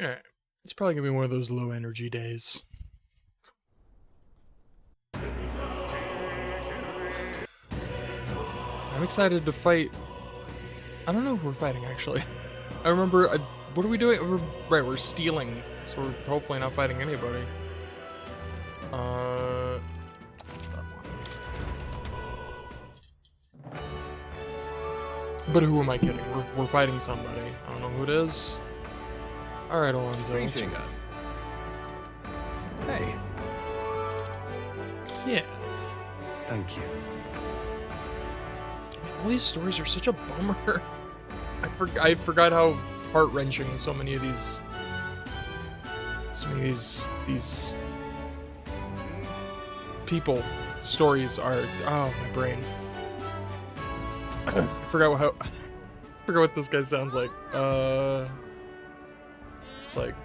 Alright. It's probably gonna be one of those low energy days. I'm excited to fight. I don't know who we're fighting actually. I remember. What are we doing? We're stealing, so we're hopefully not fighting anybody. That one. But who am I kidding? We're fighting somebody. I don't know who it is. All right, Alonzo. What you got? Hey. Yeah. Thank you. All these stories are such a bummer. I forgot how heart-wrenching so many of these people stories are. Oh, my brain. I forgot what this guy sounds like. It's like,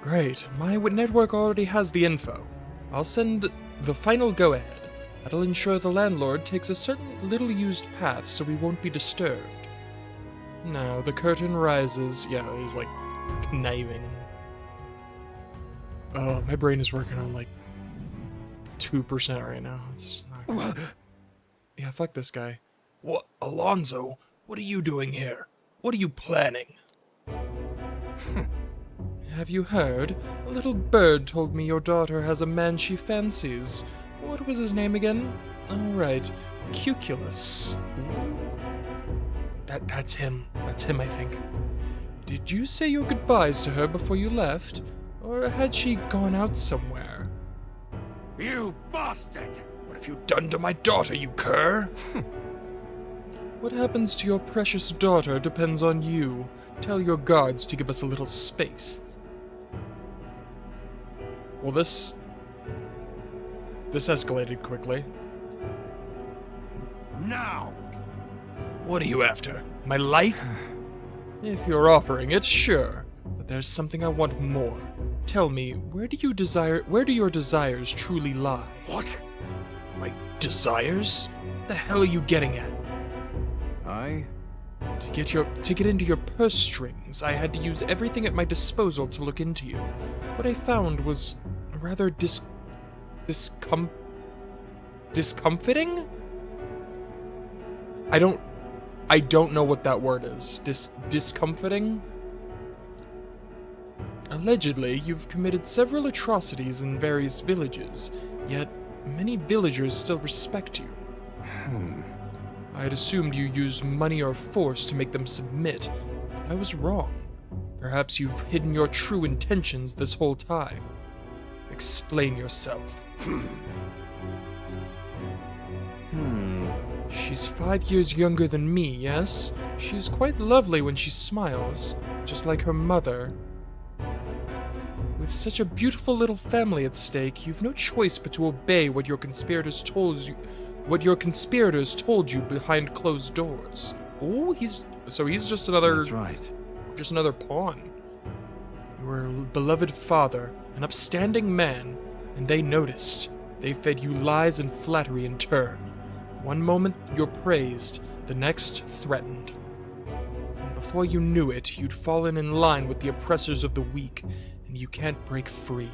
great, my network already has the info. I'll send the final go-ahead. That'll ensure the landlord takes a certain little-used path so we won't be disturbed. Now, the curtain rises. Yeah, he's like conniving. Oh, my brain is working on like 2% right now. It's not good. Yeah, fuck this guy. What, Alonzo? What are you doing here? What are you planning? Have you heard? A little bird told me your daughter has a man she fancies. What was his name again? Oh, right. Cuculus. That's him. That's him, I think. Did you say your goodbyes to her before you left? Or had she gone out somewhere? You bastard! What have you done to my daughter, you cur? What happens to your precious daughter depends on you. Tell your guards to give us a little space. Well, this escalated quickly. Now! What are you after? My life? If you're offering it, sure. But there's something I want more. Tell me, where do your desires truly lie? What? My desires? The hell are you getting at? To get into your purse strings, I had to use everything at my disposal to look into you. What I found was rather discomfiting? I don't know what that word is. Discomfiting? Allegedly, you've committed several atrocities in various villages, yet many villagers still respect you. I had assumed you used money or force to make them submit, but I was wrong. Perhaps you've hidden your true intentions this whole time. Explain yourself. She's 5 years younger than me, yes? She's quite lovely when she smiles, just like her mother. With such a beautiful little family at stake, you've no choice but to obey what your conspirators told you behind closed doors. Oh, he's just another. That's right. Just another pawn. Your beloved father, an upstanding man, and they noticed. They fed you lies and flattery in turn. One moment you're praised, the next threatened. And before you knew it, you'd fallen in line with the oppressors of the weak, and you can't break free.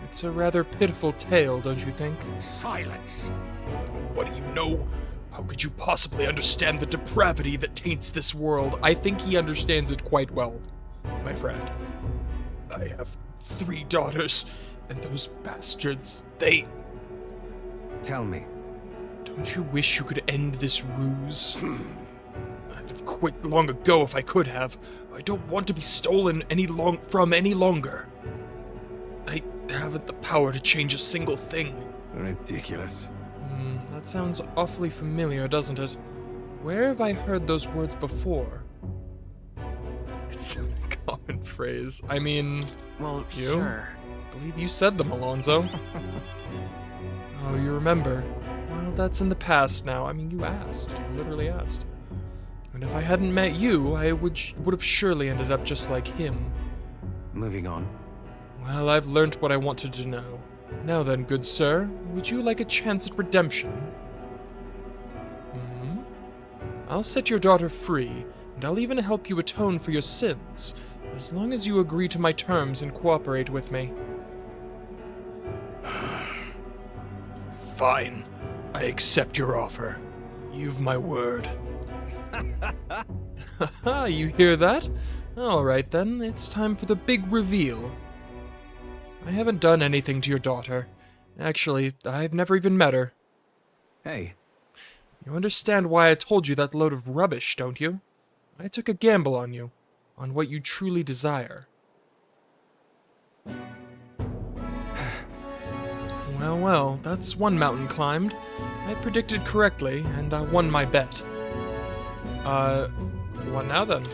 It's a rather pitiful tale, don't you think? Silence! What do you know? How could you possibly understand the depravity that taints this world? I think he understands it quite well, my friend. I have 3 daughters, and those bastards, they... Tell me. Don't you wish you could end this ruse? I'd have quit long ago if I could have. I don't want to be stolen from any longer. I haven't the power to change a single thing. Ridiculous. That sounds awfully familiar, doesn't it? Where have I heard those words before? It's a common phrase. I mean, Well, you? sure. I believe you said them, Alonzo. Oh, you remember? Well, that's in the past now. I mean, you asked. You literally asked. And if I hadn't met you, I would have surely ended up just like him. Moving on. Well, I've learnt what I wanted to know. Now then, good sir, would you like a chance at redemption? I'll set your daughter free, and I'll even help you atone for your sins. As long as you agree to my terms and cooperate with me. Fine. I accept your offer. You've my word. Haha, you hear that? Alright then, it's time for the big reveal. I haven't done anything to your daughter. Actually, I've never even met her. Hey, You understand why I told you that load of rubbish, don't you? I took a gamble on you, on what you truly desire. Well, well, that's one mountain climbed. I predicted correctly, and I won my bet. What now then?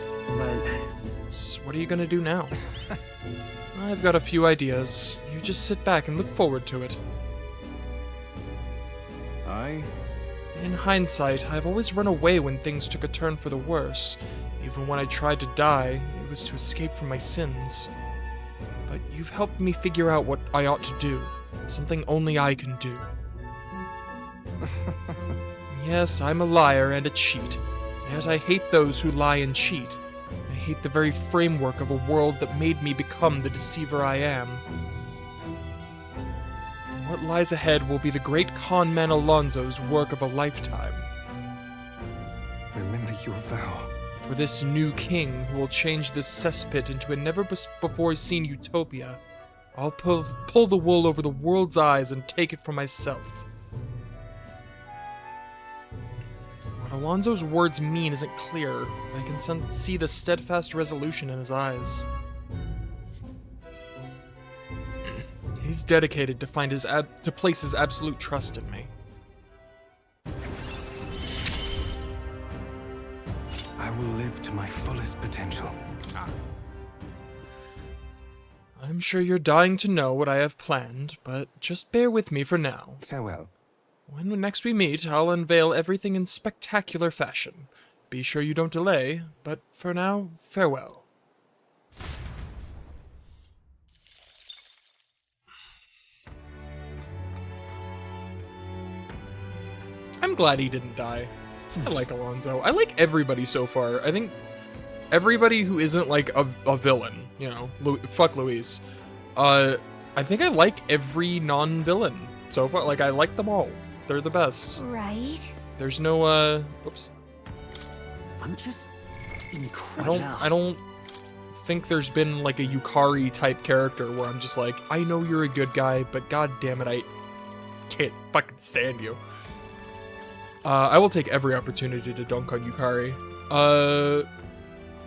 So what are you gonna do now? I've got a few ideas. You just sit back and look forward to it. In hindsight, I've always run away when things took a turn for the worse. Even when I tried to die, it was to escape from my sins. But you've helped me figure out what I ought to do. Something only I can do. Yes, I'm a liar and a cheat. Yet I hate those who lie and cheat. I hate the very framework of a world that made me become the deceiver I am. What lies ahead will be the great con man Alonso's work of a lifetime. Remember your vow. For this new king who will change this cesspit into a never-before-seen utopia, I'll pull the wool over the world's eyes and take it for myself. What Alonso's words mean isn't clear. I can see the steadfast resolution in his eyes. He's dedicated to place his absolute trust in me. I will live to my fullest potential. I'm sure you're dying to know what I have planned, but just bear with me for now. Farewell. When next we meet, I'll unveil everything in spectacular fashion. Be sure you don't delay, but for now, farewell. I'm glad he didn't die. I like Alonso. I like everybody so far. I think everybody who isn't like a villain, you know, fuck Luis. I think I like every non-villain so far. Like, I like them all. They're the best. Right? There's no, whoops. I'm just incredible. I don't think there's been like a Yukari type character where I'm just like, I know you're a good guy, but god damn it, I can't fucking stand you. I will take every opportunity to dunk on Yukari.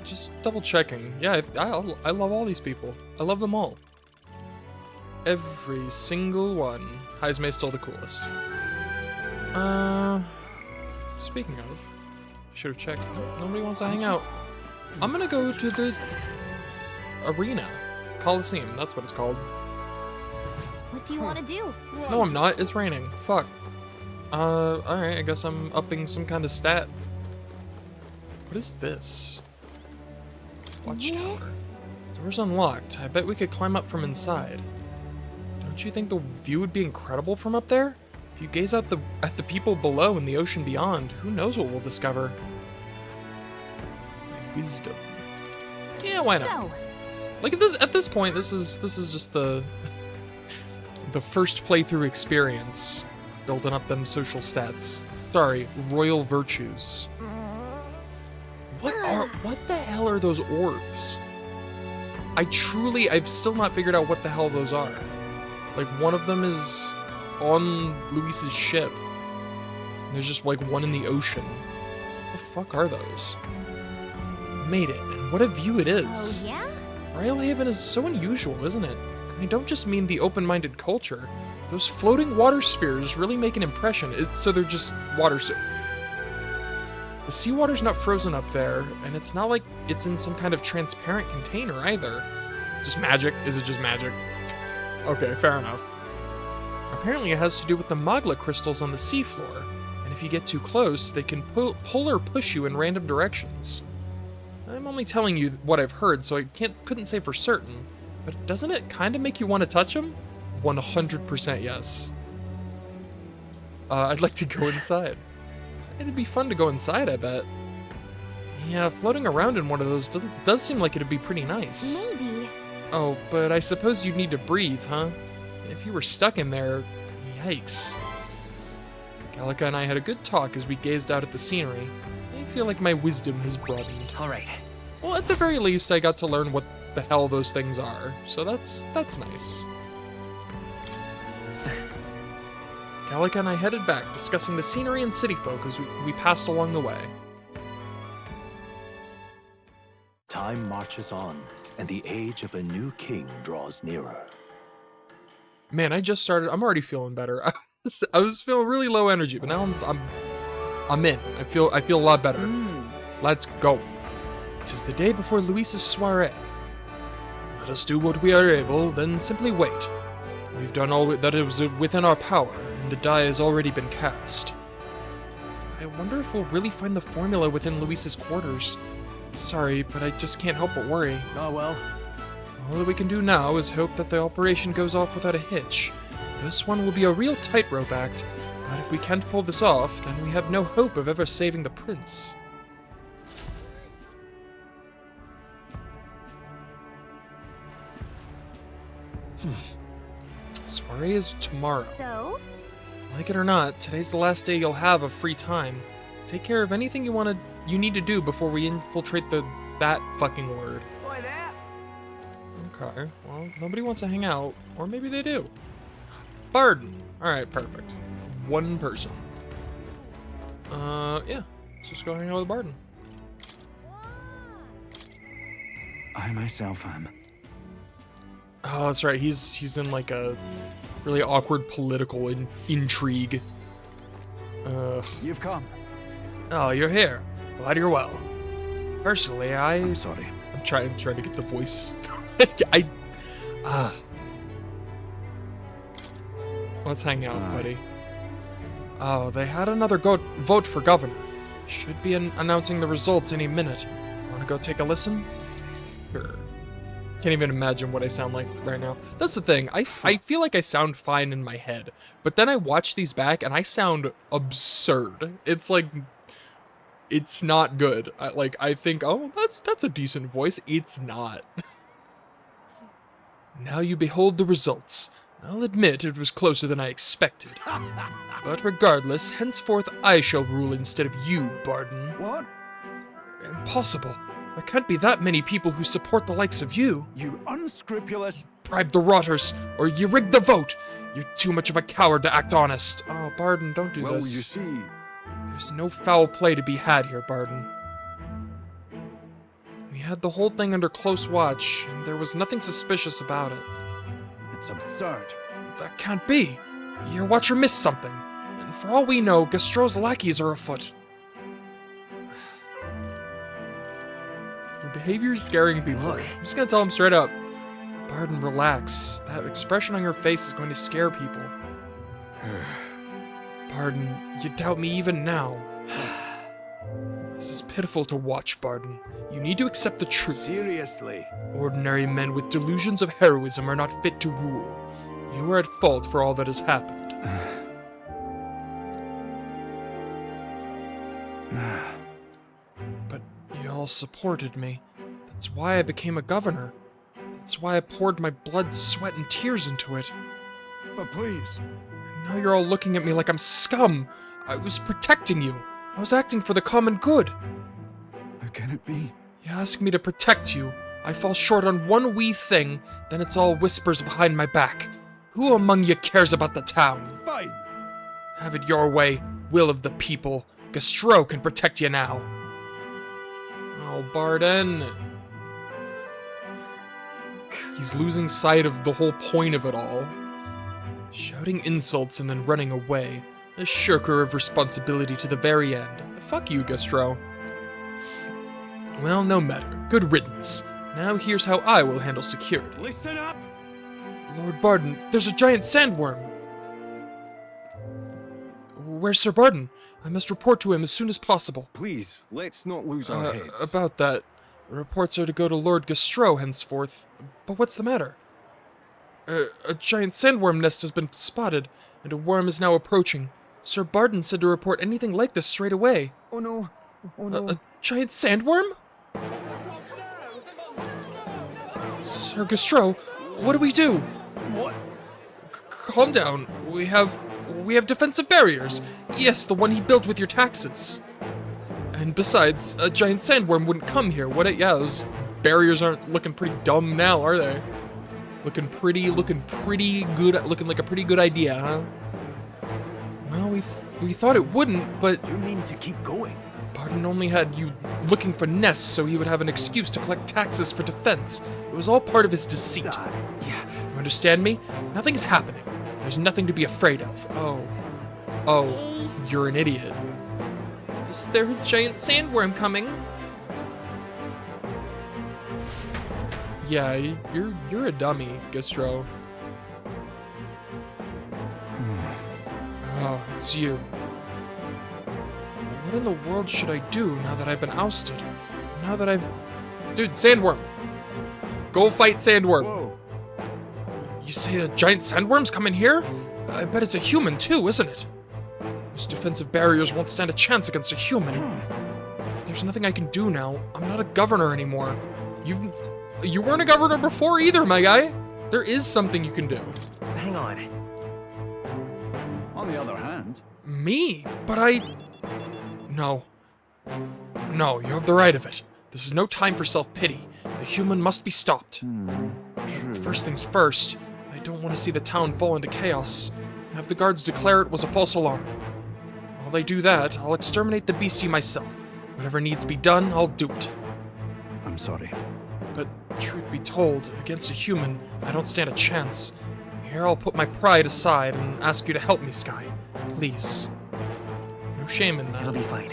Just double checking. Yeah, I love all these people. I love them all. Every single one. Haizme's still the coolest. Speaking of, I should have checked. Nope, nobody wants to hang out. I'm gonna go to the arena. Coliseum, that's what it's called. What do you want to do? No, I'm not. It's raining. Fuck. Alright, I guess I'm upping some kind of stat. What is this? Watchtower. This? Door's unlocked. I bet we could climb up from inside. Don't you think the view would be incredible from up there? If you gaze out at the people below and the ocean beyond, who knows what we'll discover? Wisdom. Yeah, why not? So, Like at this point, this is just the first playthrough experience, building up them social stats. Sorry, royal virtues. What the hell are those orbs? I've still not figured out what the hell those are. Like, one of them is on Luis's ship. There's just like one in the ocean. What the fuck are those? Made it, and what a view it is. oh yeah? Railhaven is so unusual, isn't it? I don't just mean the open-minded culture. Those floating water spheres really make an impression. So they're just water. The seawater's not frozen up there, and it's not like it's in some kind of transparent container either. Just magic? Is it just magic? Okay, fair enough. Apparently it has to do with the magla crystals on the seafloor, and if you get too close, they can pull or push you in random directions. I'm only telling you what I've heard, so I couldn't say for certain, but doesn't it kind of make you want to touch them? 100% yes. I'd like to go inside. It'd be fun to go inside, I bet. Yeah, floating around in one of those does seem like it'd be pretty nice. Maybe. Oh, but I suppose you'd need to breathe, huh? If you were stuck in there, yikes. Gallica and I had a good talk as we gazed out at the scenery. I feel like my wisdom has broadened. All right. Well, at the very least, I got to learn what the hell those things are, so that's nice. Gallica and I headed back, discussing the scenery and city folk as we passed along the way. Time marches on, and the age of a new king draws nearer. Man, I just started. I'm already feeling better. I was feeling really low energy, but now I'm in. I feel a lot better. Let's go. 'Tis the day before Luis's soiree. Let us do what we are able, then simply wait. We've done all that is within our power, and the die has already been cast. I wonder if we'll really find the formula within Luis's quarters. Sorry, but I just can't help but worry. Oh, well. All that we can do now is hope that the operation goes off without a hitch. This one will be a real tightrope act, but if we can't pull this off, then we have no hope of ever saving the prince. Soiree is tomorrow. So? Like it or not, today's the last day you'll have of free time. Take care of anything you need to do before we infiltrate that fucking word. Boy, that. Okay, well, nobody wants to hang out, or maybe they do. Barden. Alright, perfect. One person. Yeah. Let's just go hang out with Barden. I myself am. Oh, that's right. He's in like a really awkward political intrigue. You've come. Oh, you're here. Glad you're well. Personally, I'm sorry. I'm trying to get the voice. Let's hang out, buddy. Oh, they had another vote for governor. Should be announcing the results any minute. Want to go take a listen? Sure. Can't even imagine what I sound like right now. That's the thing. I feel like I sound fine in my head, but then I watch these back and I sound absurd. It's like, it's not good. I think, oh, that's a decent voice. It's not. Now you behold the results. I'll admit it was closer than I expected. But regardless, henceforth I shall rule instead of you, Barden. What? Impossible. There can't be that many people who support the likes of you. You unscrupulous... Bribe the rotters, or you rigged the vote. You're too much of a coward to act honest. Oh, Barden, don't do Well, this. you see... There's no foul play to be had here, Barden. We had the whole thing under close watch, and there was nothing suspicious about it. It's absurd. That can't be. Your watcher missed something. And for all we know, Gastro's lackeys are afoot. Your behavior is scaring people. Look. I'm just gonna tell them straight up. Barden, relax. That expression on your face is going to scare people. Barden, you doubt me even now. This is pitiful to watch, Barden. You need to accept the truth. Seriously. Ordinary men with delusions of heroism are not fit to rule. You are at fault for all that has happened. But you all supported me. That's why I became a governor. That's why I poured my blood, sweat, and tears into it. But please. And now you're all looking at me like I'm scum. I was protecting you. I was acting for the common good. How can it be? You ask me to protect you. I fall short on one wee thing, then it's all whispers behind my back. Who among you cares about the town? Fine. Have it your way, will of the people. Gastro can protect you now. Oh, Barden. He's losing sight of the whole point of it all. Shouting insults and then running away. A shirker of responsibility to the very end. Fuck you, Gastro. Well, no matter. Good riddance. Now here's how I will handle security. Listen up. Lord Barden, there's a giant sandworm! Where's Sir Barden? I must report to him as soon as possible. Please, let's not lose our heads. About that, reports are to go to Lord Gastro henceforth. But what's the matter? A giant sandworm nest has been spotted, and a worm is now approaching. Sir Barden said to report anything like this straight away. Oh no. Oh no. giant sandworm? Sir Gastro, what do we do? What? Calm down. We have defensive barriers. Yes, the one he built with your taxes. And besides, a giant sandworm wouldn't come here, would it? Yeah, those barriers aren't looking pretty dumb now, are they? Looking pretty good, looking like a pretty good idea, huh? Well, we thought it wouldn't, but You mean to keep going? Barton only had you looking for nests so he would have an excuse to collect taxes for defense. It was all part of his deceit. Yeah. You understand me? Nothing is happening. There's nothing to be afraid of. Oh, you're an idiot. Is there a giant sandworm coming? Yeah, you're a dummy, Gastro. Oh, it's you. What in the world should I do now that I've been ousted? Now that I've... Dude, sandworm! Go fight sandworm! Whoa. You say a giant sandworm's coming here? I bet it's a human too, isn't it? Those defensive barriers won't stand a chance against a human. There's nothing I can do now. I'm not a governor anymore. You weren't a governor before either, my guy. There is something you can do. Hang on. On the other hand, Me? But No. No, you have the right of it. This is no time for self-pity. The human must be stopped. true. First things first, I don't want to see the town fall into chaos. Have the guards declare it was a false alarm. While they do that, I'll exterminate the beastie myself. Whatever needs to be done, I'll do it. I'm sorry. But truth be told, against a human, I don't stand a chance. Here I'll put my pride aside and ask you to help me, Sky. Please. No shame in that. It'll be fine.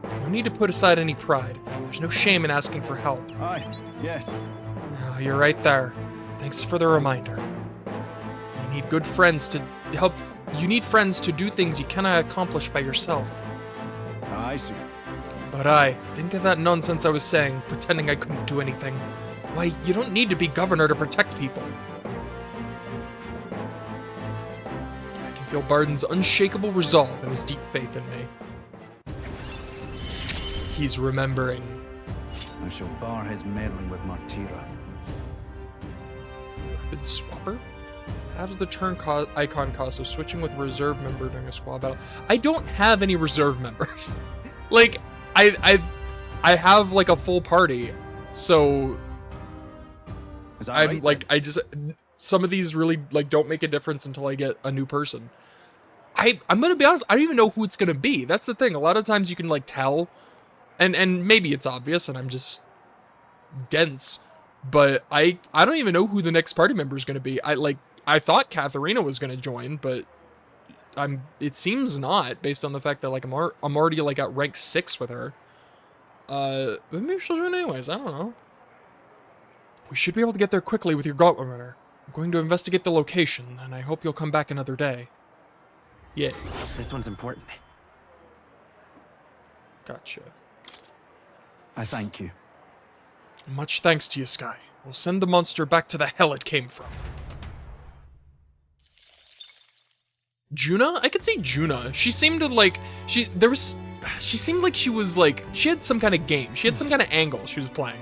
No need to put aside any pride. There's no shame in asking for help. Aye, yes. Ah, you're right there. Thanks for the reminder. You need good friends to help. You need friends to do things you cannot accomplish by yourself. I see. But think of that nonsense I was saying, pretending I couldn't do anything. Why, you don't need to be governor to protect people. I can feel Barden's unshakable resolve and his deep faith in me. He's remembering. I shall bar his meddling with Martira. Rapid Swapper? Has the turn icon cost of switching with reserve member during a squad battle. I don't have any reserve members. Like, I have like a full party, so Is that I'm right, like, then? some of these really like don't make a difference until I get a new person. I'm gonna be honest, I don't even know who it's gonna be. That's the thing. A lot of times you can like tell, and maybe it's obvious and I'm just dense, but I don't even know who the next party member is gonna be. I thought Katharina was gonna join, but it seems not, based on the fact that like I'm already like at rank 6 with her. But maybe she'll join anyways, I don't know. We should be able to get there quickly with your gauntlet runner. I'm going to investigate the location, and I hope you'll come back another day. Yeah, This one's important. gotcha. I thank you. Much thanks to you, Sky. We'll send the monster back to the hell it came from. Juna? I could see Juna. She seemed to like, she seemed like she was like, she had some kind of game. She had some kind of angle she was playing.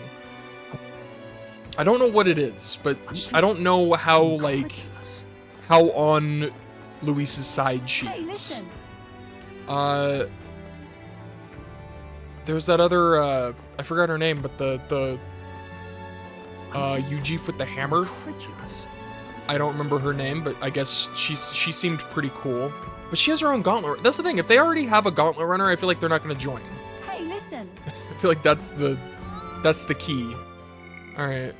I don't know what it is, but I don't know how, like, how on Luis's side she Hey, is. listen. There's that other, I forgot her name, but the Eugene with the hammer. Incredulous. I don't remember her name, but I guess she seemed pretty cool. But she has her own gauntlet. That's the thing. If they already have a gauntlet runner, I feel like they're not going to join. Hey, listen. I feel like that's the key. All right.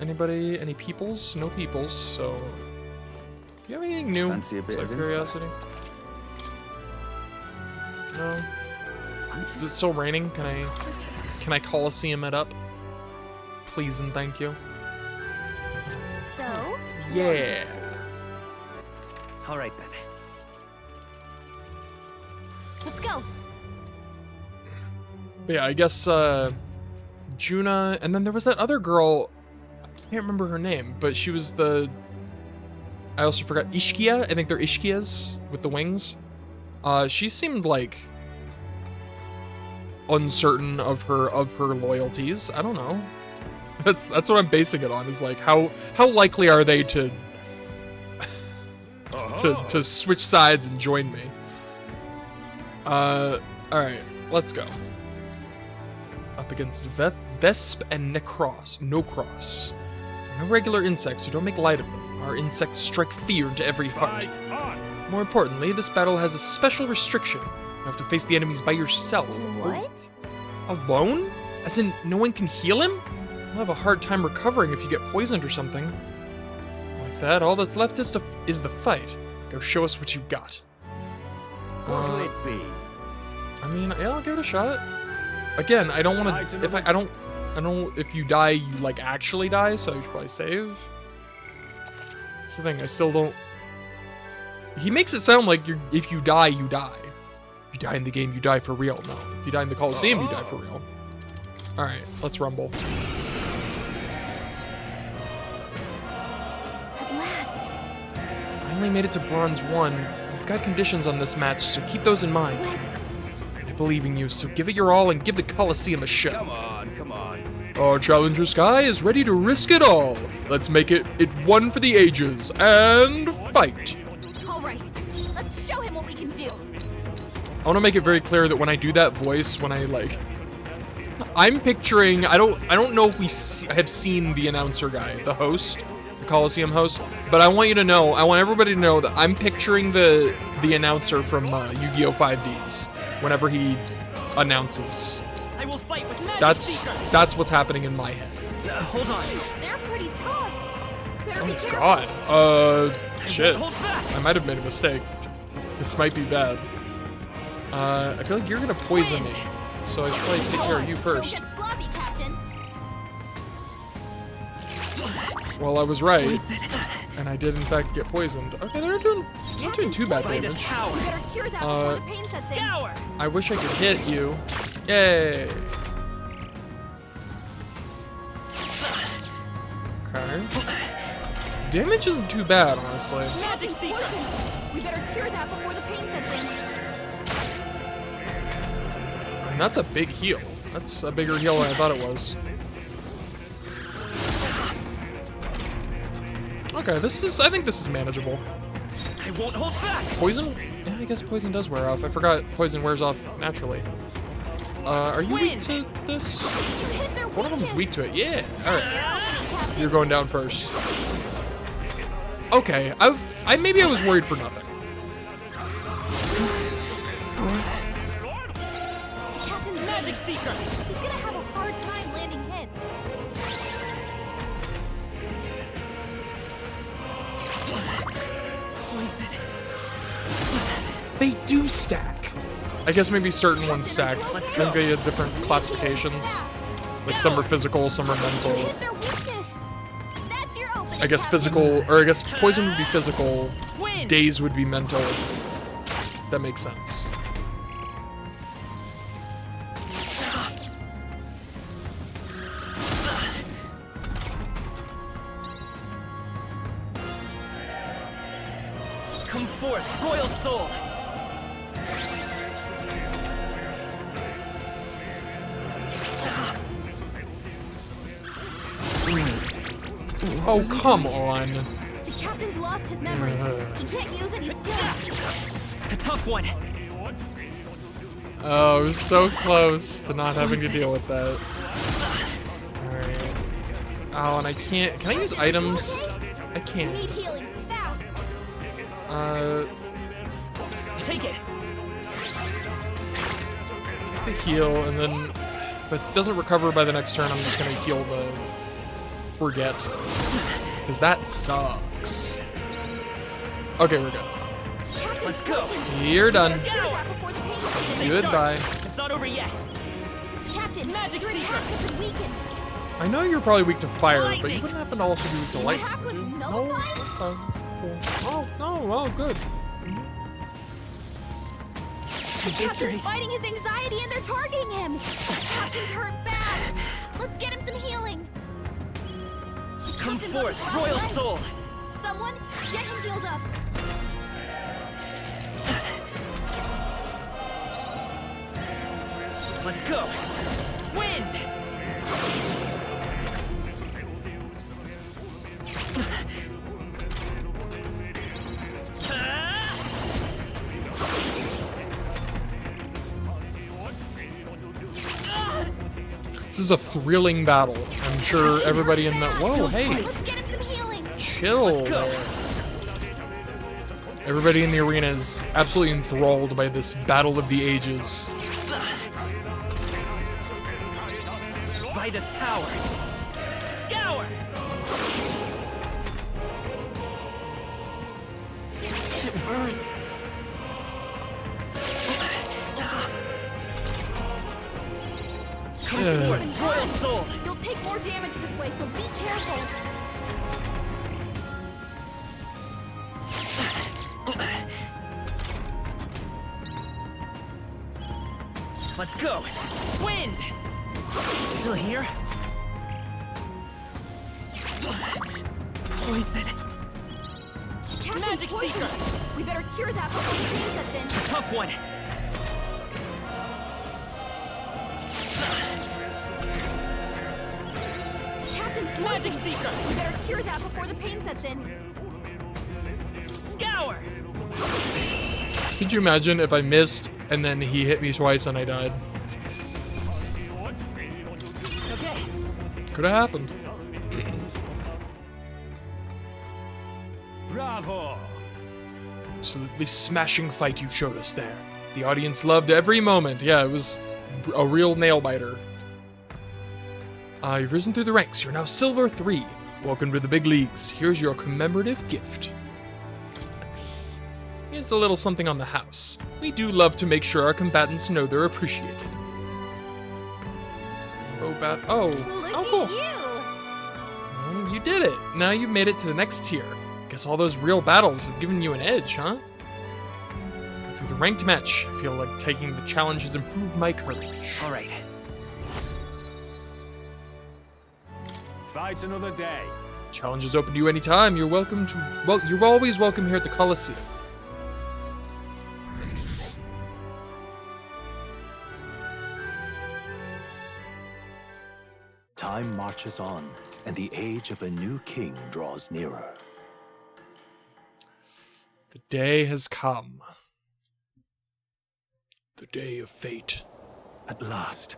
Anybody? Any peoples? No peoples. So, do you have anything new? Fancy a bit Just out of of curiosity. No. Is it still raining? Can I Coliseum it up? Please and thank you. So, Yeah. All right then. let's go. But yeah, I guess Juna, and then there was that other girl. I can't remember her name, but she was the. I also forgot Ishkia. I think they're Ishkias with the wings. She seemed like uncertain of her loyalties. I don't know. That's what I'm basing it on, is like how likely are they to to switch sides and join me. Alright, let's go. Up against Vesp and Nocross. No regular insects, so don't make light of them. Our insects strike fear into every heart. More importantly, this battle has a special restriction. You have to face the enemies by yourself. What? Alone? As in, no one can heal him? You'll have a hard time recovering if you get poisoned or something. With that, all that's left is the fight. Go show us what you got. What'll it be? I mean, yeah, I'll give it a shot. Again, I don't want to. If I don't. If you die, you like actually die. So you should probably save. That's the thing. I still don't. He makes it sound like if you die, you die. If you die in the game, you die for real. No, if you die in the Coliseum, you die for real. All right, let's rumble. At last. Finally made it to Bronze 1. We've got conditions on this match, so keep those in mind. I believe in you, so give it your all and give the Coliseum a show. Come on. Our challenger Sky is ready to risk it all. Let's make it one for the ages and fight. All right, let's show him what we can do. I want to make it very clear that when I do that voice, when I like, I'm picturing. I don't know if we have seen the announcer guy, the host, the Coliseum host, but I want you to know. I want everybody to know that I'm picturing the announcer from Yu-Gi-Oh! 5Ds whenever he announces. I will fight with magic That's what's happening in my head. Hold on. They're pretty tough. Better be Oh careful. God. Shit. Hold back. I might have made a mistake. This might be bad. I feel like you're gonna poison me, so I should probably take care of you first. Don't get sloppy, Captain. Well, I was right, and I did in fact get poisoned. Okay, they're not doing too bad Fight damage. as power. We better cure that before the pain sets in. Scour. I wish I could hit you. Yay. Okay. Damage isn't too bad, honestly. Magic seeker. We better cure that before the pain sets in. And that's a big heal. That's a bigger heal than I thought it was. Okay, I think this is manageable. I won't hold back. Poison? Yeah, I guess poison does wear off. I forgot poison wears off naturally. Are you weak to this? You hit their One of them's weakness. weak to it. Yeah. All right. You're opening, Captain. You're going down first. Okay. Maybe I was worried for nothing. Captain's Magic seeker. He's gonna have a hard time landing hits. They do stack. I guess maybe certain ones stack. Maybe have different classifications. Like some are physical, some are mental. Hit their weakness. That's your opening, I guess Captain. physical, or I guess poison would be physical. Win. Daze would be mental. That makes sense. Come forth, royal soul. Oh, come on. The captain's lost his memory. He can't use any skills. A tough one. Oh, I was so close to not having to deal with that. Alright. Oh, and I can't. Can I use items? I You can't. need healing fast. Take it. Take the heal, and then if it doesn't recover by the next turn, I'm just gonna heal the forget. Because that sucks. Okay, we're good. Let's go. You're done. Cure that before the pain sets in. Goodbye. It's not over yet. Captain, Magic your seeker. attack has been weakened. I know you're probably weak to fire, but you Lightning. wouldn't happen to also be weak to Your lightning, attack would was you? No? nullified? Okay, cool. Oh, no, oh, good. The captain's fighting his anxiety and they're targeting him. The captain's hurt bad. Let's get him some healing. The Come captain's on forth, his last royal leg. soul. Someone, get him healed up. Let's go. Wind! This is a thrilling battle. I'm sure everybody in the... Whoa, hey, Let's get him some healing. chill Let's go. there. Everybody in the arena is absolutely enthralled by this battle of the ages. By this power. Scour! It burns. Royal Soul! You'll take more damage this way, so be careful. Let's go. Wind! Still here? Poison. Captain Magic poison. Seeker! We better cure that before the pain sets in. Tough one. Captain poison. Magic Seeker! We better cure that before the pain sets in. Scour! Could you imagine if I missed and then he hit me twice and I died? Okay. Could have happened. Bravo! Absolutely smashing fight you showed us there. The audience loved every moment. Yeah, it was a real nail-biter. You've risen through the ranks. You're now Silver 3. Welcome to the big leagues. Here's your commemorative gift. Thanks. Here's a little something on the house. We do love to make sure our combatants know they're appreciated. Oh, Look cool. at you. Well, you did it. Now you've made it to the next tier. Guess all those real battles have given you an edge, huh? Go through the ranked match. I feel like taking the challenge has improved my courage. All right. Fight another day. Challenge is open to you anytime. You're welcome to... Well, you're always welcome here at the Coliseum. Nice. Time marches on, and the age of a new king draws nearer. The day has come. The day of fate. At last.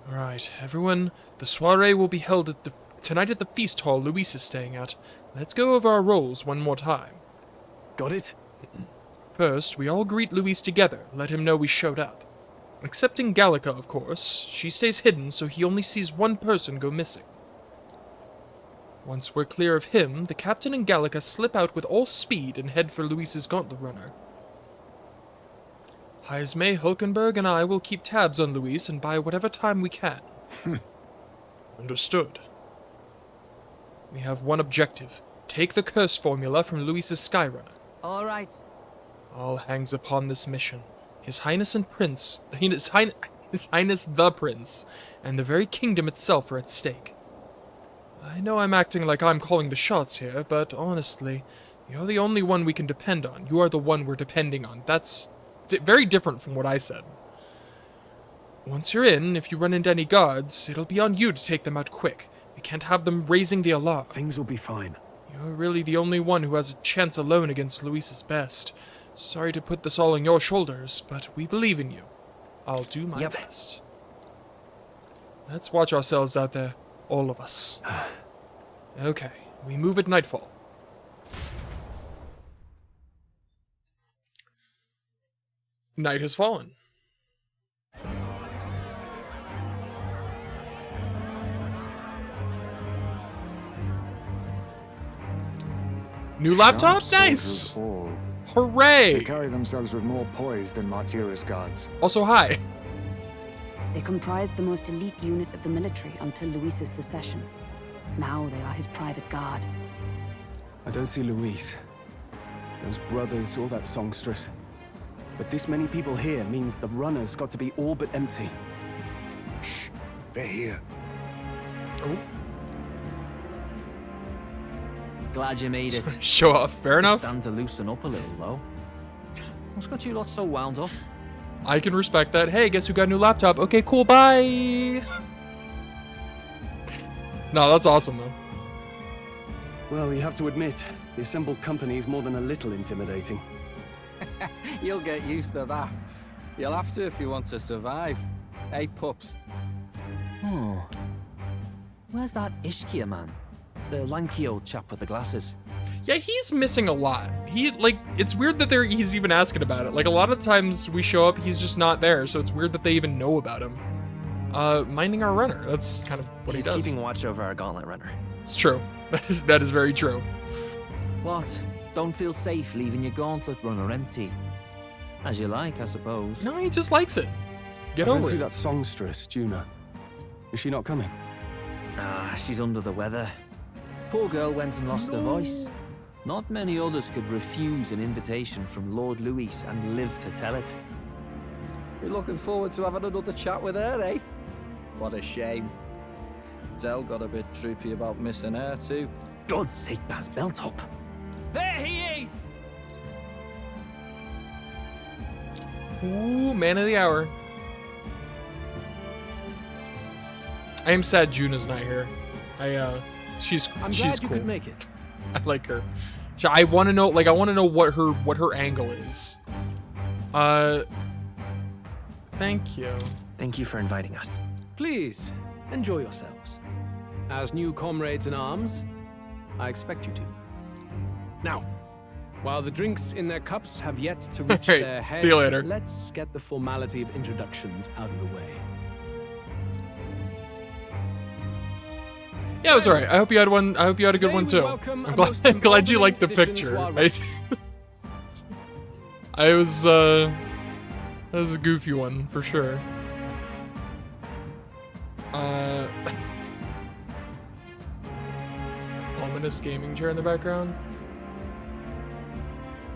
Alright, everyone. The soiree will be held at tonight at the feast hall Luis is staying at. Let's go over our roles one more time. Got it? First, we all greet Luis together, let him know we showed up. Excepting Gallica, of course. She stays hidden, so he only sees one person go missing. Once we're clear of him, the captain and Gallica slip out with all speed and head for Luis's gauntlet runner. Heisme, Hulkenberg, and I will keep tabs on Luis and buy whatever time we can. Understood. We have one objective. Take the curse formula from Luis's Skyrunner. All right. All hangs upon this mission. His Highness and Prince, His Highness the Prince, and the very kingdom itself are at stake. I know I'm acting like I'm calling the shots here, but honestly, you're the only one we can depend on. You are the one we're depending on. That's very different from what I said. Once you're in, if you run into any guards, it'll be on you to take them out quick. We can't have them raising the alarm. Things will be fine. You're really the only one who has a chance alone against Luis's best. Sorry to put this all on your shoulders, but we believe in you. I'll do my best. Let's watch ourselves out there, all of us. Okay, we move at nightfall. Night has fallen. New laptop? Nice! Hooray! They carry themselves with more poise than Martira's guards. Also, hi. They comprised the most elite unit of the military until Luis's secession. Now they are his private guard. I don't see Luis, those brothers, or that songstress. But this many people here means the runner's got to be all but empty. Shh, they're here. Oh. Glad you made it. Show off, fair enough. Stand to loosen up a little, though. What's got you lot so wound up? I can respect that. Hey, guess who got a new laptop? Okay, cool, bye! No, that's awesome, though. Well, you have to admit, the assembled company is more than a little intimidating. You'll get used to that. You'll have to if you want to survive. Hey, pups. Oh. Where's that Ishkia man? The lanky old chap with the glasses. Yeah, he's missing a lot. It's weird that he's even asking about it. Like, a lot of times we show up, he's just not there, so it's weird that they even know about him. Minding our runner. That's kind of what he does. He's keeping watch over our gauntlet runner. It's true. That is very true. What? Don't feel safe leaving your gauntlet runner empty? As you like, I suppose. No, he just likes it. Get over I see it. that songstress, Juna. Is she not coming? Ah, she's under the weather. Poor girl went and lost her voice. Not many others could refuse an invitation from Lord Louis and live to tell it. We're looking forward to having another chat with her, eh? What a shame. Zell got a bit droopy about missing her, too. God's sake, Baz, belt up. There he is! Ooh, man of the hour. I am sad Juna's not here. She's I'm she's glad you cool. could make it. I like her. I want to know, like, I want to know what her angle is. Thank you. Thank you for inviting us. Please, enjoy yourselves. As new comrades in arms, I expect you to. Now, while the drinks in their cups have yet to reach Hey, their heads, see you later. let's get the formality of introductions out of the way. Yeah, it was alright. I hope you had one. I hope you had a good Today one we too. welcome I'm a glad, most I'm glad you emboldening liked the addition picture. to our I was that was a goofy one for sure. Ominous gaming chair in the background.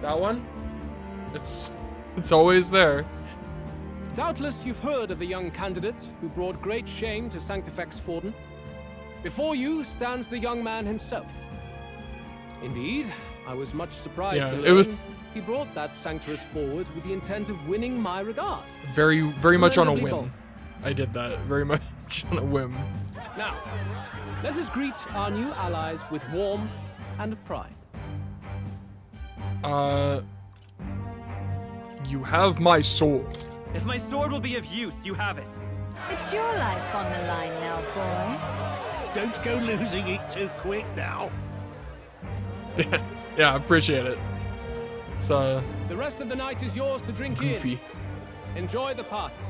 That one? It's always there. Doubtless you've heard of the young candidate who brought great shame to Sanctifex Forden. Before you stands the young man himself. Indeed, I was much surprised Yeah, to it was- learn he brought that Sanctuous forward with the intent of winning my regard. Very much on a Commendably whim. bold. I did that very much on a whim. Now, let us greet our new allies with warmth and pride. You have my sword. If my sword will be of use, you have it. It's your life on the line now, boy. Don't go losing it too quick now. Yeah, I appreciate it. It's The rest of the night is yours to drink goofy. in. Enjoy the party.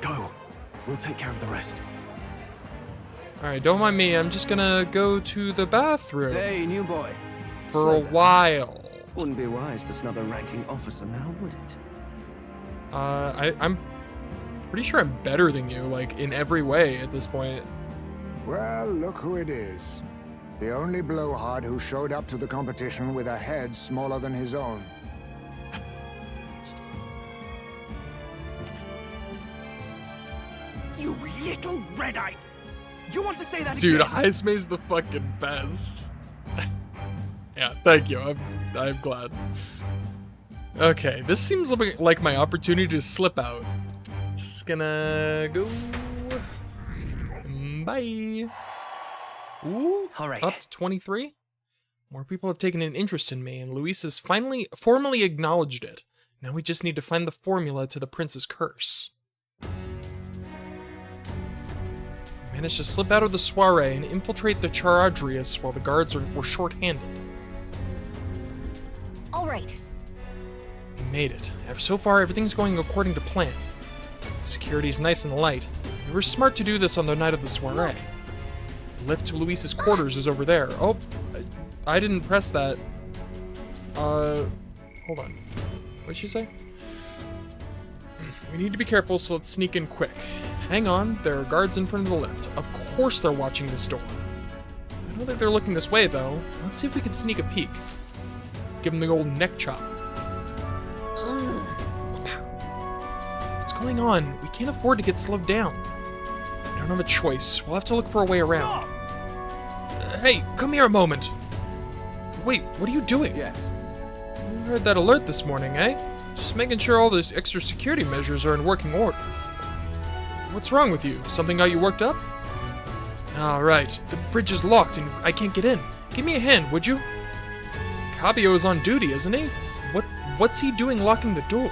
Go. We'll take care of the rest. Alright, don't mind me. I'm just gonna go to the bathroom Hey, new boy. for a while. Wouldn't be wise to snub a ranking officer now, would it? I'm pretty sure I'm better than you, like, in every way at this point. Well, look who it is. The only blowhard who showed up to the competition with a head smaller than his own. You little red-eyed! You want to say that Dude, again? Heismay's the fucking best. Yeah, thank you. I'm glad. Okay, this seems like my opportunity to slip out. Just gonna go. Bye. Ooh, All right. up to 23. More people have taken an interest in me, and Luis has finally formally acknowledged it. Now we just need to find the formula to the prince's curse. We managed to slip out of the soiree and infiltrate the Charadrius while the guards were short-handed. All right. We made it. So far, everything's going according to plan. Security's nice and light. We were smart to do this on the night of the soiree. The lift to Luis's quarters is over there. Oh, I didn't press that. Hold on. What'd she say? We need to be careful, so let's sneak in quick. Hang on, there are guards in front of the lift. Of course they're watching this door. I don't think they're looking this way, though. Let's see if we can sneak a peek. Give them the old neck chop. What's going on? We can't afford to get slowed down. We don't have a choice. We'll have to look for a way around. Hey, come here a moment. Wait, what are you doing? Yes. You heard that alert this morning, eh? Just making sure all those extra security measures are in working order. What's wrong with you? Something got you worked up? Alright, the bridge is locked and I can't get in. Give me a hand, would you? Cabio is on duty, isn't he? What's he doing locking the door?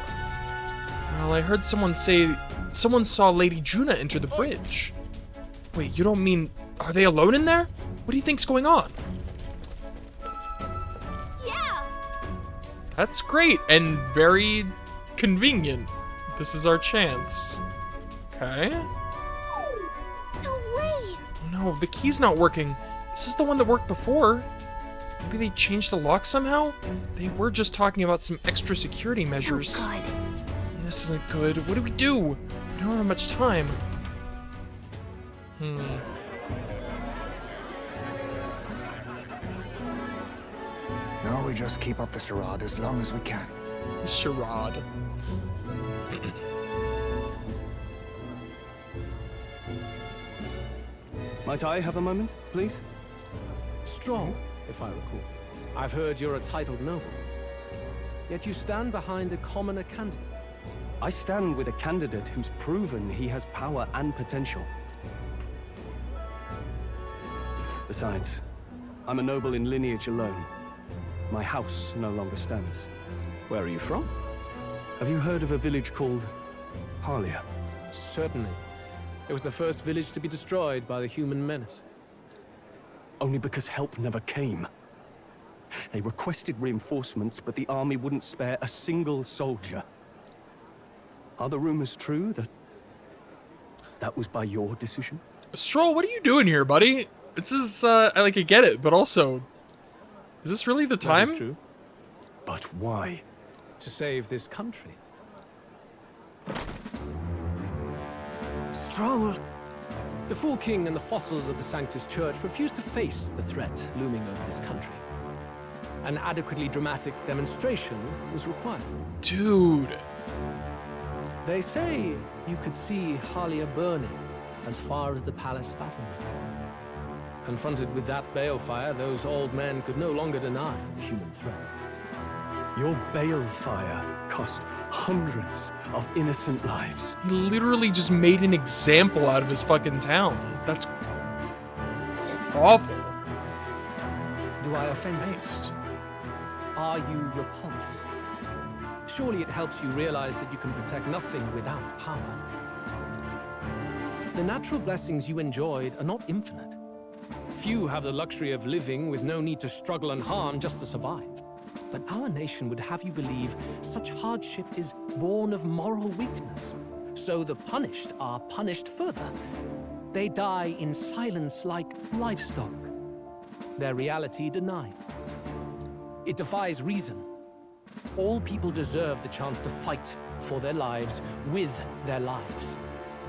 Well, I heard someone say someone saw Lady Juna enter the bridge. Wait, you don't mean... Are they alone in there? What do you think's going on? Yeah! That's great and very convenient. This is our chance. Okay. No way! No, the key's not working. This is the one that worked before. Maybe they changed the lock somehow? They were just talking about some extra security measures. Oh, God. This isn't good. What do? We don't have much time. No, we just keep up the charade as long as we can. Charade. Might I have a moment, please? Strong, if I recall. I've heard you're a titled noble. Yet you stand behind a commoner candidate. I stand with a candidate who's proven he has power and potential. Besides, I'm a noble in lineage alone. My house no longer stands. Where are you from? Have you heard of a village called Harlia? Certainly. It was the first village to be destroyed by the human menace. Only because help never came. They requested reinforcements, but the army wouldn't spare a single soldier. Are the rumors true that was by your decision? Stroll, what are you doing here, buddy? This is, I get it, but also... Is this really the time? That is true. But why? To save this country. Stroll! The Fool King and the fossils of the Sanctus Church refused to face the threat looming over this country. An adequately dramatic demonstration was required. Dude. They say you could see Harlia burning as far as the palace battlements. Confronted with that balefire, those old men could no longer deny the human threat. Your balefire cost hundreds of innocent lives. He literally just made an example out of his fucking town. That's awful. Do I offend you? Nice. Are you repulsed? Surely it helps you realize that you can protect nothing without power. The natural blessings you enjoyed are not infinite. Few have the luxury of living with no need to struggle and harm just to survive. But our nation would have you believe such hardship is born of moral weakness. So the punished are punished further. They die in silence like livestock. Their reality denied. It defies reason. All people deserve the chance to fight for their lives with their lives.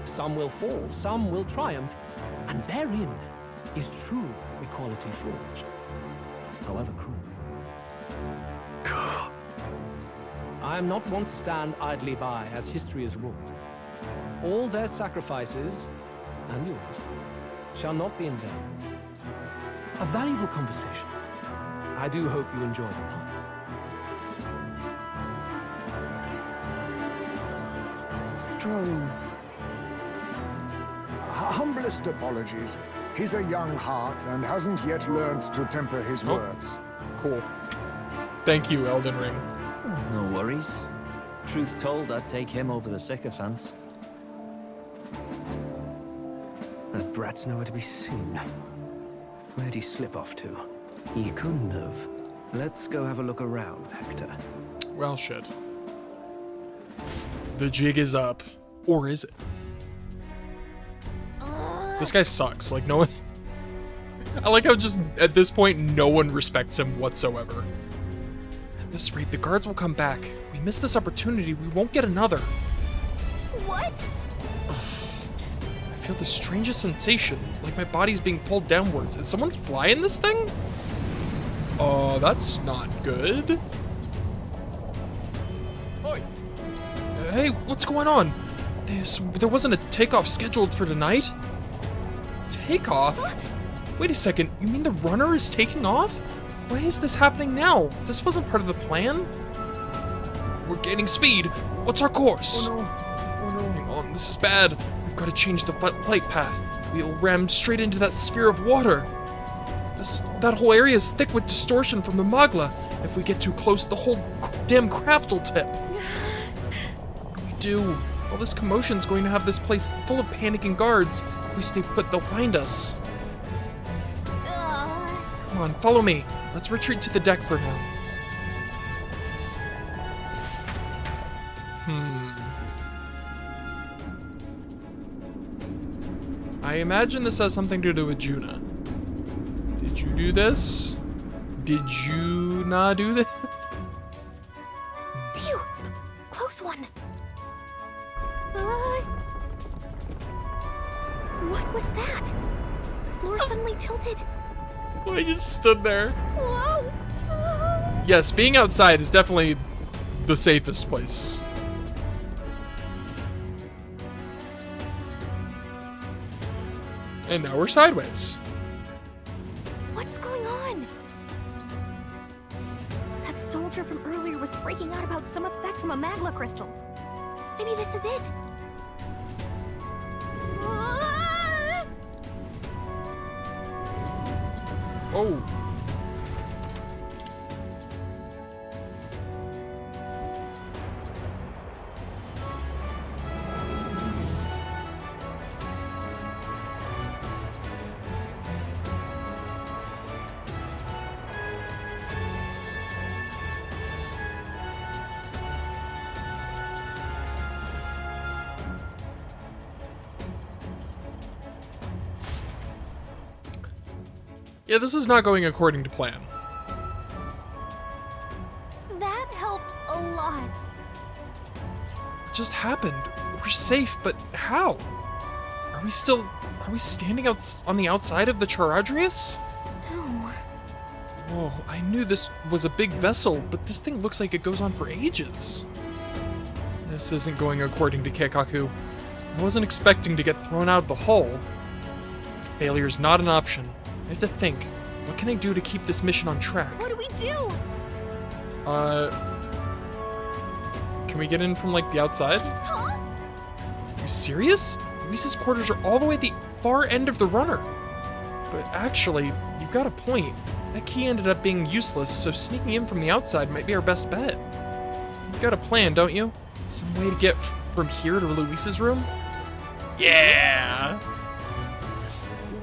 Some will fall, some will triumph, and therein is true equality forged, however cruel. I am not one to stand idly by as history is wrought. All their sacrifices, and yours, shall not be in vain. A valuable conversation. I do hope you enjoy the party. Stroll. Humblest apologies. He's a young heart and hasn't yet learned to temper his words. Cool. Thank you, Elden Ring. No worries. Truth told, I'd take him over the sycophants. That brat's nowhere to be seen. Where'd he slip off to? He couldn't have. Let's go have a look around, Hector. Well, shit. The jig is up. Or is it? This guy sucks. Like, no one... I like how just, at this point, no one respects him whatsoever. At this rate, the guards will come back. If we miss this opportunity, we won't get another. What? I feel the strangest sensation, like my body's being pulled downwards. Is someone flying this thing? Oh, that's not good. Oi! Hey, what's going on? There wasn't a takeoff scheduled for tonight? Takeoff? Wait a second, you mean the runner is taking off? Why is this happening now? This wasn't part of the plan. We're gaining speed. What's our course? Oh no. Hang on, this is bad. We've got to change the flight path. We'll ram straight into that sphere of water. That whole area is thick with distortion from the Magla. If we get too close, the whole damn craft will tip. What do we do? All this commotion's going to have this place full of panicking guards. If we stay put, they'll find us. Come on, follow me. Let's retreat to the deck for now. I imagine this has something to do with Juna. Did you do this? Did you not do this? Phew! Close one. What was that? The floor suddenly tilted. I just stood there. Whoa! Yes, being outside is definitely the safest place. And now we're sideways. What's going on? That soldier from earlier was freaking out about some effect from a Magla crystal. Maybe this is it. Oh. Yeah, this is not going according to plan. That helped a lot. What just happened? We're safe, but how? Are we standing out on the outside of the Charadrius? No. Whoa, I knew this was a big vessel, but this thing looks like it goes on for ages. This isn't going according to Keikaku. I wasn't expecting to get thrown out of the hull. Failure's not an option. I have to think. What can I do to keep this mission on track? What do we do? Can we get in from, like, the outside? Huh? Are you serious? Luis's quarters are all the way at the far end of the runner. But actually, you've got a point. That key ended up being useless, so sneaking in from the outside might be our best bet. You've got a plan, don't you? Some way to get from here to Luis's room? Yeah!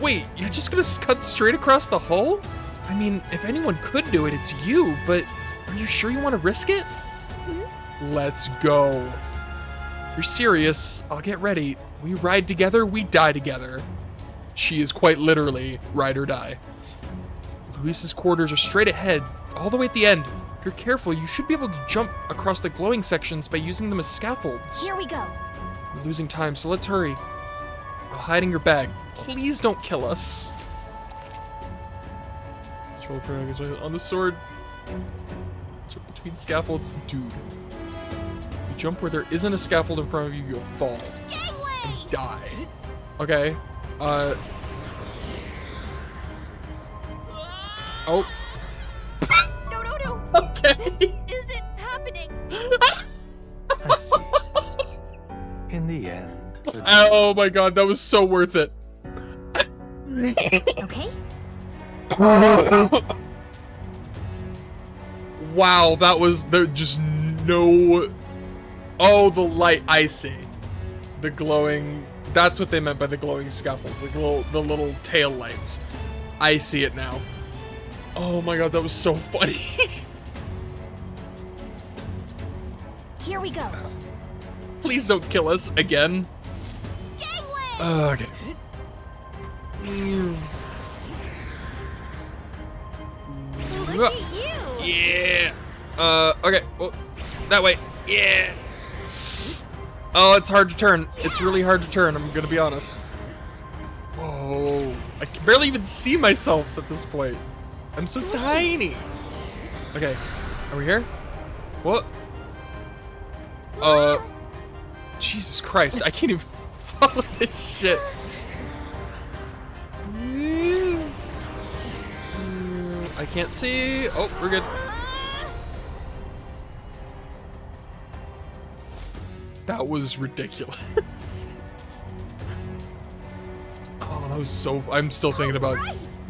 Wait, you're just gonna cut straight across the hull? I mean, if anyone could do it, it's you, but are you sure you want to risk it? Let's go. If you're serious, I'll get ready. We ride together, we die together. She is quite literally ride or die. Luis's quarters are straight ahead, all the way at the end. If you're careful, you should be able to jump across the glowing sections by using them as scaffolds. Here we go. We're losing time, so let's hurry. I'll hide in your bag. Please don't kill us. Control the on the sword. Jump between scaffolds. Dude. You jump where there isn't a scaffold in front of you, you'll fall. Gangway! And die. Okay. Oh. No. Okay. This isn't happening. I see. In the end. Oh my god, that was so worth it. Okay. Wow, that was there just no. Oh, the light. I see. The glowing. That's what they meant by the glowing scaffolds. The little tail lights. I see it now. Oh my god, that was so funny. Here we go. Please don't kill us again. Gangway! Okay. Look at you. Yeah. Okay. Well, that way. Yeah. Oh, it's hard to turn. It's really hard to turn, I'm gonna be honest. Whoa. I can barely even see myself at this point. I'm so tiny. Okay. Are we here? What? Jesus Christ. I can't even follow this shit. I can't see. Oh, we're good. That was ridiculous. Oh, that was so... I'm still thinking about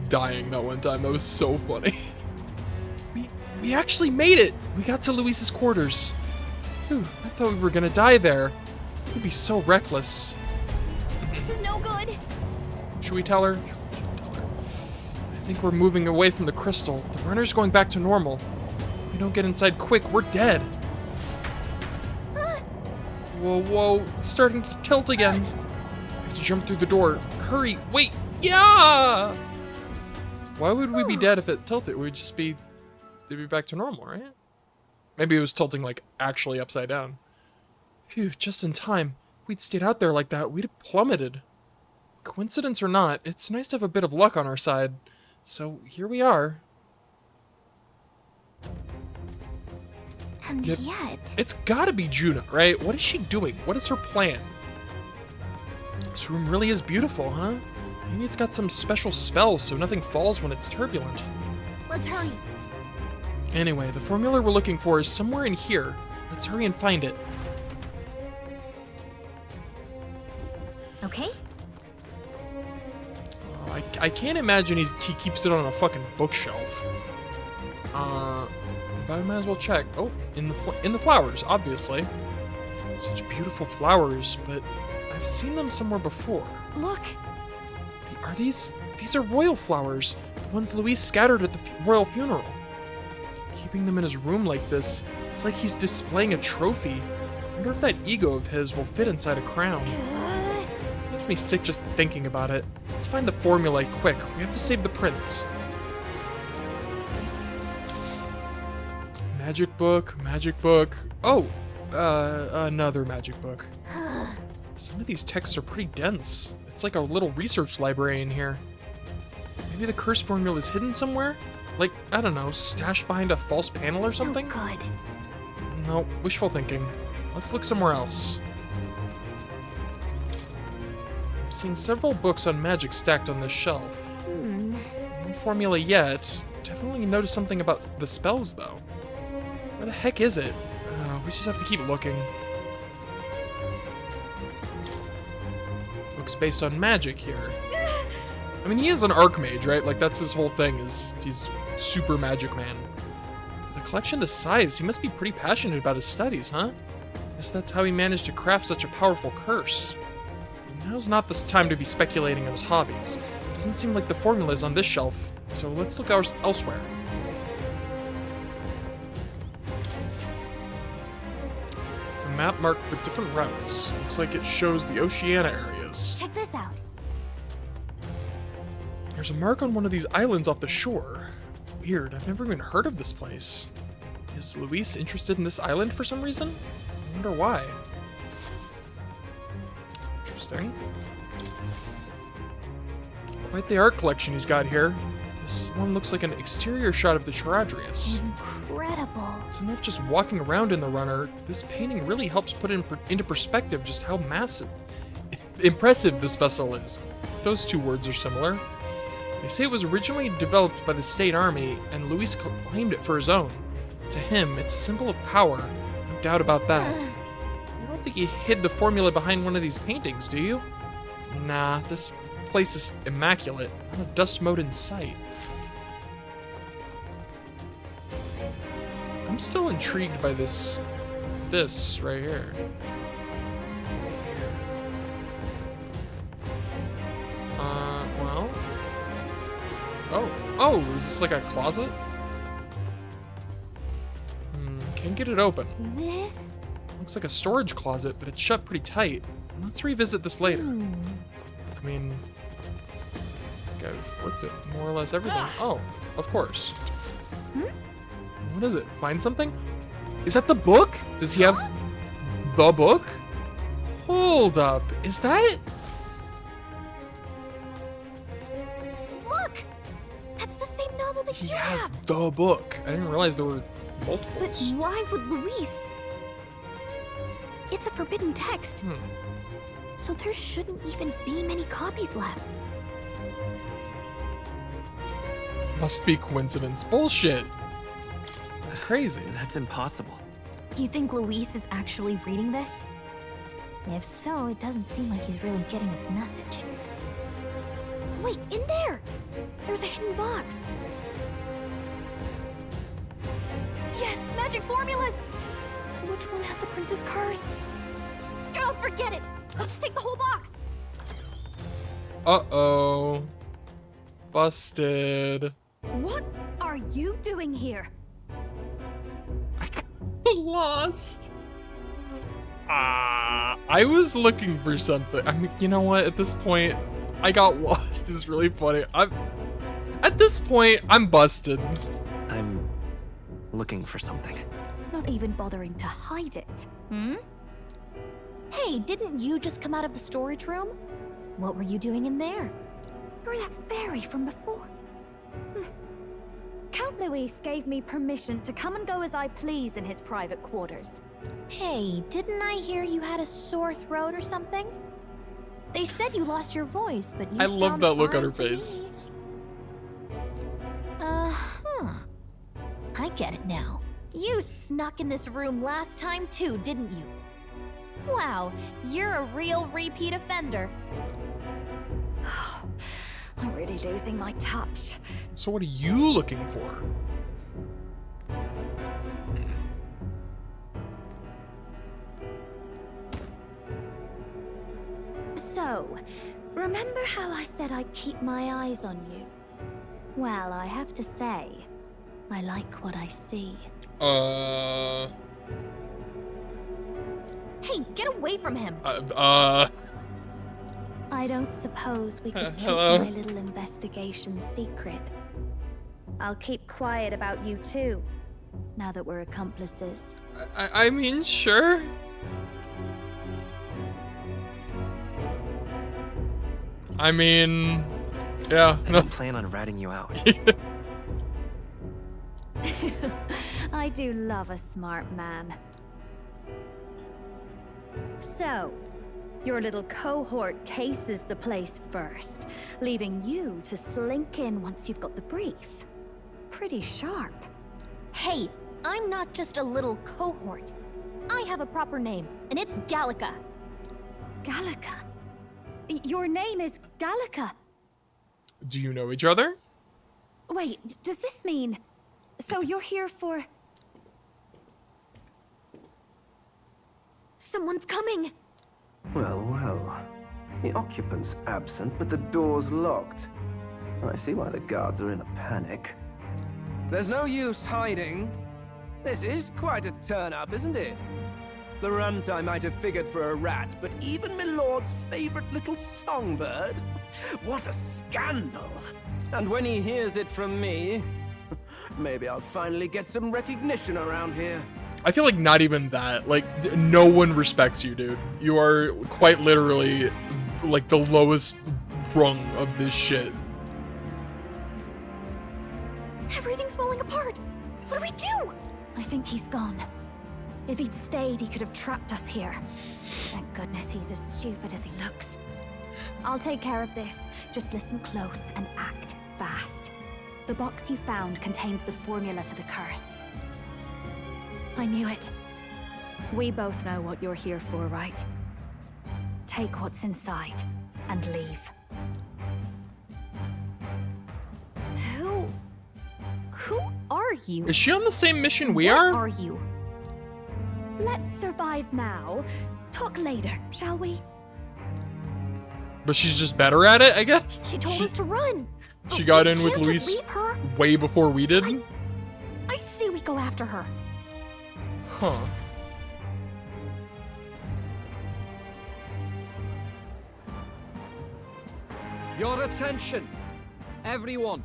dying that one time. That was so funny. We actually made it! We got to Luis's quarters. Phew, I thought we were gonna die there. It would be so reckless. This is no good. Should we tell her? I think we're moving away from the crystal. The runner's going back to normal. If we don't get inside quick, we're dead. Whoa, whoa, it's starting to tilt again. We have to jump through the door. Hurry, wait, yeah! Why would we be dead if it tilted? We'd just be, they'd be back to normal, right? Maybe it was tilting like actually upside down. Phew, just in time. If we'd stayed out there like that, we'd have plummeted. Coincidence or not, it's nice to have a bit of luck on our side. So here we are. And yet... It's gotta be Juno, right? What is she doing? What is her plan? This room really is beautiful, huh? Maybe it's got some special spell so nothing falls when it's turbulent. Let's hurry. Anyway, the formula we're looking for is somewhere in here. Let's hurry and find it. Okay. Oh, I can't imagine he keeps it on a fucking bookshelf. But I might as well check. Oh, in the flowers, obviously. Such beautiful flowers, but I've seen them somewhere before. Look. Are these are royal flowers, the ones Luis scattered at the royal funeral. Keeping them in his room like this, it's like he's displaying a trophy. I wonder if that ego of his will fit inside a crown. Makes me sick just thinking about it. Let's find the formula quick. We have to save the prince. Magic book, magic book. Oh, another magic book. Some of these texts are pretty dense. It's like a little research library in here. Maybe the curse formula is hidden somewhere? Like, I don't know, stashed behind a false panel or something? Oh, good. No, wishful thinking. Let's look somewhere else. I'm seeing several books on magic stacked on this shelf. No formula yet. Definitely noticed something about the spells, though. Where the heck is it? We just have to keep looking. Books based on magic here. I mean, he is an archmage, right? Like, that's his whole thing, is he's super magic man. With a collection this size, he must be pretty passionate about his studies, huh? Guess that's how he managed to craft such a powerful curse. Now's not the time to be speculating on his hobbies. Doesn't seem like the formula is on this shelf, so let's look elsewhere. It's a map marked with different routes. Looks like it shows the Oceania areas. Check this out. There's a mark on one of these islands off the shore. Weird, I've never even heard of this place. Is Luis interested in this island for some reason? I wonder why. Interesting. Quite the art collection he's got here. This one looks like an exterior shot of the Charadrius. Incredible. It's enough just walking around in the runner. This painting really helps put into perspective just how impressive this vessel is. Those two words are similar. They say it was originally developed by the state army, and Luis claimed it for his own. To him, it's a symbol of power. No doubt about that. You don't think he hid the formula behind one of these paintings, do you? Nah, this place is immaculate. Not a dust mote in sight. I'm still intrigued by this right here. Well. Oh, is this like a closet? Can't get it open. This? Looks like a storage closet, but it's shut pretty tight. Let's revisit this later. I mean, I think I've looked at more or less everything. Oh, of course. What is it? Find something? Is that the book? Does he have the book? Hold up. Is that? Look! That's the same novel that He you has have. the book. I didn't realize there were But multiples. why would Luis? It's a forbidden text. So there shouldn't even be many copies left. Must be coincidence. Bullshit. That's crazy. That's impossible. Do you think Luis is actually reading this? If so, it doesn't seem like he's really getting its message. Wait, in there! There's a hidden box. Yes, magic formulas! Which one has the prince's curse? Oh, forget it! I'll just take the whole box! Uh-oh. Busted. What are you doing here? Lost. I was looking for something. I mean, you know what? At this point, I got lost. It's really funny. At this point, I'm busted. I'm looking for something. Not even bothering to hide it. Hmm? Hey, didn't you just come out of the storage room? What were you doing in there? You're that fairy from before. Count Luis gave me permission to come and go as I please in his private quarters. Hey, didn't I hear you had a sore throat or something? They said you lost your voice, but you I love sound that look on fine her to face. me. Uh-huh. I get it now. You snuck in this room last time too, didn't you? Wow, you're a real repeat offender. I'm really losing my touch. So what are you looking for? So, remember how I said I'd keep my eyes on you? Well, I have to say, I like what I see. Hey, get away from him! I don't suppose we could keep hello? my little investigation secret. I'll keep quiet about you too, now that we're accomplices. I mean, sure. I mean, yeah. I didn't plan on ratting you out. I do love a smart man. So, your little cohort cases the place first, leaving you to slink in once you've got the brief. Pretty sharp. Hey, I'm not just a little cohort. I have a proper name, and it's Gallica. Gallica? Your name is Gallica? Do you know each other? Wait, does this mean... So you're here for... Someone's coming! Well, well. The occupant's absent, but the door's locked. I see why the guards are in a panic. There's no use hiding. This is quite a turn-up, isn't it? The runt I might have figured for a rat, but even my lord's favorite little songbird? What a scandal! And when he hears it from me, maybe I'll finally get some recognition around here. I feel like not even that. Like, no one respects you, dude. You are quite literally, like, the lowest rung of this shit. Everything's falling apart! What do we do? I think he's gone. If he'd stayed, he could have trapped us here. Thank goodness he's as stupid as he looks. I'll take care of this. Just listen close and act fast. The box you found contains the formula to the curse. I knew it. We both know what you're here for, right? Take what's inside and leave. Who are you? Is she on the same mission we What are? are you? Let's survive now. Talk later, shall we? But she's just better at it, I guess? She told us to run. She But got we in with can't just Luis leave her. way before we did? I say we go after her. Huh. Your attention, everyone.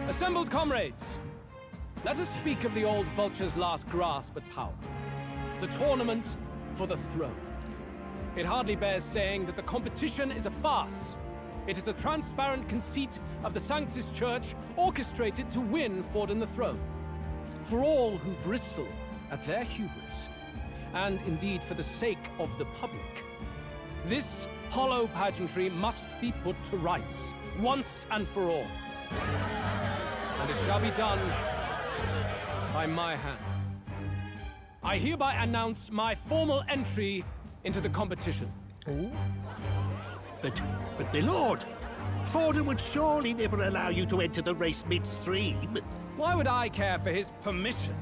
Assembled comrades, let us speak of the old vulture's last grasp at power. The tournament for the throne. It hardly bears saying that the competition is a farce. It is a transparent conceit of the Sanctus Church orchestrated to win Forden the throne. For all who bristle at their hubris, and indeed for the sake of the public, this hollow pageantry must be put to rights, once and for all. and it shall be done by my hand. I hereby announce my formal entry into the competition. But my lord, Forden would surely never allow you to enter the race midstream. Why would I care for his permission?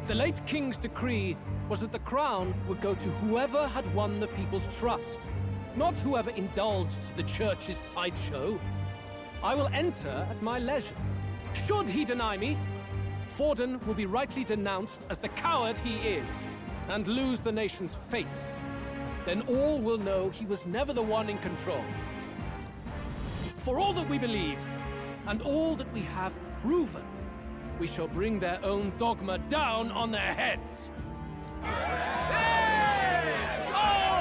The late king's decree was that the crown would go to whoever had won the people's trust, not whoever indulged the church's sideshow. I will enter at my leisure. Should he deny me, Forden will be rightly denounced as the coward he is, and lose the nation's faith. Then all will know he was never the one in control. For all that we believe, and all that we have proven, we shall bring their own dogma down on their heads. All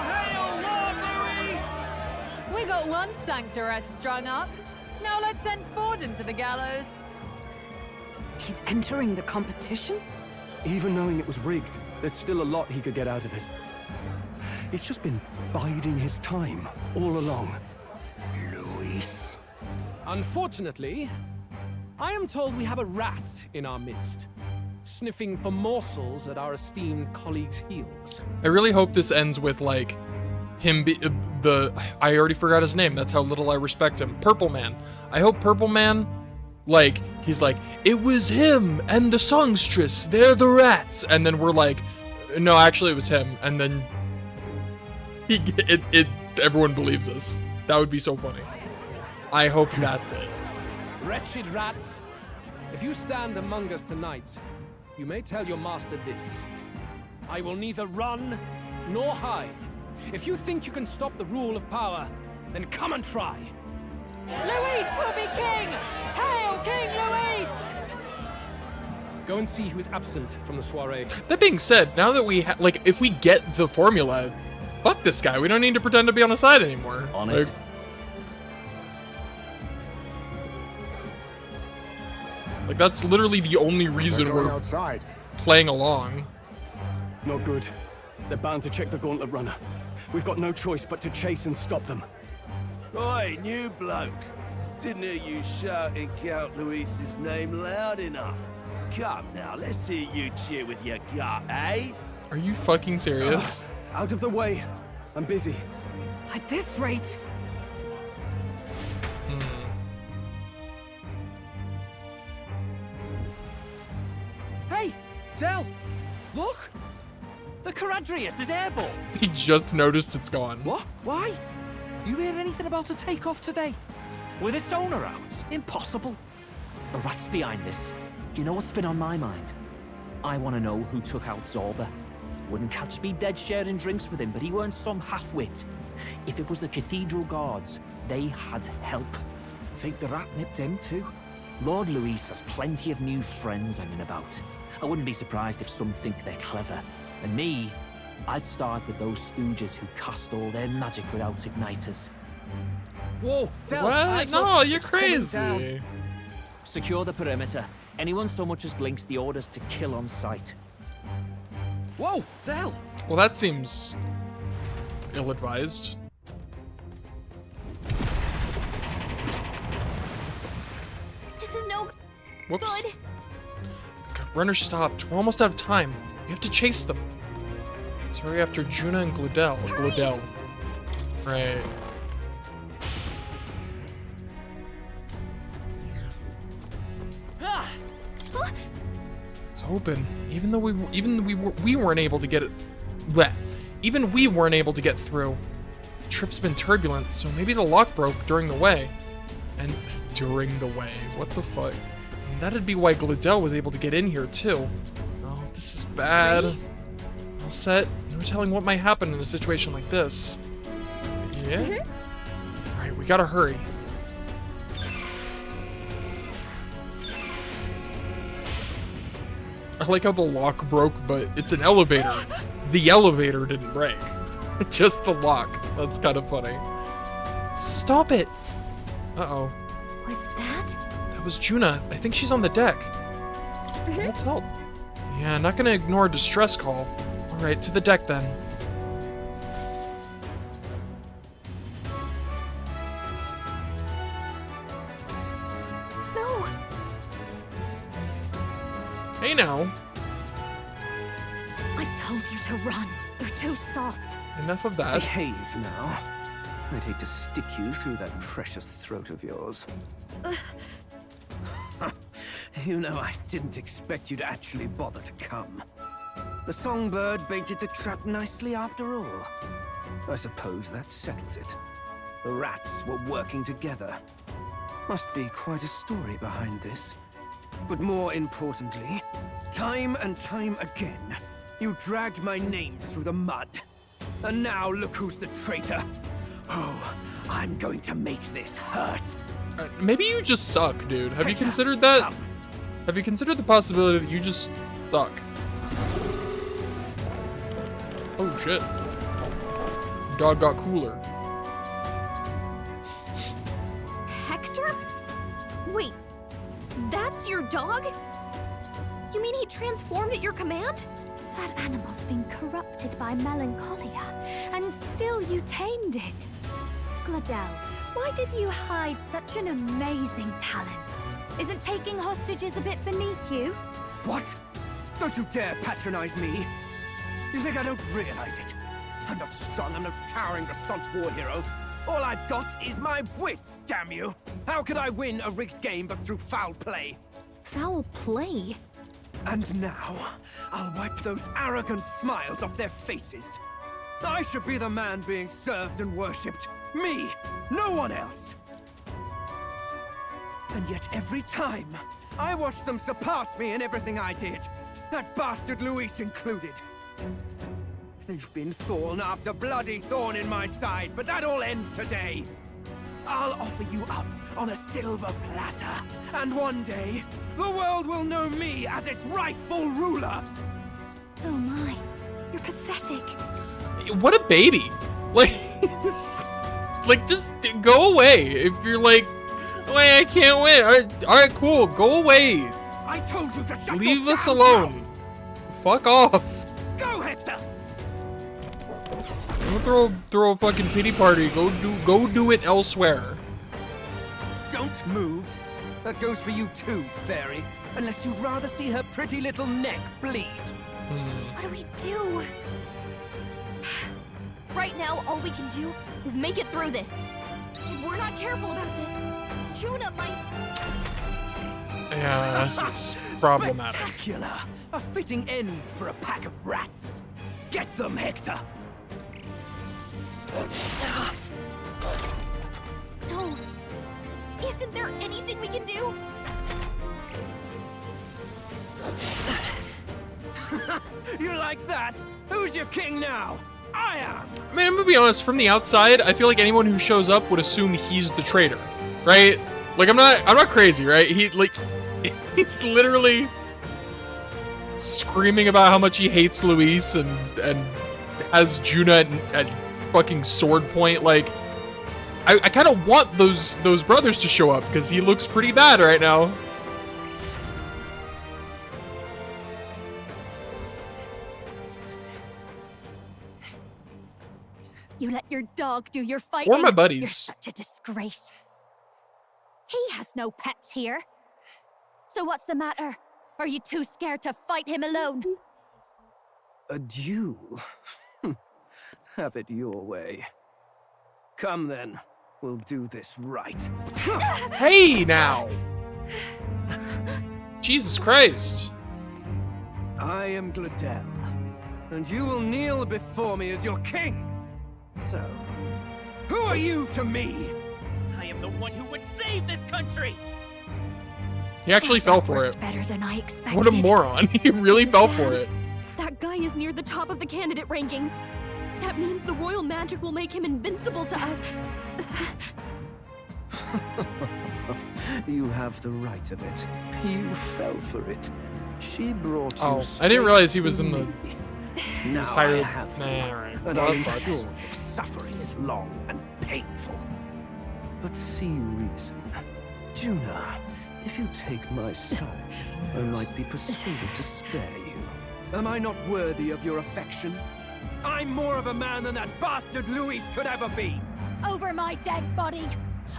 hail Lord Luis! We got one sanctoress strung up. Now let's send Forden to the gallows. He's entering the competition? Even knowing it was rigged, there's still a lot he could get out of it. He's just been biding his time all along. Luis. Unfortunately, I am told we have a rat in our midst, sniffing for morsels at our esteemed colleagues' heels. I really hope this ends with, like, him be I already forgot his name. That's how little I respect him. Purple Man. I hope Purple Man, like, he's like, it was him and the songstress. They're the rats. And then we're like, no, actually it was him. And then everyone believes us. That would be so funny. I hope that's it. Wretched rats, if you stand among us tonight, you may tell your master this. I will neither run nor hide. If you think you can stop the rule of power, then come and try. Luis will be king! Hail King Luis! Go and see who is absent from the soiree. That being said, now that we like, if we get the formula, fuck this guy. We don't need to pretend to be on his side anymore. Honest. Like that's literally the only reason we're outside. Playing along. Not good. They're bound to check the gauntlet runner. We've got no choice but to chase and stop them. Oi, new bloke. Didn't hear you shouting Count Luis's name loud enough. Come now, let's hear you cheer with your gut, eh? Are you fucking serious? Out of the way. I'm busy. At this rate. Hey, Del, look! The Caradrius is airborne. He just noticed it's gone. What? Why? You heard anything about a takeoff today? With its owner out? Impossible. The rat's behind this. You know what's been on my mind? I want to know who took out Zorba. Wouldn't catch me dead sharing drinks with him, but he weren't some half-wit. If it was the Cathedral Guards, they had help. Think the rat nipped him too? Lord Luis has plenty of new friends hanging about. I wouldn't be surprised if some think they're clever. And me, I'd start with those stooges who cast all their magic without igniters. Whoa, Del, What? No, you're crazy. Secure the perimeter. Anyone so much as blinks, the orders to kill on sight. Whoa, Del! Well, that seems ill-advised. This is no Whoops. good. Runner stopped. We're almost out of time. We have to chase them. Let's hurry after Juna and Glodell. Right. It's open. Even though we weren't able to get it. Bleh. Even we weren't able to get through. The trip's been turbulent, so maybe the lock broke during the way. And during the way, what the fuck? And that'd be why Glodell was able to get in here too. Oh, this is bad. All set. No telling what might happen in a situation like this. Yeah. All right, we gotta hurry. I like how the lock broke, but it's an elevator. The elevator didn't break. Just the lock. That's kind of funny. Stop it! Uh-oh. Was that? That was Juna. I think she's on the deck. Let's help. Yeah, not gonna ignore a distress call. Alright, to the deck then. No! Hey now. I told you to run. You're too soft. Enough of that. Behave now. I'd hate to stick you through that precious throat of yours. You know, I didn't expect you to actually bother to come. The songbird baited the trap nicely after all. I suppose that settles it. The rats were working together. Must be quite a story behind this. But more importantly, time and time again, you dragged my name through the mud. And now look who's the traitor. Oh, I'm going to make this hurt. Maybe you just suck, dude. Have you considered that? Have you considered the possibility that you just suck? Oh shit. Dog got cooler. Hector? Wait, that's your dog? You mean he transformed at your command? That animal's been corrupted by melancholia, and still you tamed it. Gladel, why did you hide such an amazing talent? Isn't taking hostages a bit beneath you? What? Don't you dare patronize me! You think I don't realize it? I'm not strong, I'm no towering assault war hero. All I've got is my wits, damn you! How could I win a rigged game but through foul play? Foul play? And now, I'll wipe those arrogant smiles off their faces. I should be the man being served and worshipped. Me, no one else. And yet every time, I watch them surpass me in everything I did. That bastard Luis included. They've been thorn after bloody thorn in my side, but that all ends today. I'll offer you up on a silver platter, and one day, the world will know me as its rightful ruler. Oh my, you're pathetic. What a baby. Like, like just go away. If you're like, wait, I can't win. All right, cool, go away. I told you to shut Leave your us damn alone. mouth. Fuck off. Go, Hector. Don't throw a fucking pity party. Go do it elsewhere. Don't move. That goes for you too, fairy. Unless you'd rather see her pretty little neck bleed. What do we do? Right now, all we can do is make it through this. If we're not careful about this, Juna might... Yeah, this is problematic. Spectacular! A fitting end for a pack of rats. Get them, Hector. No. Isn't there anything we can do? You like that? Who's your king now? I am! I mean, I'm gonna be honest, from the outside, I feel like anyone who shows up would assume he's the traitor, right? Like, I'm not crazy, right? He's literally screaming about how much he hates Luis and has Juna at fucking sword point. Like, I kind of want those brothers to show up because he looks pretty bad right now. You let your dog do your fighting. Or my buddies. You're such a disgrace. He has no pets here. So what's the matter? Are you too scared to fight him alone? A duel? Have it your way. Come then, we'll do this right. Hey now! Jesus Christ. I am Gladel, and you will kneel before me as your king. So, who are you to me? I am the one who would save this country! He actually fell for it. Better than I expected. What a moron. He really fell for it. That guy is near the top of the candidate rankings. That means the royal magic will make him invincible to us. You have the right of it. You fell for it. She brought you. Oh, I didn't realize he was in the. Now was higher. I have Nah, you, alright. and Well, I'm that sucks. sure your suffering is long and painful. But see reason. Juna, if you take my side, I might be persuaded to spare you. Am I not worthy of your affection? I'm more of a man than that bastard Luis could ever be. Over my dead body.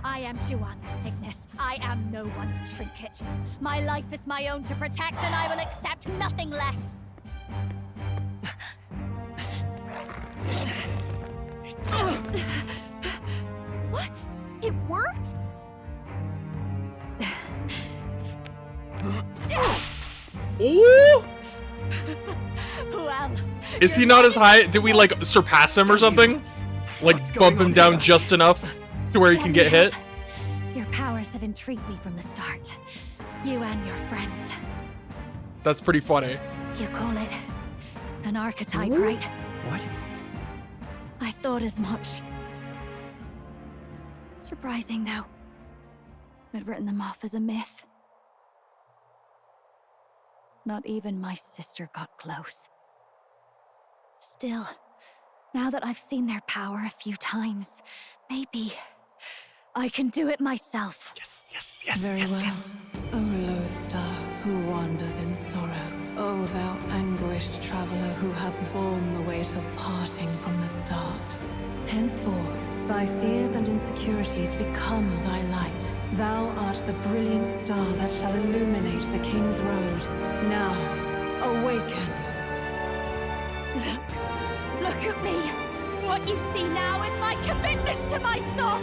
I am Joanna's Cygnus. I am no one's trinket. My life is my own to protect, and I will accept nothing less. What? It worked? Ooh! Well, Is he not as high? Did we like surpass him or something? Like bump him down just enough to where he can get hit? your powers have intrigued me from the start. You and your friends. That's pretty funny. You call it an archetype, right? What? I thought as much. Surprising, though. I'd written them off as a myth. Not even my sister got close. Still, now that I've seen their power a few times, maybe I can do it myself. Yes, yes, yes, Very yes, well. yes. O lodestar, who wanders in sorrow, O thou anguished traveler who hath borne the weight of parting from the start. Henceforth, thy fears and insecurities become thy light. Thou art the brilliant star that shall illuminate the King's Road. Now, awaken. Look at me! What you see now is my commitment to my song!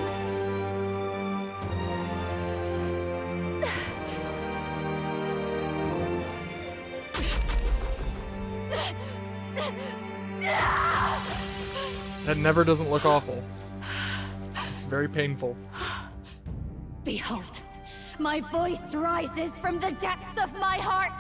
That never doesn't look awful. It's very painful. Behold, my voice rises from the depths of my heart!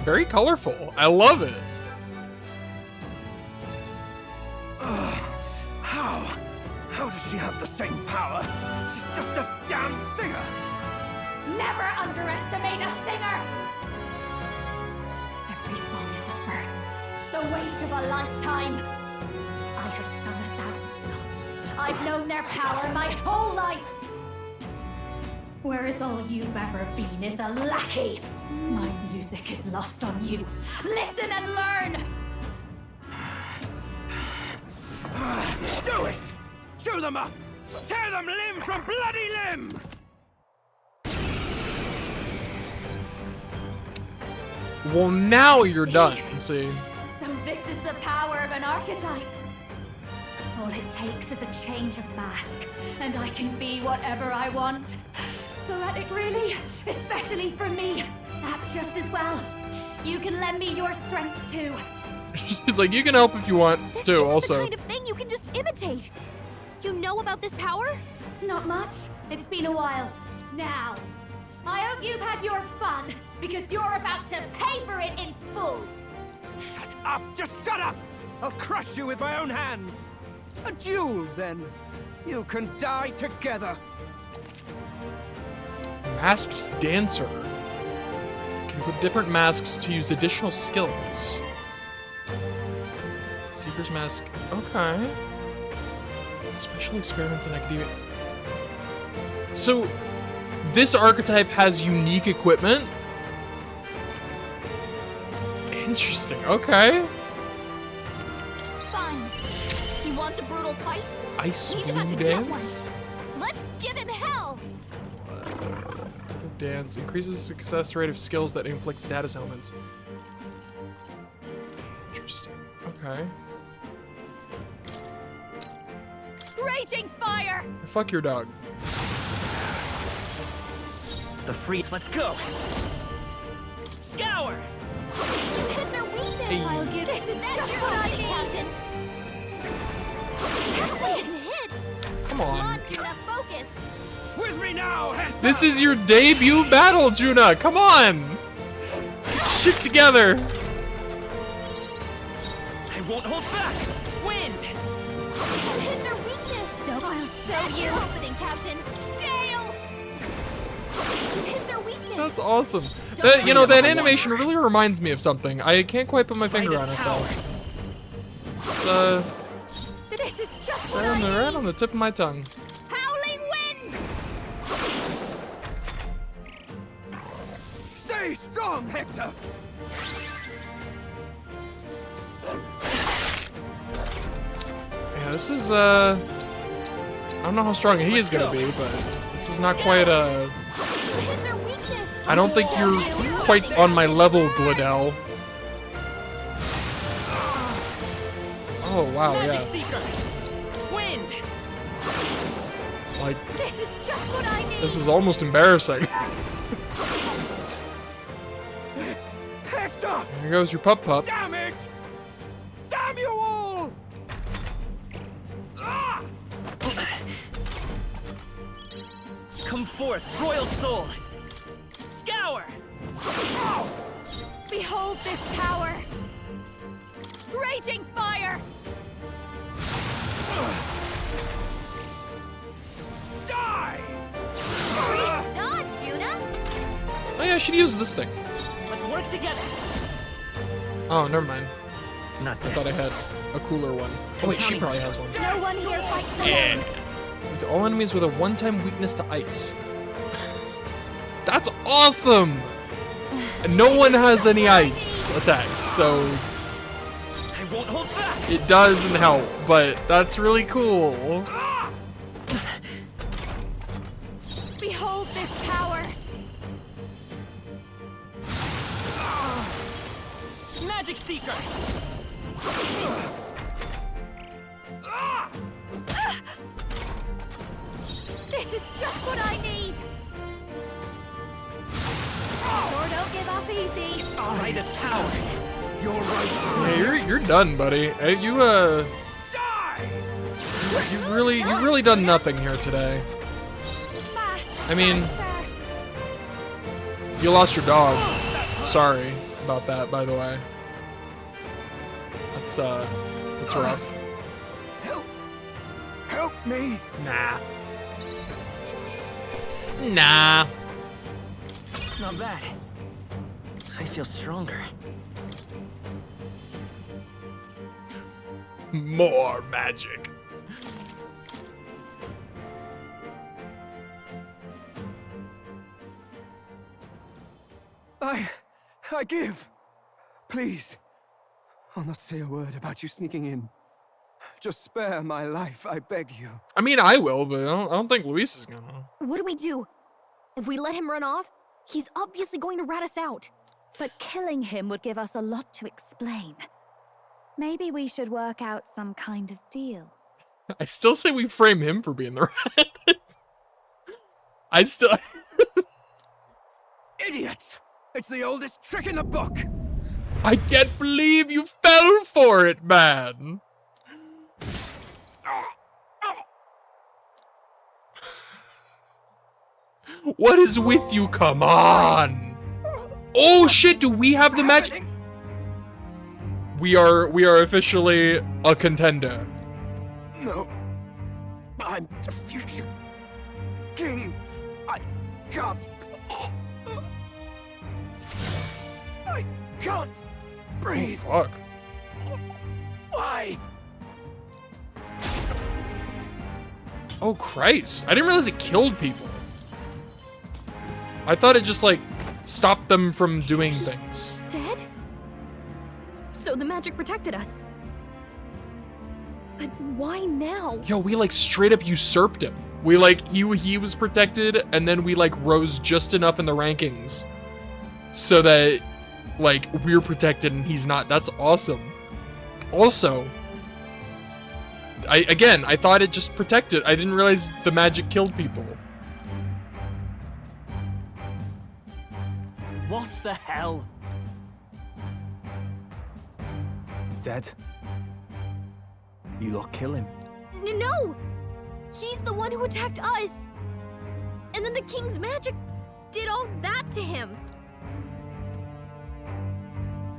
Very colorful. I love it. How does she have the same power? She's just a damn singer! Never underestimate a singer! Every song is a burden, the weight of a lifetime. I have sung 1,000 songs. I've known their power my whole life. Whereas all you've ever been is a lackey. My music is lost on you. Listen and learn! Do it! Chew them up! Tear them limb from bloody limb! Well, now you're done. See. So this is the power of an archetype. All it takes is a change of mask, and I can be whatever I want. Poetic, really, especially for me. That's just as well. You can lend me your strength too. She's like, you can help if you want to. Also, The kind of thing you can just imitate. You know about this power? Not much. It's been a while. Now, I hope you've had your fun, because you're about to pay for it in full. Shut up! Just shut up! I'll crush you with my own hands! A duel, then. You can die together. masked dancer. Can equip different masks to use additional skills. Seeker's mask. Okay. Special experiments in academia. So, this archetype has unique equipment? Interesting. Okay. Fine. He wants a brutal fight? Ice He's about blue to get dance? one. Let's give him hell! Dance increases success rate of skills that inflict status elements. Interesting. Okay. Raging fire! Fuck your dog. The free. Let's go. Scour! You hit their weakness! Hey. I'll give this is just what I need! Captain! That one didn't hit! Come Come on. on, Juna, focus! With me now, head This is your debut battle, Juna. Come on. Shit together. I won't hold back. Wind. Hit their weakness! I'll show That's you! your opening, Captain! Gale! You hit their weakness! That's awesome. That, you know, that animation really reminds me of something. I can't quite put my finger on it though. It's Did This is just what I need. Right on the tip of my tongue. Howling wind! Stay strong, Hector! Yeah, this is, I don't know how strong he is gonna be, but this is not quite, I don't think you're quite on my level, Gladell. Oh, wow, yeah. Wind. Like, This is just what I need. this is almost embarrassing. Hector! Here goes your pup. Damn it! Damn you all! Ah! Come forth, royal soul. Scour. Behold this power. Raging fire. Die! Great dodge, Juna. Oh yeah, I should use this thing. Let's work together. Oh, never mind. Not I thought I had a cooler one. Oh wait, she probably has one. No one here fights alone. Yeah. To all enemies with a one-time weakness to ice. That's awesome! And no one has any ice attacks, so I won't hold back. it doesn't help, but that's really cool. Behold this power. Magic Seeker. This is just what I need. Sure don't give up easy. Brightest power. You're right. Yeah, you're done, buddy. Hey, you've really done nothing here today. I mean, you lost your dog. Sorry about that, by the way. That's rough. Help me! Nah. Not bad. I feel stronger. More magic. I give. Please. I'll not say a word about you sneaking in. Just spare my life, I beg you. I mean, I will, but I don't think Luis is gonna. What do we do? If we let him run off, he's obviously going to rat us out. But killing him would give us a lot to explain. Maybe we should work out some kind of deal. I still say we frame him for being the rat. I still. Idiots! It's the oldest trick in the book! I can't believe you fell for it, man. What is with you? Come on. Oh shit, do we have the magic? We are officially a contender. No. I'm the future king. I can't. I can't breathe. Oh, fuck. Why? Oh Christ. I didn't realize it killed people. I thought it just like stopped them from doing things. Dead? So the magic protected us. But why now? Yo, we like straight up usurped him. We like, he was protected, and then we like rose just enough in the rankings so that like we're protected and he's not. That's awesome. Also, I thought it just protected. I didn't realize the magic killed people. What the hell? Dead? You lot kill him. No! He's the one who attacked us! And then the king's magic did all that to him!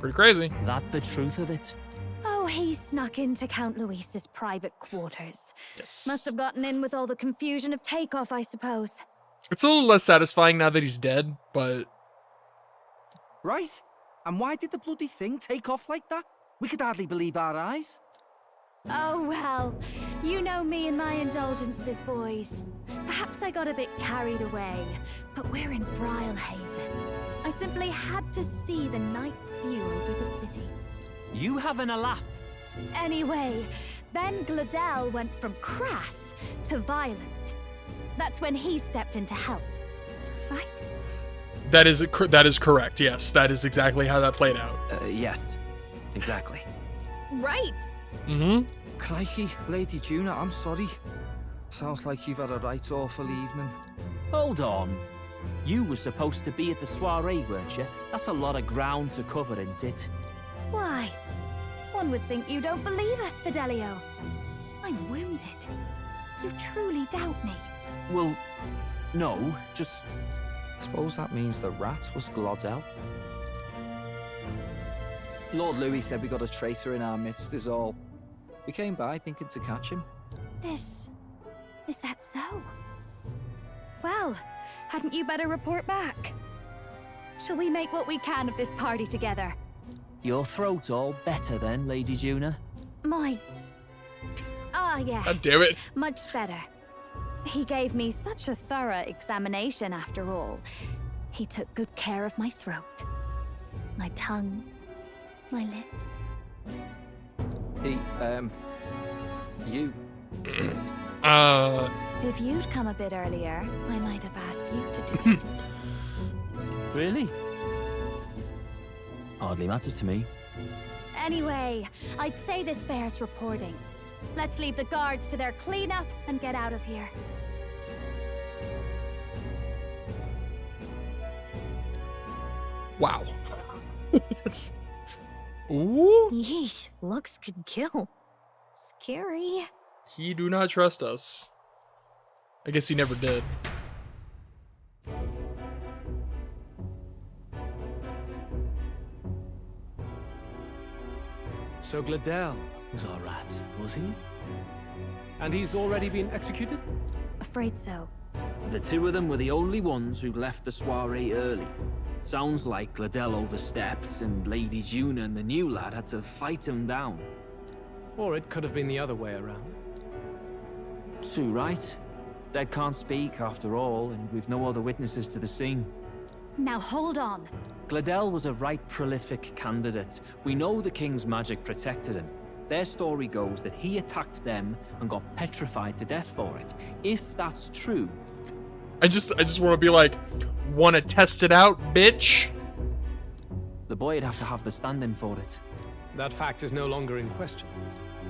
Pretty crazy. That the truth of it? Oh, he snuck into Count Luis's private quarters. Yes. Must have gotten in with all the confusion of takeoff, I suppose. It's a little less satisfying now that he's dead, but... Right? And why did the bloody thing take off like that? We could hardly believe our eyes. Oh well, you know me and my indulgences, boys. Perhaps I got a bit carried away, but we're in Brilehaven. I simply had to see the night view over the city. You having a laugh? Anyway, then Gladel went from crass to violent. That's when he stepped in to help, right? That is correct. Yes, that is exactly how that played out. Yes, exactly. Right. Mm-hmm. Crikey, Lady Juna, I'm sorry. Sounds like you've had a right awful evening. Hold on. You were supposed to be at the soiree, weren't you? That's a lot of ground to cover, isn't it? Why? One would think you don't believe us, Fidelio. I'm wounded. You truly doubt me. Well, no, just... Suppose that means the rat was Glodell. Lord Louis said we got a traitor in our midst is all. We came by thinking to catch him. Is that so? Well, hadn't you better report back? Shall we make what we can of this party together? Your throat all better then, Lady Juna? My... Ah, yes. God damn it. Much better. He gave me such a thorough examination after all. He took good care of my throat, my tongue, my lips. You... If you'd come a bit earlier, I might have asked you to do it. Really? Hardly matters to me. Anyway, I'd say this bears reporting. Let's leave the guards to their cleanup and get out of here. Wow. That's... Ooh. Yeesh, looks could kill. Scary. He do not trust us. I guess he never did. So Gladel was our rat, was he? And he's already been executed? Afraid so. The two of them were the only ones who left the soiree early. Sounds like Gladel overstepped, and Lady Juna and the new lad had to fight him down. Or it could have been the other way around. Too right. Dead can't speak, after all, and we've no other witnesses to the scene. Now hold on. Gladel was a right prolific candidate. We know the king's magic protected him. Their story goes that he attacked them and got petrified to death for it. If that's true... I just want to be like, wanna test it out, bitch? The boy'd have to have the stand-in for it. That fact is no longer in question.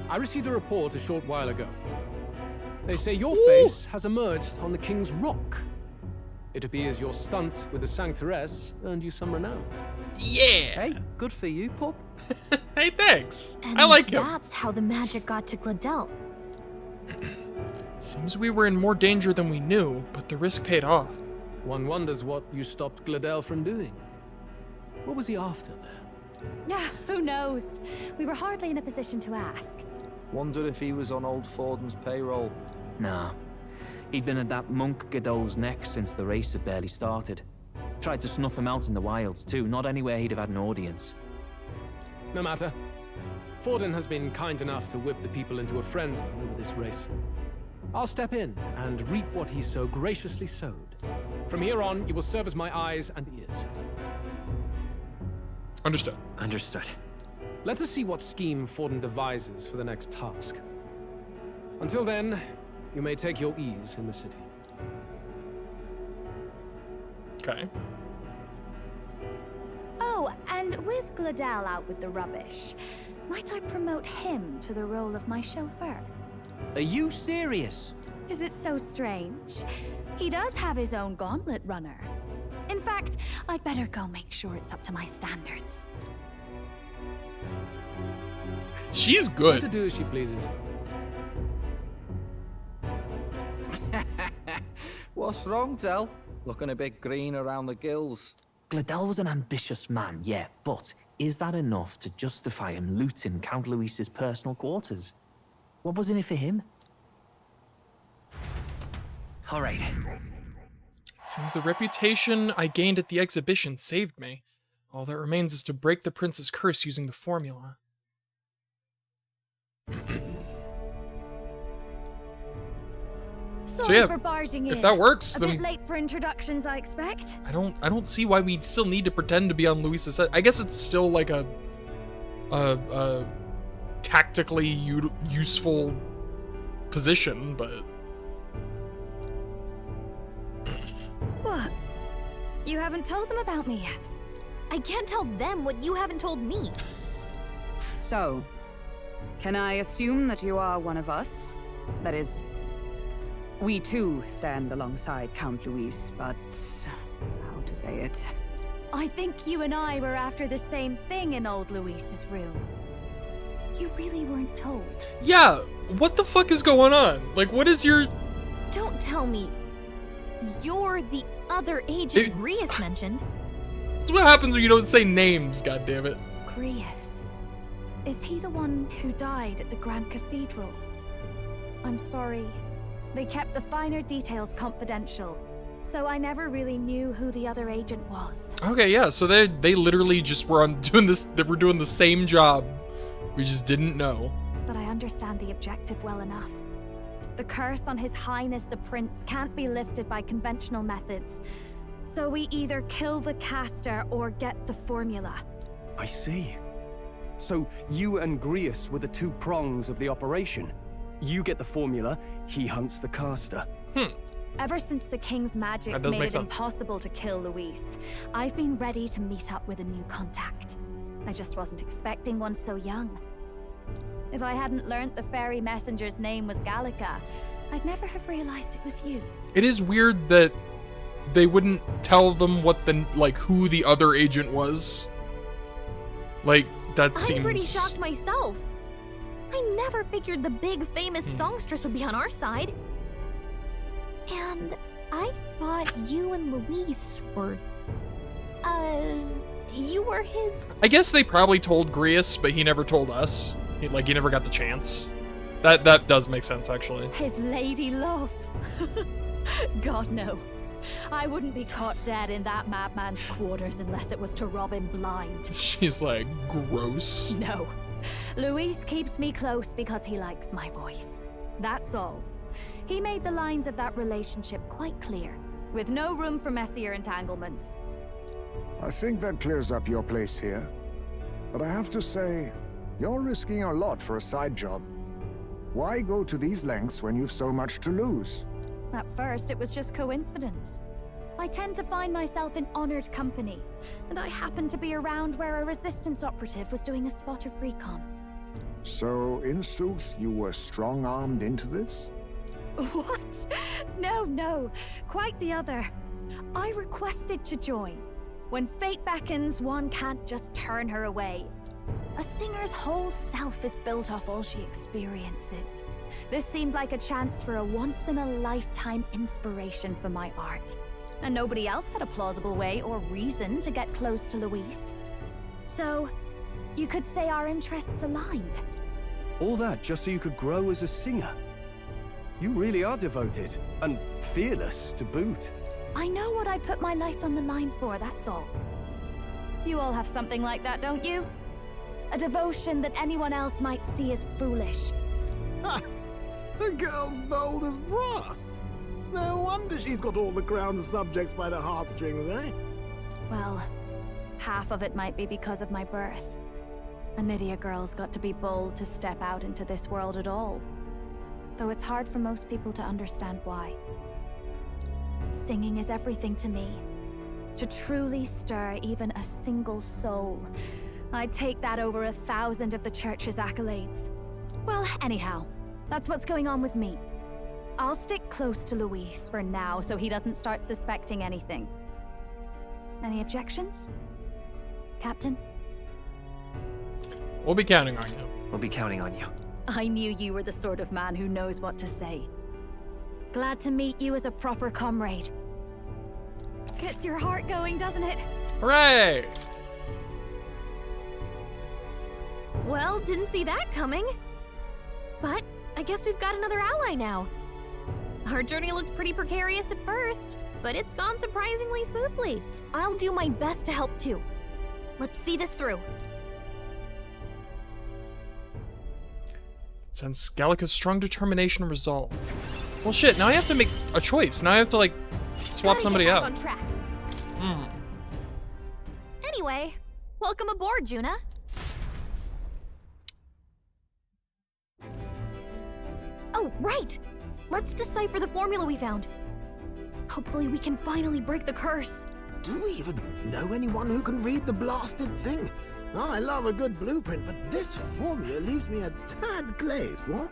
I received a report a short while ago. They say your face has emerged on the King's Rock. It appears your stunt with the Sanctoress earned you some renown. Yeah! Hey, good for you, pup. Hey, thanks. And I like him. That's how the magic got to Gladel. Seems we were in more danger than we knew, but the risk paid off. One wonders what you stopped Gladel from doing. What was he after there? Yeah, who knows? We were hardly in a position to ask. Wonder if he was on old Forden's payroll. Nah. He'd been at that monk Godot's neck since the race had barely started. Tried to snuff him out in the wilds too, not anywhere he'd have had an audience. No matter. Forden has been kind enough to whip the people into a frenzy over this race. I'll step in and reap what he so graciously sowed. From here on, you will serve as my eyes and ears. Understood. Understood. Let us see what scheme Forden devises for the next task. Until then, you may take your ease in the city. Okay. Oh, and with Gladel out with the rubbish, might I promote him to the role of my chauffeur? Are you serious? Is it so strange? He does have his own gauntlet runner. In fact, I'd better go make sure it's up to my standards. She's good. Let her do as she pleases. What's wrong, Del? Looking a bit green around the gills. Gladel was an ambitious man, yeah, but is that enough to justify him looting Count Luis's personal quarters? What was in it for him? All right. Seems the reputation I gained at the exhibition saved me. All that remains is to break the prince's curse using the formula. Sorry yeah, for barging in. if that works, a then bit late for introductions, I expect. I don't see why we still need to pretend to be on Luis's side. I guess it's still like a tactically useful position, but What? You haven't told them about me yet? I can't tell them what you haven't told me. So, can I assume that you are one of us? That is, we too stand alongside Count Luis, but how to say it? I think you and I were after the same thing in old Luis's room. You really weren't told. yeah, what the fuck is going on? Like, what is your... Don't tell me you're the other agent Grius mentioned. This is what happens when you don't say names, goddammit. Grius. Is he the one who died at the Grand Cathedral? I'm sorry. They kept the finer details confidential, so I never really knew who the other agent was. Okay, yeah, so they literally just were doing this, they were doing the same job. We just didn't know. But I understand the objective well enough. The curse on His Highness the Prince can't be lifted by conventional methods. So we either kill the caster or get the formula. I see. So you and Grius were the two prongs of the operation. You get the formula, he hunts the caster. Ever since the King's magic made it impossible to kill Luis, I've been ready to meet up with a new contact. I just wasn't expecting one so young. If I hadn't learnt the fairy messenger's name was Gallica, I'd never have realized it was you. It is weird that they wouldn't tell them what who the other agent was. Like, that seems... I'm pretty shocked myself. I never figured the big famous songstress would be on our side. And I thought you and Luis were... you were his... I guess they probably told Grius, but he never told us. He never got the chance. That does make sense, actually. His lady love. God, no. I wouldn't be caught dead in that madman's quarters unless it was to rob him blind. She's like, gross. No. Luis keeps me close because he likes my voice. That's all. He made the lines of that relationship quite clear, with no room for messier entanglements. I think that clears up your place here. But I have to say, you're risking a lot for a side job. Why go to these lengths when you've so much to lose? At first, it was just coincidence. I tend to find myself in honored company, and I happened to be around where a resistance operative was doing a spot of recon. So, in sooth, you were strong-armed into this? What? No. Quite the other. I requested to join. When fate beckons, one can't just turn her away. A singer's whole self is built off all she experiences. This seemed like a chance for a once-in-a-lifetime inspiration for my art. And nobody else had a plausible way or reason to get close to Luis. So, you could say our interests aligned. All that just so you could grow as a singer. You really are devoted, and fearless to boot. I know what I put my life on the line for, that's all. You all have something like that, don't you? A devotion that anyone else might see as foolish. Ha! The girl's bold as brass. No wonder she's got all the crown's subjects by the heartstrings, eh? Well, half of it might be because of my birth. A Nydia girl's got to be bold to step out into this world at all. Though it's hard for most people to understand why. Singing is everything to me. To truly stir even a single soul, I'd take that over 1,000 of the church's accolades. Well, anyhow, that's what's going on with me. I'll stick close to Luis for now so he doesn't start suspecting anything. Any objections? Captain? We'll be counting on you. We'll be counting on you. I knew you were the sort of man who knows what to say. Glad to meet you as a proper comrade. Gets your heart going, doesn't it? Hooray! Well, didn't see that coming. But I guess we've got another ally now. Our journey looked pretty precarious at first, but it's gone surprisingly smoothly. I'll do my best to help too. Let's see this through. Sense Gallica's strong determination and resolve. Well, shit, now I have to make a choice. Now I have to, like, swap somebody out. On track. Anyway, welcome aboard, Juna. Oh, right! Let's decipher the formula we found. Hopefully we can finally break the curse. Do we even know anyone who can read the blasted thing? I love a good blueprint, but this formula leaves me a tad glazed, what?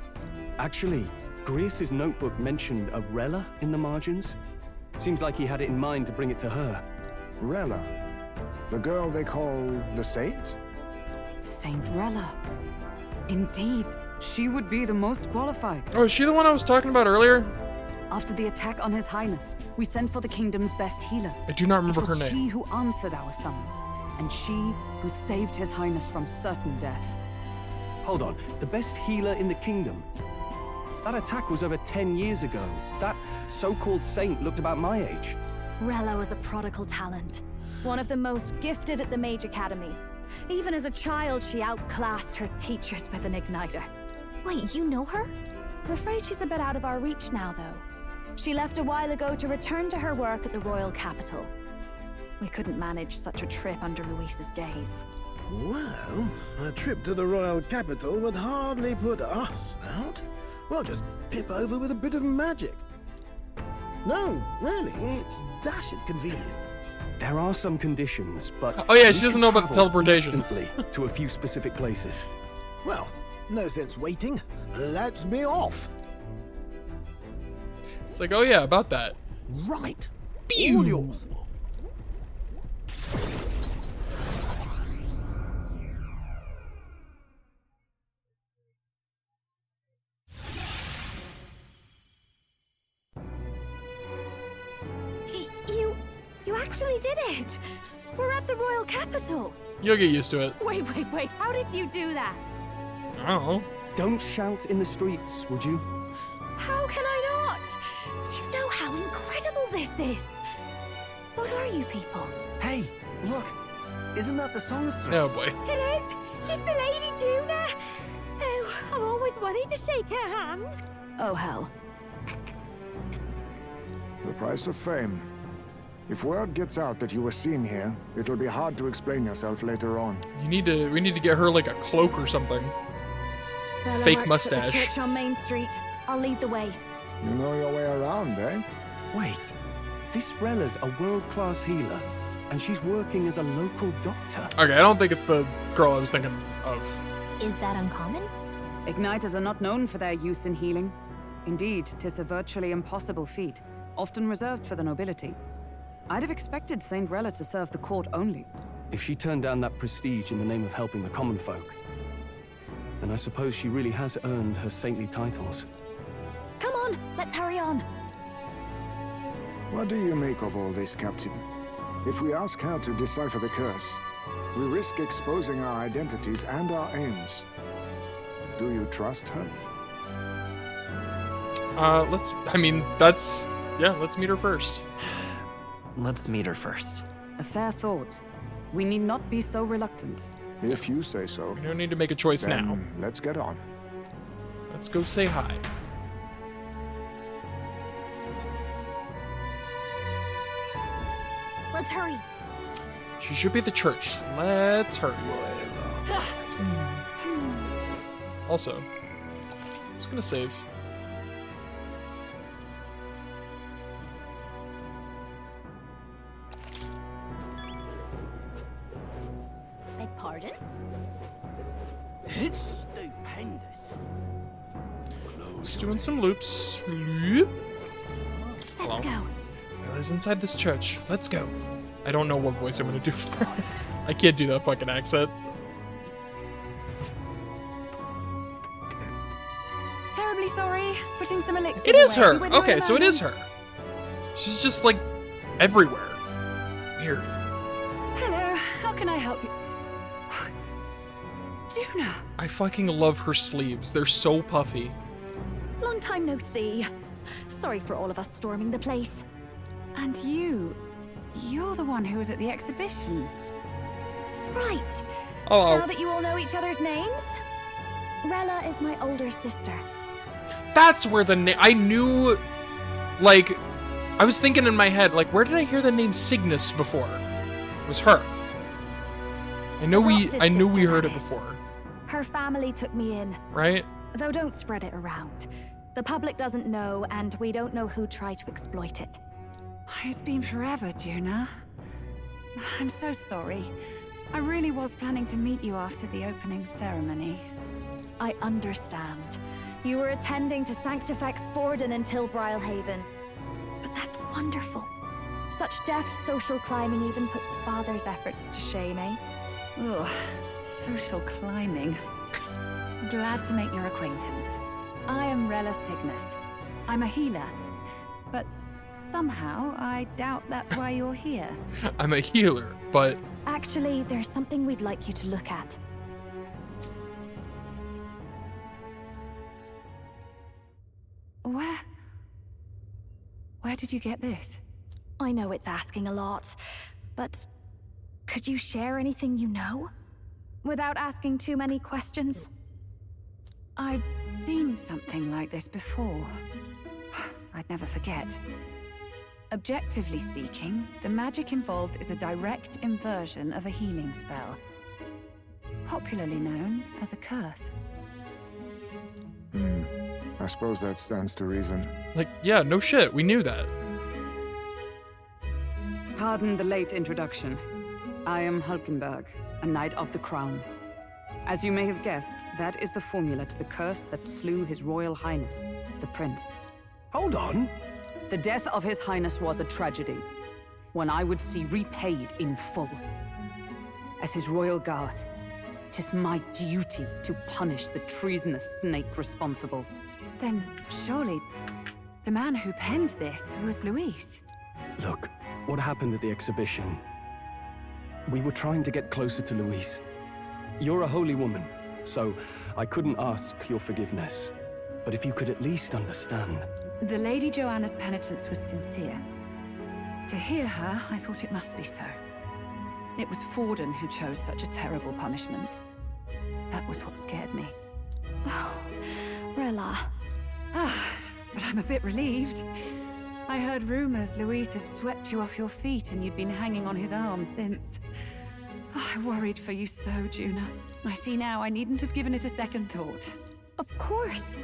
Actually, Grease's notebook mentioned a Rella in the margins. Seems like he had it in mind to bring it to her. Rella? The girl they call the Saint? Saint Rella. Indeed, she would be the most qualified. Oh, is she the one I was talking about earlier? After the attack on His Highness, we sent for the kingdom's best healer. I do not remember her It was name. she who answered our summons, and she who saved His Highness from certain death. Hold on, the best healer in the kingdom? That attack was over 10 years ago. That so-called saint looked about my age. Rella was a prodigal talent. One of the most gifted at the Mage Academy. Even as a child, she outclassed her teachers with an igniter. Wait, you know her? I'm afraid she's a bit out of our reach now, though. She left a while ago to return to her work at the royal capital. We couldn't manage such a trip under Luis's gaze. Well, a trip to the royal capital would hardly put us out. We'll just pip over with a bit of magic. No, really, it's dashed convenient. There are some conditions, but... Oh yeah, she doesn't know about the teleportation. Instantly to a few specific places. Well, no sense waiting. Let's be off. It's like, oh yeah, about that. Right. All yours. You actually did it! We're at the royal capital! You'll get used to it. Wait, how did you do that? I don't know. Don't shout in the streets, would you? How can I not? Do you know how incredible this is? What are you people? Hey, look! Isn't that the songstress? Oh boy. It is! It's the Lady Juna! Oh, I've always wanted to shake her hand. Oh, hell. The price of fame. If word gets out that you were seen here, it'll be hard to explain yourself later on. We need to get her like a cloak or something. Bella Fake works mustache. At the church on Main Street. I'll lead the way. You know your way around, eh? Wait, this Rella's a world-class healer, and she's working as a local doctor. Okay, I don't think it's the girl I was thinking of. Is that uncommon? Igniters are not known for their use in healing. Indeed, 'tis a virtually impossible feat, often reserved for the nobility. I'd have expected Saint Rella to serve the court only. If she turned down that prestige in the name of helping the common folk, then I suppose she really has earned her saintly titles. Come on, let's hurry on. What do you make of all this, Captain? If we ask her to decipher the curse, we risk exposing our identities and our aims. Do you trust her? Let's meet her first. Let's meet her first. A fair thought. We need not be so reluctant. If you say so. We don't need to make a choice then now. Let's get on. Let's go say hi. Let's hurry. She should be at the church. Let's hurry. Also, I'm just gonna save. Beg pardon? It's stupendous. Just doing some loops. Loop. Let's go. Rella's inside this church. Let's go. I don't know what voice I'm gonna do for her. I can't do that fucking accent. Terribly sorry. Putting some elixirs It is away. her. We went through Okay, it so it is alone. her. She's just like everywhere. Weird. Hello. How can I help you? Juna. I fucking love her sleeves. They're so puffy. Long time no see. Sorry for all of us storming the place. And you're the one who was at the exhibition. Right. Oh. Now that you all know each other's names, Rella is my older sister. That's where the name... I knew... Like, I was thinking in my head, like, where did I hear the name Cygnus before? It was her. I knew we heard it before. Her family took me in. Right? Though don't spread it around. The public doesn't know, and we don't know who tried to exploit it. It's been forever, Juna. I'm so sorry. I really was planning to meet you after the opening ceremony. I understand. You were attending to Sanctifex Forden until Brilhaven. But that's wonderful. Such deft social climbing even puts Father's efforts to shame, eh? Ugh, social climbing. Glad to make your acquaintance. I am Rella Cygnus. I'm a healer. But somehow, I doubt that's why you're here. I'm a healer, but... Actually, there's something we'd like you to look at. Where did you get this? I know it's asking a lot, but could you share anything you know? Without asking too many questions? I've seen something like this before. I'd never forget. Objectively speaking, the magic involved is a direct inversion of a healing spell, popularly known as a curse. I suppose that stands to reason. Like, yeah, no shit, we knew that. Pardon the late introduction. I am Hulkenberg, a Knight of the Crown. As you may have guessed, that is the formula to the curse that slew His Royal Highness, the Prince. Hold on. The death of His Highness was a tragedy, one I would see repaid in full. As His Royal Guard, 'tis my duty to punish the treasonous snake responsible. Then, surely, the man who penned this was Luis. Look, what happened at the exhibition? We were trying to get closer to Luis. You're a holy woman, so I couldn't ask your forgiveness. But if you could at least understand. The Lady Joanna's penitence was sincere. To hear her, I thought it must be so. It was Forden who chose such a terrible punishment. That was what scared me. Oh, Rella. But I'm a bit relieved. I heard rumors Luis had swept you off your feet and you'd been hanging on his arm since. I worried for you so, Juna. I see now I needn't have given it a second thought. Of course.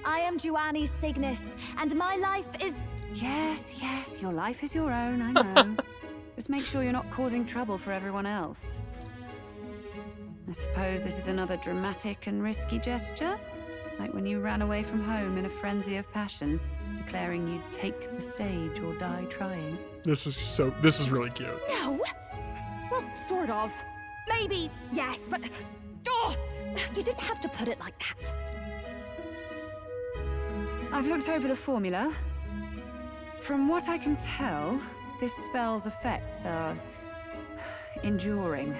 I am Juani Cygnus, and my life is... Yes, your life is your own, I know. Just make sure you're not causing trouble for everyone else. I suppose this is another dramatic and risky gesture? Like when you ran away from home in a frenzy of passion, declaring you'd take the stage or die trying. This is really cute. No! Well, sort of. Maybe, yes, but... Oh, you didn't have to put it like that. I've looked over the formula. From what I can tell, this spell's effects are... enduring.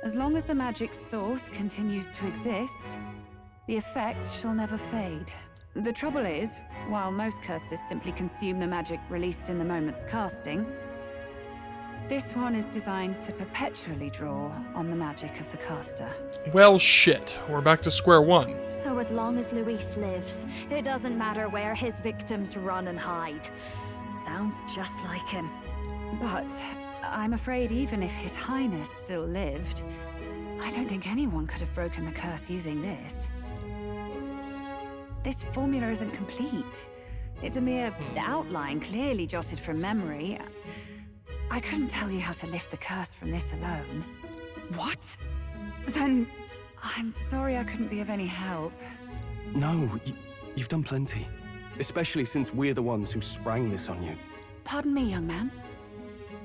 As long as the magic's source continues to exist, the effect shall never fade. The trouble is, while most curses simply consume the magic released in the moment's casting, this one is designed to perpetually draw on the magic of the caster. Well, shit. We're back to square one. So as long as Luis lives, it doesn't matter where his victims run and hide. Sounds just like him. But I'm afraid even if His Highness still lived, I don't think anyone could have broken the curse using this. This formula isn't complete. It's a mere outline, clearly jotted from memory. I couldn't tell you how to lift the curse from this alone. What? Then I'm sorry I couldn't be of any help. No, you've done plenty. Especially since we're the ones who sprang this on you. Pardon me, young man.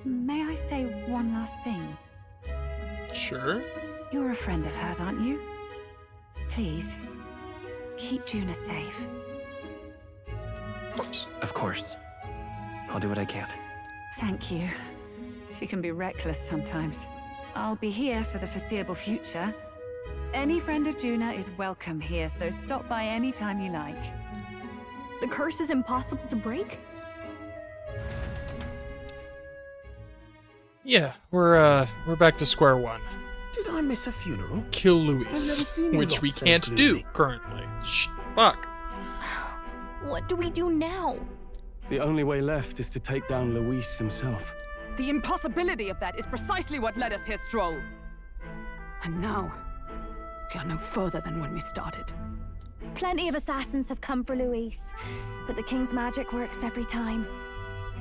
May I say one last thing? Sure. You're a friend of hers, aren't you? Please, keep Juna safe. Of course. Of course. I'll do what I can. Thank you. She can be reckless sometimes. I'll be here for the foreseeable future. Any friend of Juna is welcome here, so stop by any time you like. The curse is impossible to break? Yeah, we're back to square one. Did I miss a funeral? Kill Luis, I've never seen you which lot we so can't do gloomy. currently. Fuck. What do we do now? The only way left is to take down Luis himself. The impossibility of that is precisely what led us here, Stroll. And now, we are no further than when we started. Plenty of assassins have come for Luis, but the king's magic works every time.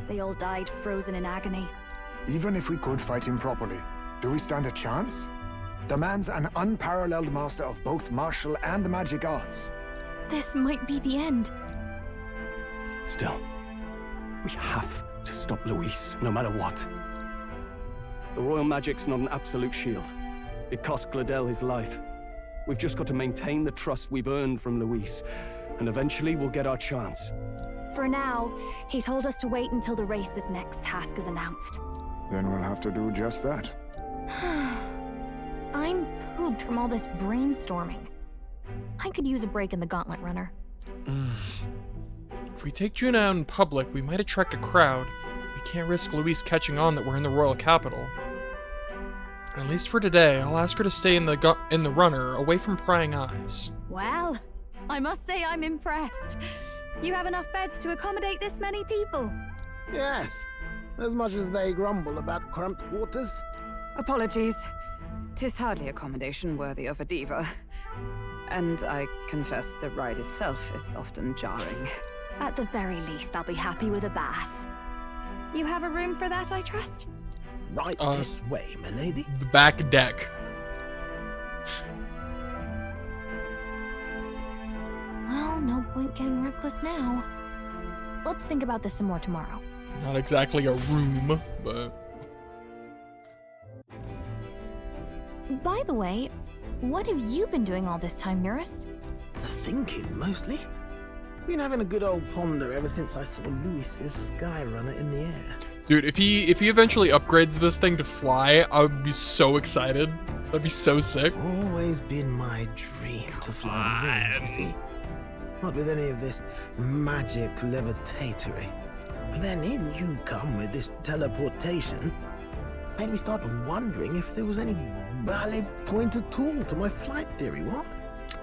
They all died frozen in agony. Even if we could fight him properly, do we stand a chance? The man's an unparalleled master of both martial and magic arts. This might be the end. Still, we have to stop Luis, no matter what. The royal magic's not an absolute shield. It cost Gladel his life. We've just got to maintain the trust we've earned from Luis, and eventually we'll get our chance. For now, he told us to wait until the race's next task is announced. Then we'll have to do just that. I'm pooped from all this brainstorming. I could use a break in the gauntlet runner. If we take Juna out in public, we might attract a crowd. We can't risk Luis catching on that we're in the royal capital. At least for today, I'll ask her to stay in the runner, away from prying eyes. Well, I must say I'm impressed. You have enough beds to accommodate this many people? Yes, as much as they grumble about cramped quarters. Apologies. 'Tis hardly accommodation worthy of a diva. And I confess the ride itself is often jarring. At the very least, I'll be happy with a bath. You have a room for that, I trust? Right this way, milady. The back deck. Well, no point getting reckless now. Let's think about this some more tomorrow. Not exactly a room, but... By the way, what have you been doing all this time, Nurse? Thinking, mostly. Been having a good old ponder ever since I saw Luis's Sky Runner in the air. Dude, if he eventually upgrades this thing to fly, I would be so excited. That'd be so sick. Always been my dream to fly on wings, you see. Not with any of this magic levitatory. But then in you come with this teleportation. Made me start wondering if there was any valid point at all to my flight theory, what?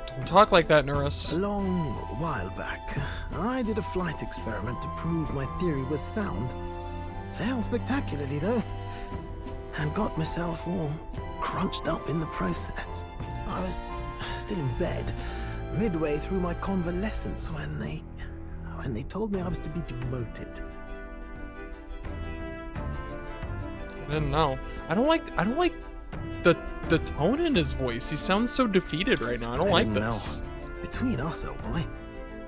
Don't talk like that, Nurse. A long while back, I did a flight experiment to prove my theory was sound. Failed spectacularly, though, and got myself all crunched up in the process. I was still in bed, midway through my convalescence, when they told me I was to be demoted. I didn't know. I don't like the tone in his voice. He sounds so defeated right now. I don't like this. Between us, old boy,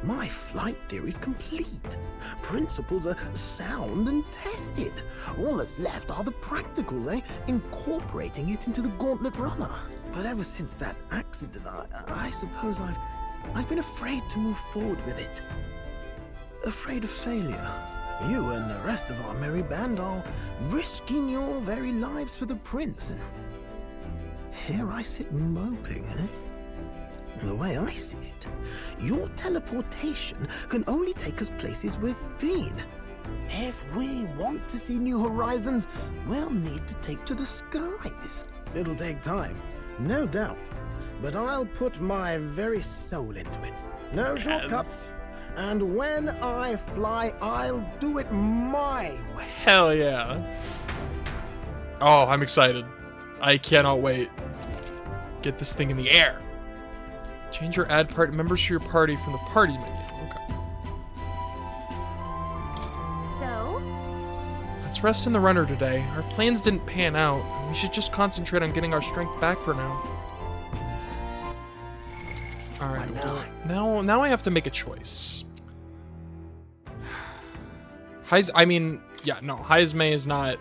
my flight theory's complete. Principles are sound and tested. All that's left are the practicals, incorporating it into the gauntlet runner. But ever since that accident, I suppose I've been afraid to move forward with it. Afraid of failure. You and the rest of our merry band are risking your very lives for the prince. And here I sit moping, The way I see it, your teleportation can only take us places we've been. If we want to see new horizons, we'll need to take to the skies. It'll take time, no doubt, but I'll put my very soul into it. No shortcuts. And when I fly, I'll do it my way. Hell yeah. Oh, I'm excited. I cannot wait. Get this thing in the air. Change your add party members to your party from the party menu. Okay. So? Let's rest in the runner today. Our plans didn't pan out. We should just concentrate on getting our strength back for now. Alright, well, now I have to make a choice. Heisme is not...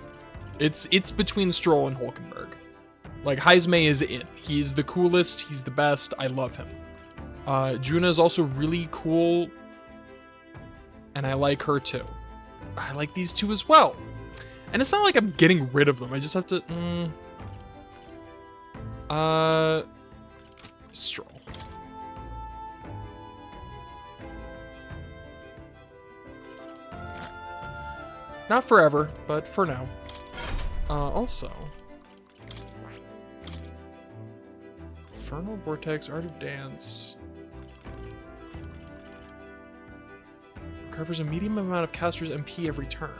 It's between Stroll and Hulkenberg. Like, Heisme is it. He's the coolest, he's the best, I love him. Juna is also really cool, and I like her too. I like these two as well. And it's not like I'm getting rid of them, I just have to... Stroll. Not forever, but for now. Also... Infernal Vortex, Art of Dance... Recovers a medium amount of caster's MP every turn.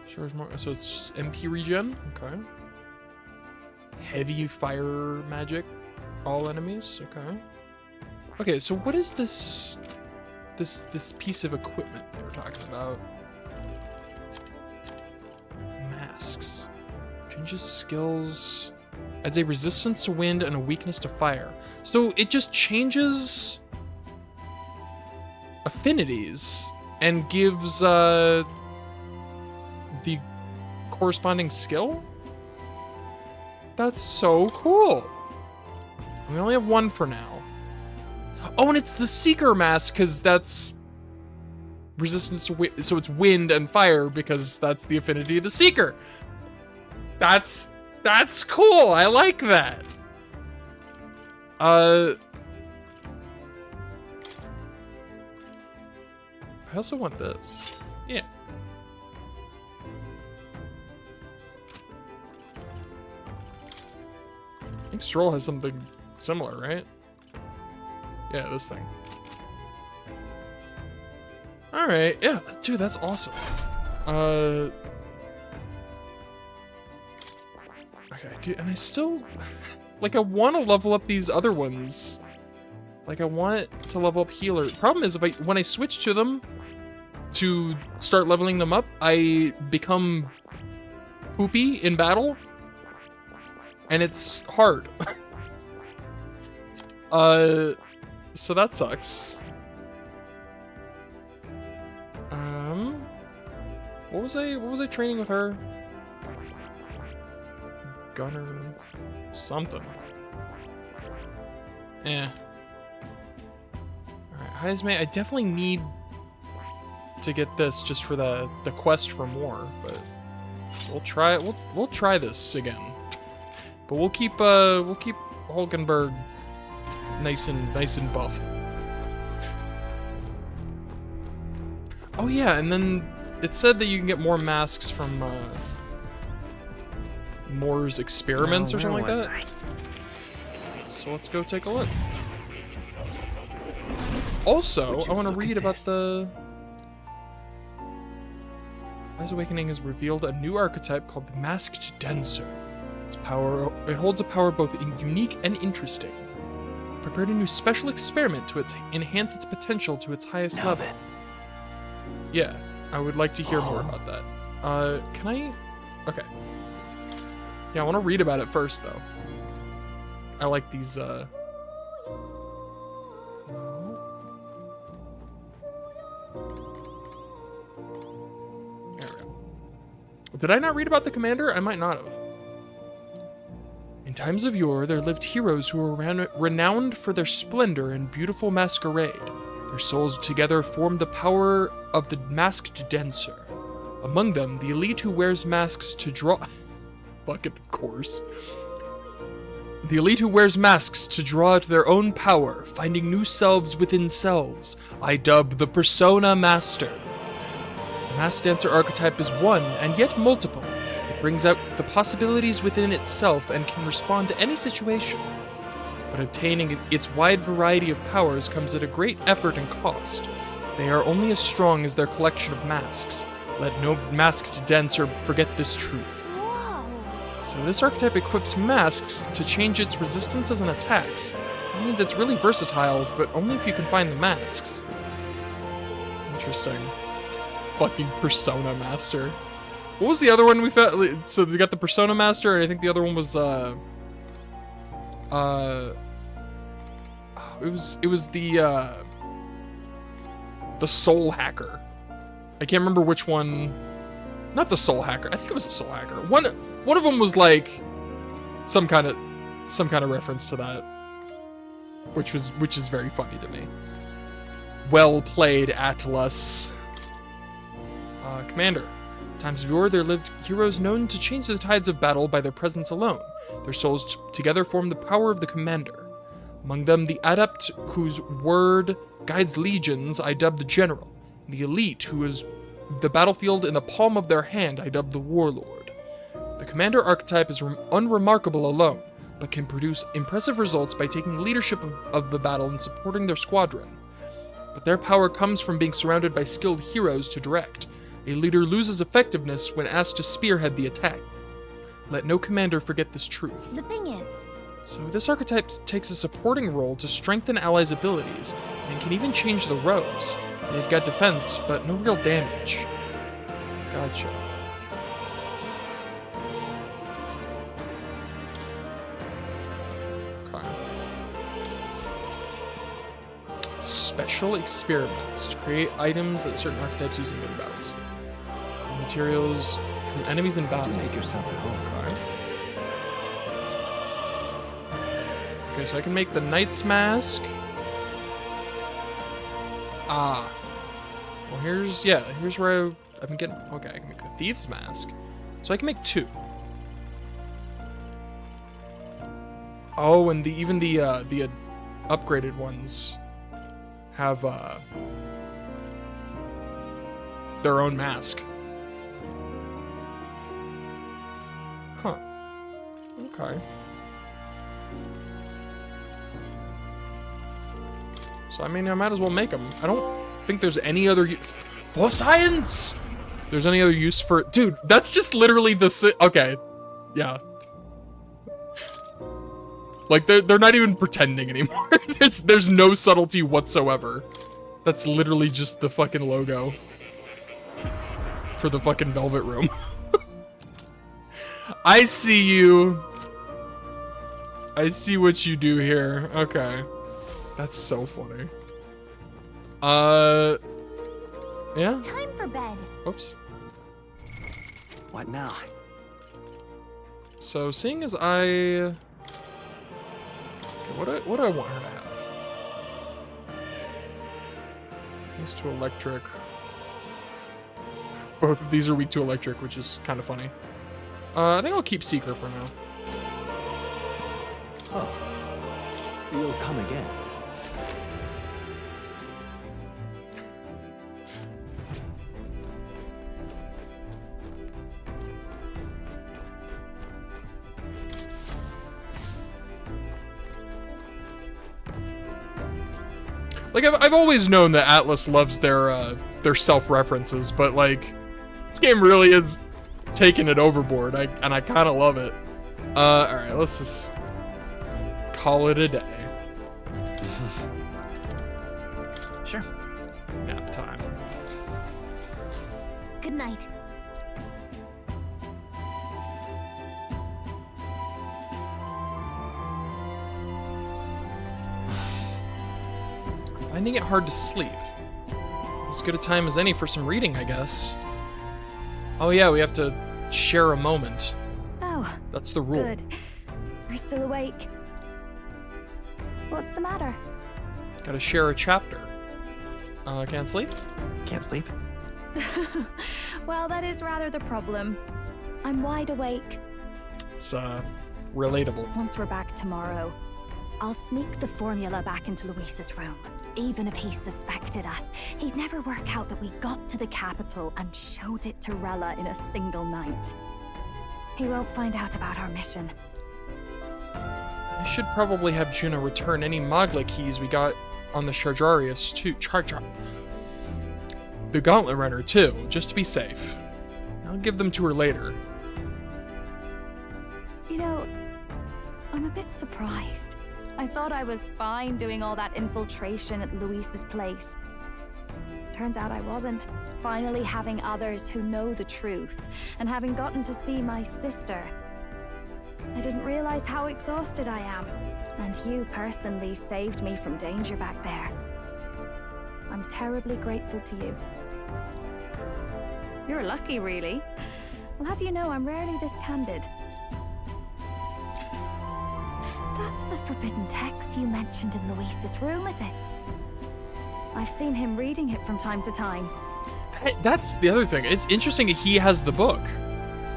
Sure, more, so it's just MP regen. Okay. Heavy fire magic. All enemies. Okay. Okay, so what is this piece of equipment they were talking about? Masks. Changes skills. Adds a resistance to wind and a weakness to fire. So it just changes affinities and gives the corresponding skill? That's so cool. We only have one for now. Oh, and it's the Seeker mask because that's resistance to wind. So it's wind and fire because that's the affinity of the Seeker. That's cool. I like that. I also want this. Yeah. I think Stroll has something similar, right? Yeah, this thing. Alright, yeah, dude, that's awesome. Okay, dude, and I still... like, I want to level up these other ones. Like, I want to level up healer. Problem is, when I switch to them to start leveling them up, I become poopy in battle. And it's hard. So that sucks. What was I training with her? Gunner something. Eh. Alright, highest mate, I definitely need to get this just for the quest for more, but we'll try it. We'll try this again. But we'll keep Hulkenberg nice and buff. Oh yeah, and then it said that you can get more masks from Moore's experiments or something like that. So let's go take a look. Also, I want to read about the... Rise Awakening has revealed a new archetype called the Masked Dancer. It holds a power both unique and interesting. Prepared a new special experiment to enhance its potential to its highest level. Yeah, I would like to hear more about that. Can I? Okay. Yeah, I want to read about it first, though. I like these, There we go. Did I not read about the commander? I might not have. In times of yore, there lived heroes who were renowned for their splendor and beautiful masquerade. Their souls together formed the power of the Masked Dancer. Among them, the elite who wears masks to draw... Fucking of course. The elite who wears masks to draw out their own power, finding new selves within selves, I dub the Persona Master. The Masked Dancer archetype is one, and yet multiple. Brings out the possibilities within itself and can respond to any situation. But obtaining its wide variety of powers comes at a great effort and cost. They are only as strong as their collection of masks. Let no masked dancer forget this truth. So this archetype equips masks to change its resistances and attacks. That means it's really versatile, but only if you can find the masks. Interesting. Fucking Persona Master. What was the other one we found? So we got the Persona Master, and I think the other one was it was the Soul Hacker. I can't remember which one. Not the Soul Hacker. I think it was the Soul Hacker. One of them was like some kind of reference to that, which is very funny to me. Well played, Atlas. Commander. Times of yore, there lived heroes known to change the tides of battle by their presence alone. Their souls together form the power of the commander. Among them, the adept whose word guides legions, I dub the general. The elite, who is the battlefield in the palm of their hand, I dub the warlord. The commander archetype is unremarkable alone, but can produce impressive results by taking leadership of the battle and supporting their squadron. but their power comes from being surrounded by skilled heroes to direct. A leader loses effectiveness when asked to spearhead the attack. Let no commander forget this truth. The thing is... So this archetype takes a supporting role to strengthen allies' abilities, and can even change the rows. They've got defense, but no real damage. Gotcha. Okay. Special experiments to create items that certain archetypes use in their battles. Materials from enemies in battle. Make yourself at home. Okay, so I can make the Knight's Mask. Ah. Well, here's where I've been getting... Okay, I can make the Thieves' Mask. So I can make 2. Oh, and even the upgraded ones have their own mask. Huh. Okay. So, I mean, I might as well make them. I don't think there's any other... For science! There's any other use for... Dude, that's just literally the... Okay. Yeah. Like, they're not even pretending anymore. There's no subtlety whatsoever. That's literally just the fucking logo. For the fucking Velvet Room. I see you. I see what you do here. Okay. That's so funny. Yeah? Time for bed. Oops. What now? So, seeing as I... Okay, what do I want her to have? These to electric. Both of these are weak to electric, which is kind of funny. I think I'll keep Seeker for now. Oh. You'll come again. Like, I've always known that Atlas loves their self-references, but, like, this game really is taking it overboard, and I kind of love it. Alright, let's just call it a day. Sure. Nap time. Good night. Finding it hard to sleep. As good a time as any for some reading, I guess. Oh yeah, we have to share a moment. Oh. That's the rule. Good. We're still awake. What's the matter? Gotta share a chapter. Can't sleep? Can't sleep? Well, that is rather the problem. I'm wide awake. It's, relatable. Once we're back tomorrow, I'll sneak the formula back into Luis's room. Even if he suspected us, he'd never work out that we got to the capital and showed it to Rella in a single night. He won't find out about our mission. I should probably have Juno return any Magla keys we got on the Charjarius too. The Gauntlet Runner too, just to be safe. I'll give them to her later. You know, I'm a bit surprised. I thought I was fine doing all that infiltration at Luis's place. Turns out I wasn't. Finally having others who know the truth, and having gotten to see my sister. I didn't realize how exhausted I am, and you personally saved me from danger back there. I'm terribly grateful to you. You're lucky, really. I'll have you know I'm rarely this candid. That's the forbidden text you mentioned in Luis's room, is it? I've seen him reading it from time to time. That's the other thing. It's interesting that he has the book.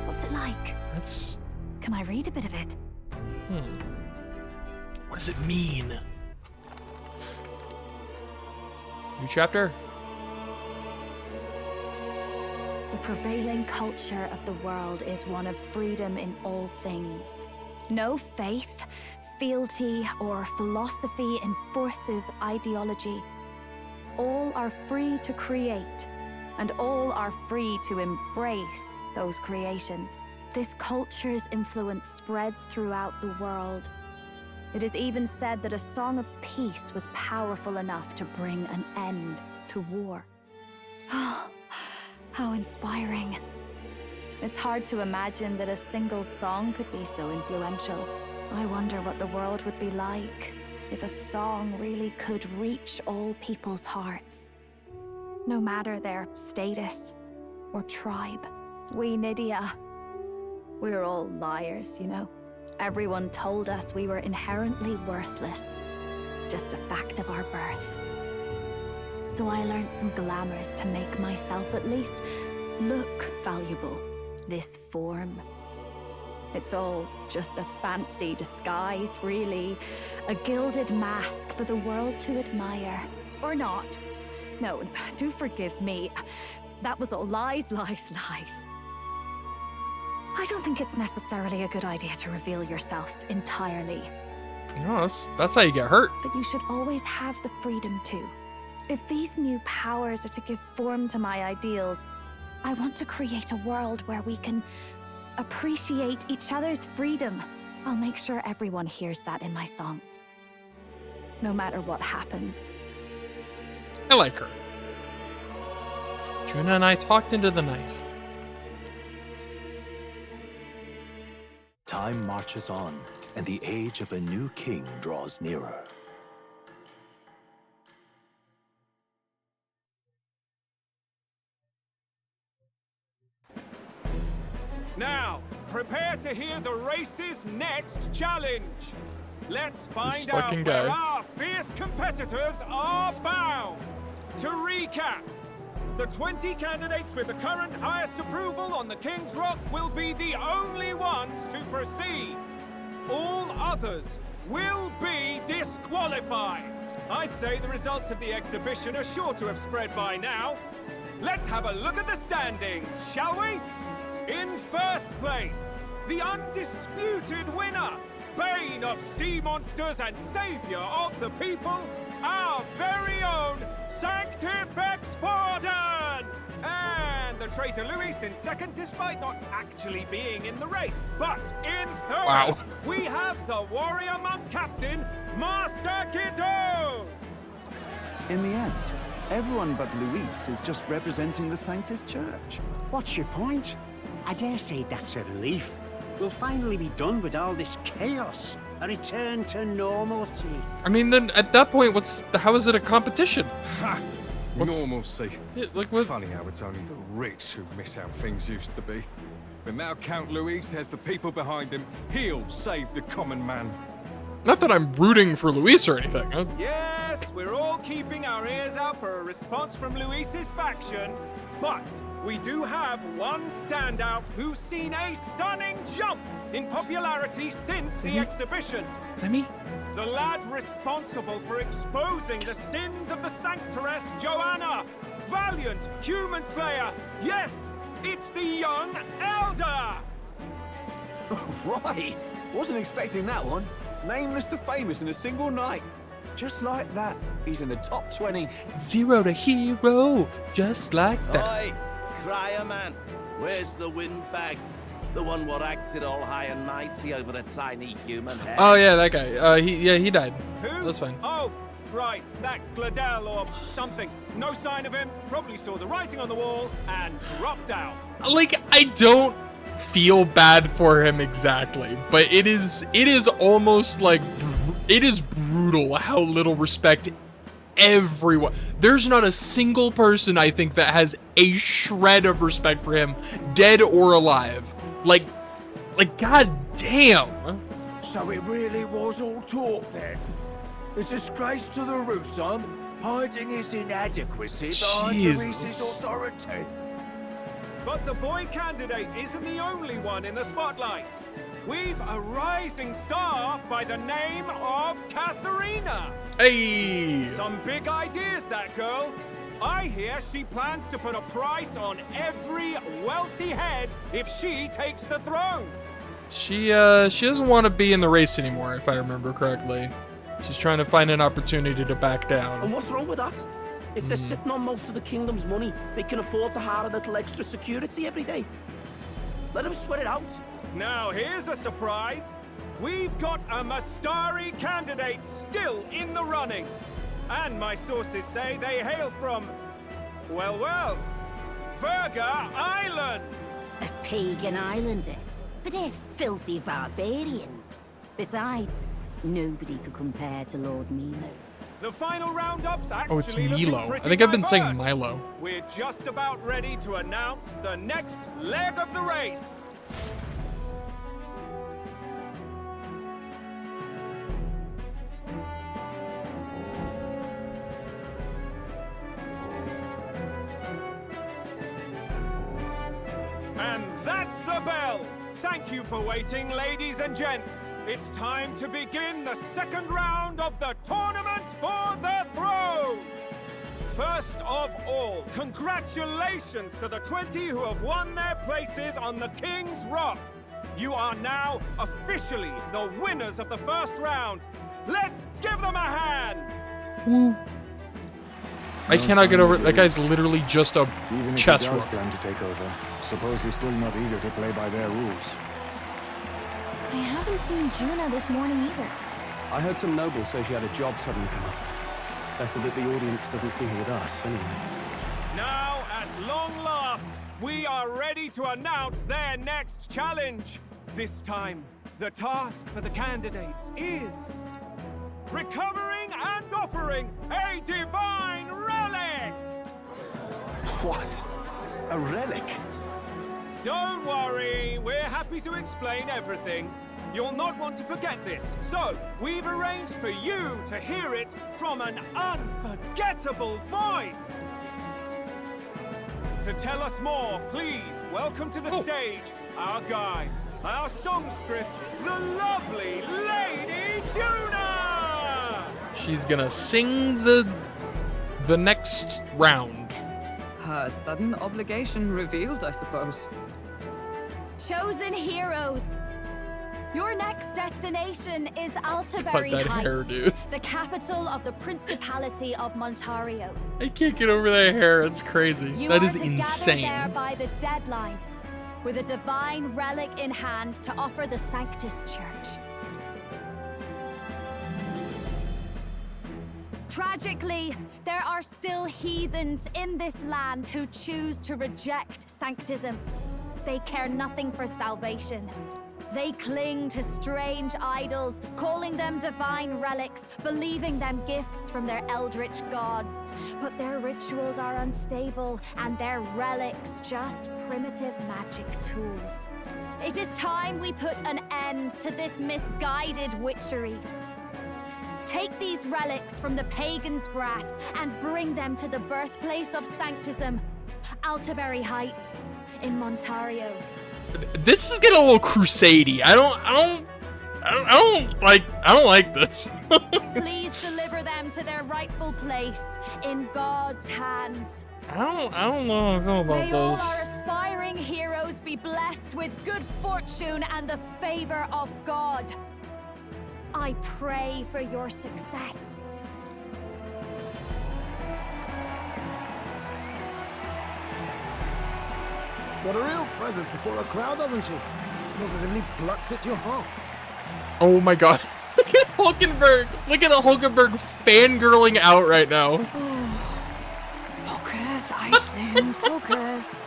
What's it like? That's... Can I read a bit of it? What does it mean? New chapter? The prevailing culture of the world is one of freedom in all things. No faith, fealty, or philosophy enforces ideology. all are free to create, and all are free to embrace those creations. This culture's influence spreads throughout the world. It is even said that a song of peace was powerful enough to bring an end to war. Oh, how inspiring. It's hard to imagine that a single song could be so influential. I wonder what the world would be like if a song really could reach all people's hearts. No matter their status or tribe. We Nydia, we're all liars, you know. Everyone told us we were inherently worthless. Just a fact of our birth. So I learned some glamours to make myself at least look valuable. This form. It's all just a fancy disguise, really. A gilded mask for the world to admire. Or not. No, do forgive me. That was all lies, lies, lies. I don't think it's necessarily a good idea to reveal yourself entirely. No, that's how you get hurt. But you should always have the freedom to. If these new powers are to give form to my ideals, I want to create a world where we can appreciate each other's freedom. I'll make sure everyone hears that in my songs. No matter what happens. I like her. Juna and I talked into the night. Time marches on, and the age of a new king draws nearer. Now, prepare to hear the race's next challenge. Let's find out where our fierce competitors are bound. To recap, the 20 candidates with the current highest approval on the King's Rock will be the only ones to proceed. All others will be disqualified. I'd say the results of the exhibition are sure to have spread by now. Let's have a look at the standings, shall we? In first place, the undisputed winner, bane of sea monsters and savior of the people, our very own Sanctifex Forden! And the traitor Luis in second, despite not actually being in the race. But in third, we have the warrior monk captain, Master Kiddo! In the end, everyone but Luis is just representing the Sanctus Church. What's your point? I dare say that's a relief. We'll finally be done with all this chaos. A return to normalcy. I mean, then at that point, how is it a competition? Ha! Normalcy. Yeah, like what? Funny how it's only the rich who miss how things used to be. But now Count Luis has the people behind him. He'll save the common man. Not that I'm rooting for Luis or anything. Yes, we're all keeping our ears out for a response from Luis's faction. But we do have one standout who's seen a stunning jump in popularity since the exhibition. Is that me? The lad responsible for exposing the sins of the Sanctoress Joanna. Valiant human slayer. Yes, it's the young Elder. Right, wasn't expecting that one. Nameless to famous in a single night. Just like that, he's in the top 20. Zero to hero, just like that. Oi, crier man, where's the windbag? The one what acted all high and mighty over a tiny human head. Oh yeah, that guy. He died. Who? That's fine. Oh, right, that Gladel or something. No sign of him. Probably saw the writing on the wall and dropped out. Like, I don't feel bad for him exactly, but it is almost like it is brutal how little respect everyone. There's not a single person I think that has a shred of respect for him, dead or alive. Like god damn. So it really was all talk then. A disgrace to the Rusum, hiding his inadequacy behind Luis's authority. But the boy candidate isn't the only one in the spotlight. We've a rising star by the name of Katharina. Hey! Some big ideas, that girl. I hear she plans to put a price on every wealthy head if she takes the throne. She doesn't want to be in the race anymore, if I remember correctly. She's trying to find an opportunity to back down. And what's wrong with that? If they're sitting on most of the kingdom's money, they can afford to hire a little extra security every day. Let them sweat it out. Now here's a surprise. We've got a Mastari candidate still in the running. And my sources say they hail from, well, Verga Island. A pagan island, eh? But they're filthy barbarians. Besides, nobody could compare to Lord Milo. The final roundup's actually Oh, it's looking Milo. I pretty think I've been saying diverse. Milo. We're just about ready to announce the next leg of the race. And that's the bell! Thank you for waiting, ladies and gents. It's time to begin the second round of the tournament for the throne! First of all, congratulations to the 20 who have won their places on the King's Rock. You are now officially the winners of the first round. Let's give them a hand! Woo. I cannot get over it. That guy's literally just a Even if chess he does rook. plan to take over, suppose he's still not eager to play by their rules. I haven't seen Juna this morning either. I heard some nobles say she had a job suddenly come up. Better that the audience doesn't see her with us, anyway. Now, at long last, we are ready to announce their next challenge. This time, the task for the candidates is recovering and offering a divine relic! What? A relic? Don't worry, we're happy to explain everything. You'll not want to forget this, so we've arranged for you to hear it from an unforgettable voice. To tell us more, please welcome to the stage our guide, our songstress, the lovely Lady Juna! She's gonna sing the next round. Her sudden obligation revealed, I suppose. Chosen heroes! Your next destination is Altaberry that Heights, hair, dude. the capital of the Principality of Montario. I can't get over that hair. It's crazy. You That are is to insane. gather there by the deadline, with a divine relic in hand to offer the Sanctus Church. Tragically, there are still heathens in this land who choose to reject sanctism. They care nothing for salvation. They cling to strange idols, calling them divine relics, believing them gifts from their eldritch gods. But their rituals are unstable, and their relics just primitive magic tools. It is time we put an end to this misguided witchery. Take these relics from the pagan's grasp and bring them to the birthplace of sanctism, Altaberry Heights in Montario. This is getting a little crusade-y. I don't like this. Please deliver them to their rightful place in God's hands. I don't know about May all this. our aspiring heroes be blessed with good fortune and the favor of God. I pray for your success. What a real presence before a crowd, doesn't she? Positively plucks at your heart. Oh my god. Look at Hulkenberg. Look at the Hulkenberg fangirling out right now. Focus, Iceland, focus.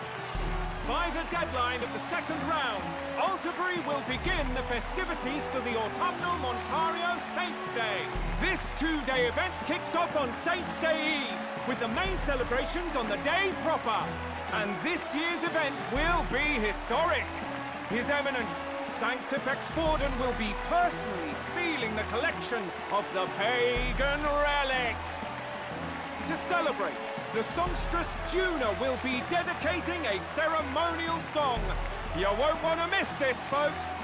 By the deadline of the second round, Altaberry will begin the festivities for the autumnal Montario Saints' Day. This two-day event kicks off on Saints' Day Eve, with the main celebrations on the day proper. And this year's event will be historic. His Eminence, Sanctifex Forden, will be personally sealing the collection of the pagan relics. To celebrate, the songstress Juna will be dedicating a ceremonial song. You won't want to miss this, folks.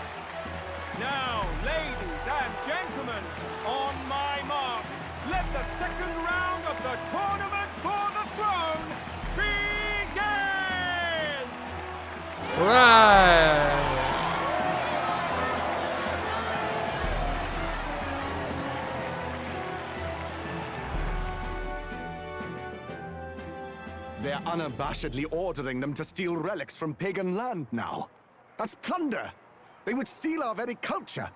Now, ladies and gentlemen, on my mark, let the second round of the tournament for the throne begin! Right. They're unabashedly ordering them to steal relics from pagan land now. That's plunder. They would steal our very culture.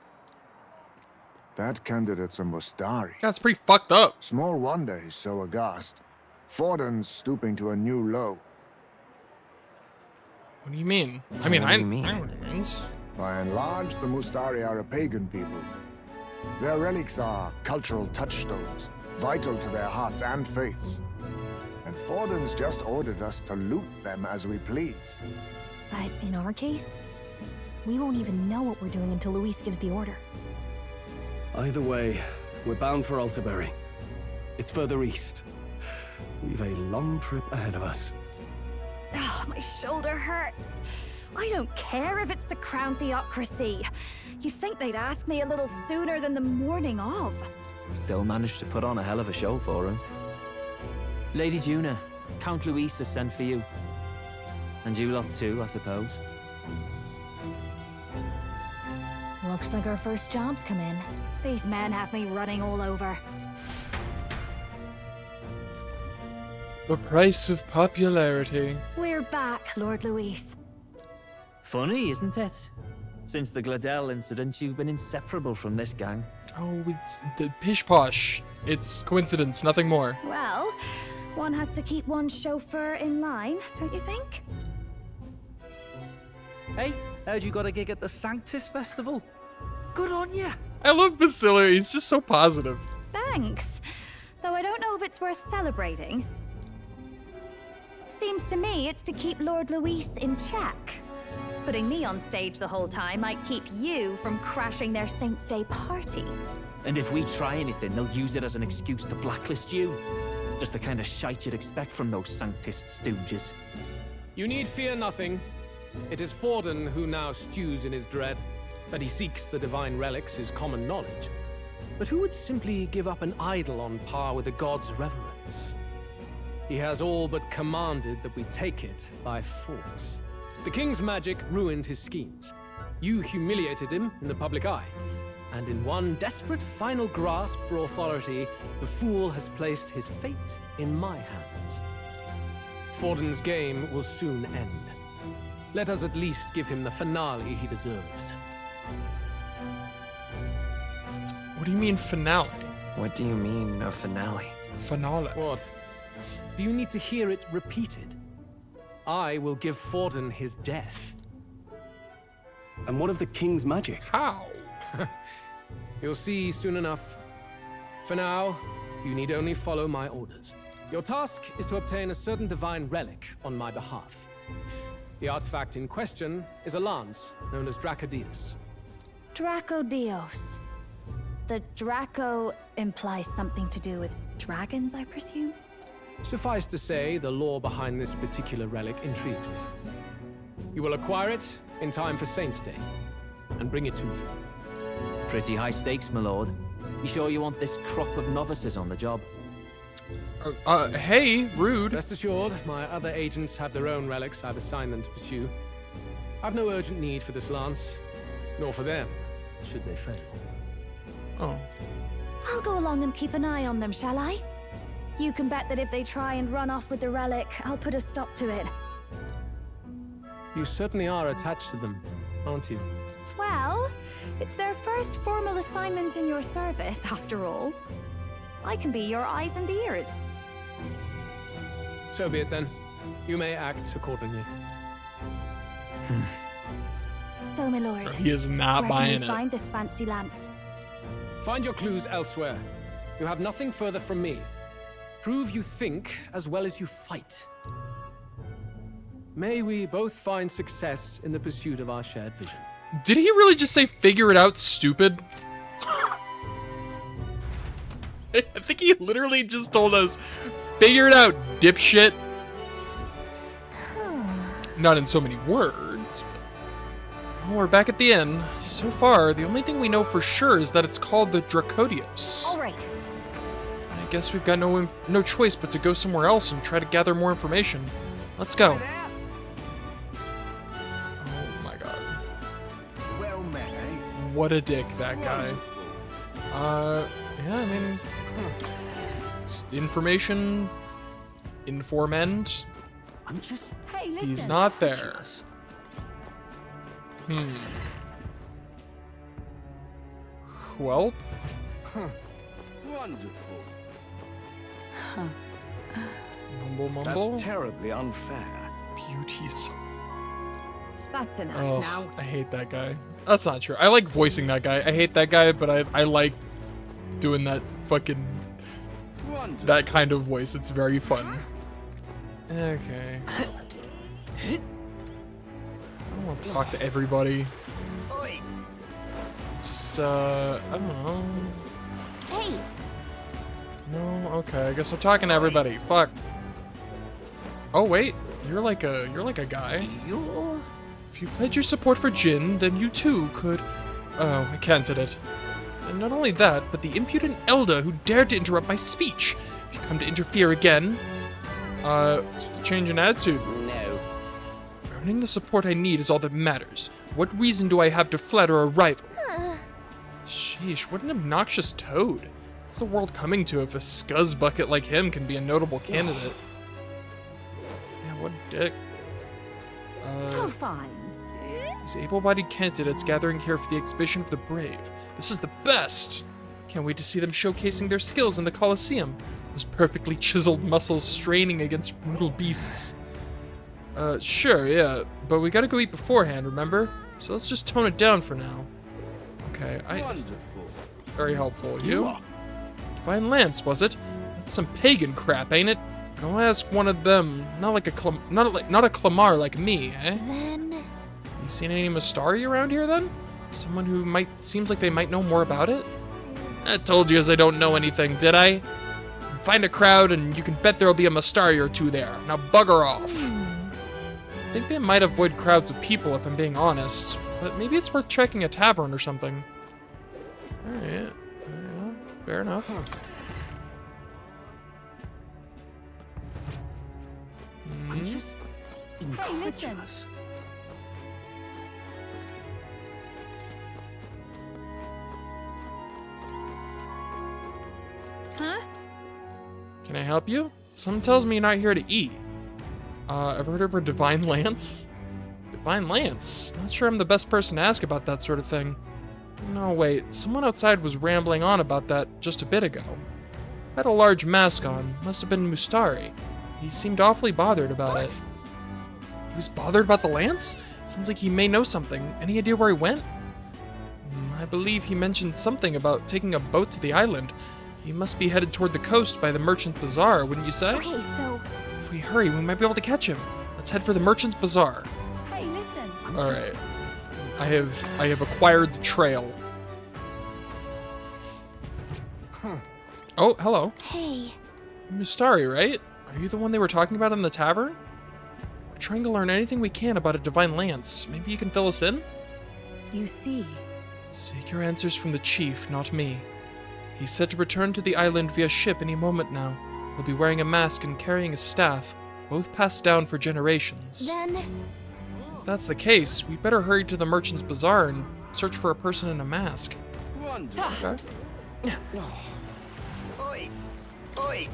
That candidate's a Mustari. That's pretty fucked up. Small wonder he's so aghast. Forden's stooping to a new low. What do you mean? I mean, I know what it means. By and large, the Mustari are a pagan people. Their relics are cultural touchstones, vital to their hearts and faiths. And Forden's just ordered us to loot them as we please. But in our case, we won't even know what we're doing until Luis gives the order. Either way, we're bound for Altaberry. It's further east. We've a long trip ahead of us. Oh, my shoulder hurts. I don't care if it's the Crown Theocracy. You'd think they'd ask me a little sooner than the morning of. Still managed to put on a hell of a show for him. Lady Juna, Count Luis has sent for you. And you lot too, I suppose. Looks like our first job's come in. These men have me running all over. The price of popularity. We're back, Lord Luis. Funny, isn't it? Since the Gladell incident, you've been inseparable from this gang. Oh, it's the pish-posh. It's coincidence, nothing more. Well, one has to keep one's chauffeur in line, don't you think? Hey, heard you got a gig at the Sanctus Festival? Good on ya! I love Basila, he's just so positive. Thanks. Though I don't know if it's worth celebrating. Seems to me it's to keep Lord Luis in check. Putting me on stage the whole time might keep you from crashing their Saints' Day party. And if we try anything, they'll use it as an excuse to blacklist you. Just the kind of shite you'd expect from those Sanctist stooges. You need fear nothing. It is Forden who now stews in his dread. That he seeks the divine relics is common knowledge. But who would simply give up an idol on par with the god's reverence? He has all but commanded that we take it by force. The king's magic ruined his schemes. You humiliated him in the public eye. And in one desperate final grasp for authority, the fool has placed his fate in my hands. Forden's game will soon end. Let us at least give him the finale he deserves. What do you mean finale? What do you mean a finale? Finale. What? Do you need to hear it repeated? I will give Forden his death. And what of the king's magic? How? You'll see soon enough. For now, you need only follow my orders. Your task is to obtain a certain divine relic on my behalf. The artifact in question is a lance known as Dracodius. Dracodios. The Draco implies something to do with dragons, I presume? Suffice to say, the lore behind this particular relic intrigues me. You will acquire it in time for Saints' Day, and bring it to me. Pretty high stakes, my lord. You sure you want this crop of novices on the job? Hey, rude. Rest assured, my other agents have their own relics I've assigned them to pursue. I've no urgent need for this lance, nor for them, should they fail. Oh. I'll go along and keep an eye on them, shall I? You can bet that if they try and run off with the relic, I'll put a stop to it. You certainly are attached to them, aren't you? Well, it's their first formal assignment in your service, after all. I can be your eyes and ears. So be it then. You may act accordingly. So, my lord, He is not where buying can we it. find this fancy lance? Find your clues elsewhere. You have nothing further from me. Prove you think as well as you fight. May we both find success in the pursuit of our shared vision. Did he really just say figure it out, stupid? I think he literally just told us, figure it out, dipshit. Not in so many words. But... Well, we're back at the inn. So far, the only thing we know for sure is that it's called the Dracodios. All right. I guess we've got no choice but to go somewhere else and try to gather more information. Let's go. Oh my god. Well met, eh? What a dick, that guy. Yeah, I mean... It's information informant. Hey, listen. He's not there. Welp. Wonderful. Mumble, mumble. That's terribly unfair. Beauties. That's enough Oh, now. I hate that guy. That's not true. I like voicing that guy. I hate that guy, but I like doing that fucking... that kind of voice. It's very fun. Okay. I don't want to talk to everybody. Just, I don't know. Hey! No, okay, I guess I'm talking to everybody. Fuck. Oh wait, you're like a guy. If you pledge your support for Jin, then you too could... Oh, I can't did it. And not only that, but the impudent elder who dared to interrupt my speech. If you come to interfere again... what's with the change in attitude? No. Earning the support I need is all that matters. What reason do I have to flatter a rival? Sheesh, what an obnoxious toad. What's the world coming to if a scuzz bucket like him can be a notable candidate? Yeah, what a dick. Oh, fine. These able-bodied candidates gathering here for the exhibition of the brave. This is the best! Can't wait to see them showcasing their skills in the Colosseum. Those perfectly chiseled muscles straining against brutal beasts. Sure, yeah, but we gotta go eat beforehand, remember? So let's just tone it down for now. Okay, Wonderful. Very helpful. You? Divine Lance, was it? That's some pagan crap, ain't it? Go ask one of them. Not a Clamar like me, eh? Then... You seen any Mastari around here, then? Someone who seems like they might know more about it? I told you as I don't know anything, did I? Find a crowd and you can bet there'll be a Mastari or two there. Now bugger off. I think they might avoid crowds of people if I'm being honest, but maybe it's worth checking a tavern or something. Alright, yeah, fair enough. I'm just incredulous. Huh? Can I help you? Someone tells me you're not here to eat. Ever heard of a Divine Lance? Divine Lance? Not sure I'm the best person to ask about that sort of thing. No, wait. Someone outside was rambling on about that just a bit ago. Had a large mask on. Must have been Mustari. He seemed awfully bothered about it. He was bothered about the lance? Sounds like he may know something. Any idea where he went? I believe he mentioned something about taking a boat to the island. He must be headed toward the coast by the Merchant's Bazaar, wouldn't you say? Okay, so... If we hurry, we might be able to catch him. Let's head for the Merchant's Bazaar. Hey, listen. Alright. I have acquired the trail. Oh, hello. Hey. Mustari, right? Are you the one they were talking about in the tavern? We're trying to learn anything we can about a Divine Lance. Maybe you can fill us in? You see. Seek your answers from the chief, not me. He's set to return to the island via ship any moment now. He'll be wearing a mask and carrying a staff, both passed down for generations. Then... If that's the case, we better hurry to the Merchant's Bazaar and search for a person in a mask. Wonderful. Okay. Oi! Oi!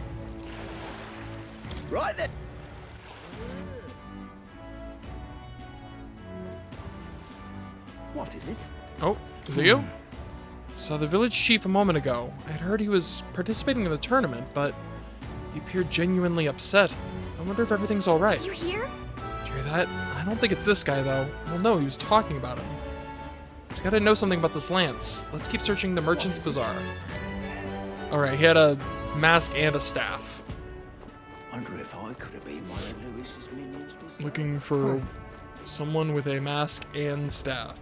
Right then. What is it? Oh, is it you? Saw the village chief a moment ago. I had heard he was participating in the tournament, but he appeared genuinely upset. I wonder if everything's alright. You hear? Did you hear that? I don't think it's this guy, though. Well, no, he was talking about him. He's gotta know something about this lance. Let's keep searching the Merchant's Bazaar. Alright, he had a mask and a staff. Wonder if I could have been one of Lewis's minions. Looking for someone with a mask and staff.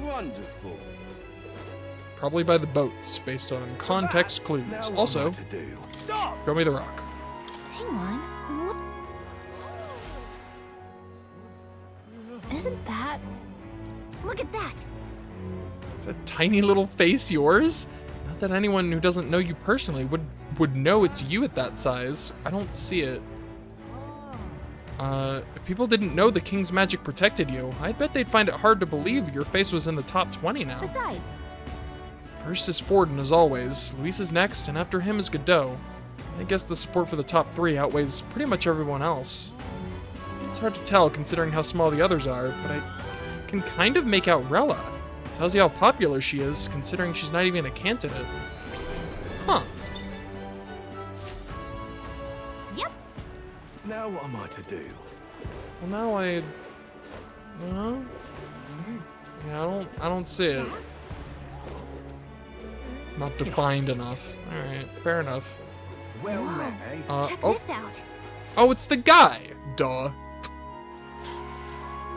Wonderful. Probably by the boats, based on context clues. Also, show me the rock. Hang on. What? Isn't that... Look at that! Is that tiny little face yours? Not that anyone who doesn't know you personally would know it's you at that size. I don't see it. If people didn't know the King's magic protected you, I bet they'd find it hard to believe your face was in the top 20 now. Besides... First is Forden, as always. Luis is next, and after him is Godot. I guess the support for the top 3 outweighs pretty much everyone else. It's hard to tell considering how small the others are, but I can kind of make out Rella. Tells you how popular she is, considering she's not even a candidate. Huh. Yep. Now what am I to do? Well, now yeah, I don't see it. Not defined enough. Alright, fair enough. Well met, eh? Check oh. this out. Oh, it's the guy! Duh.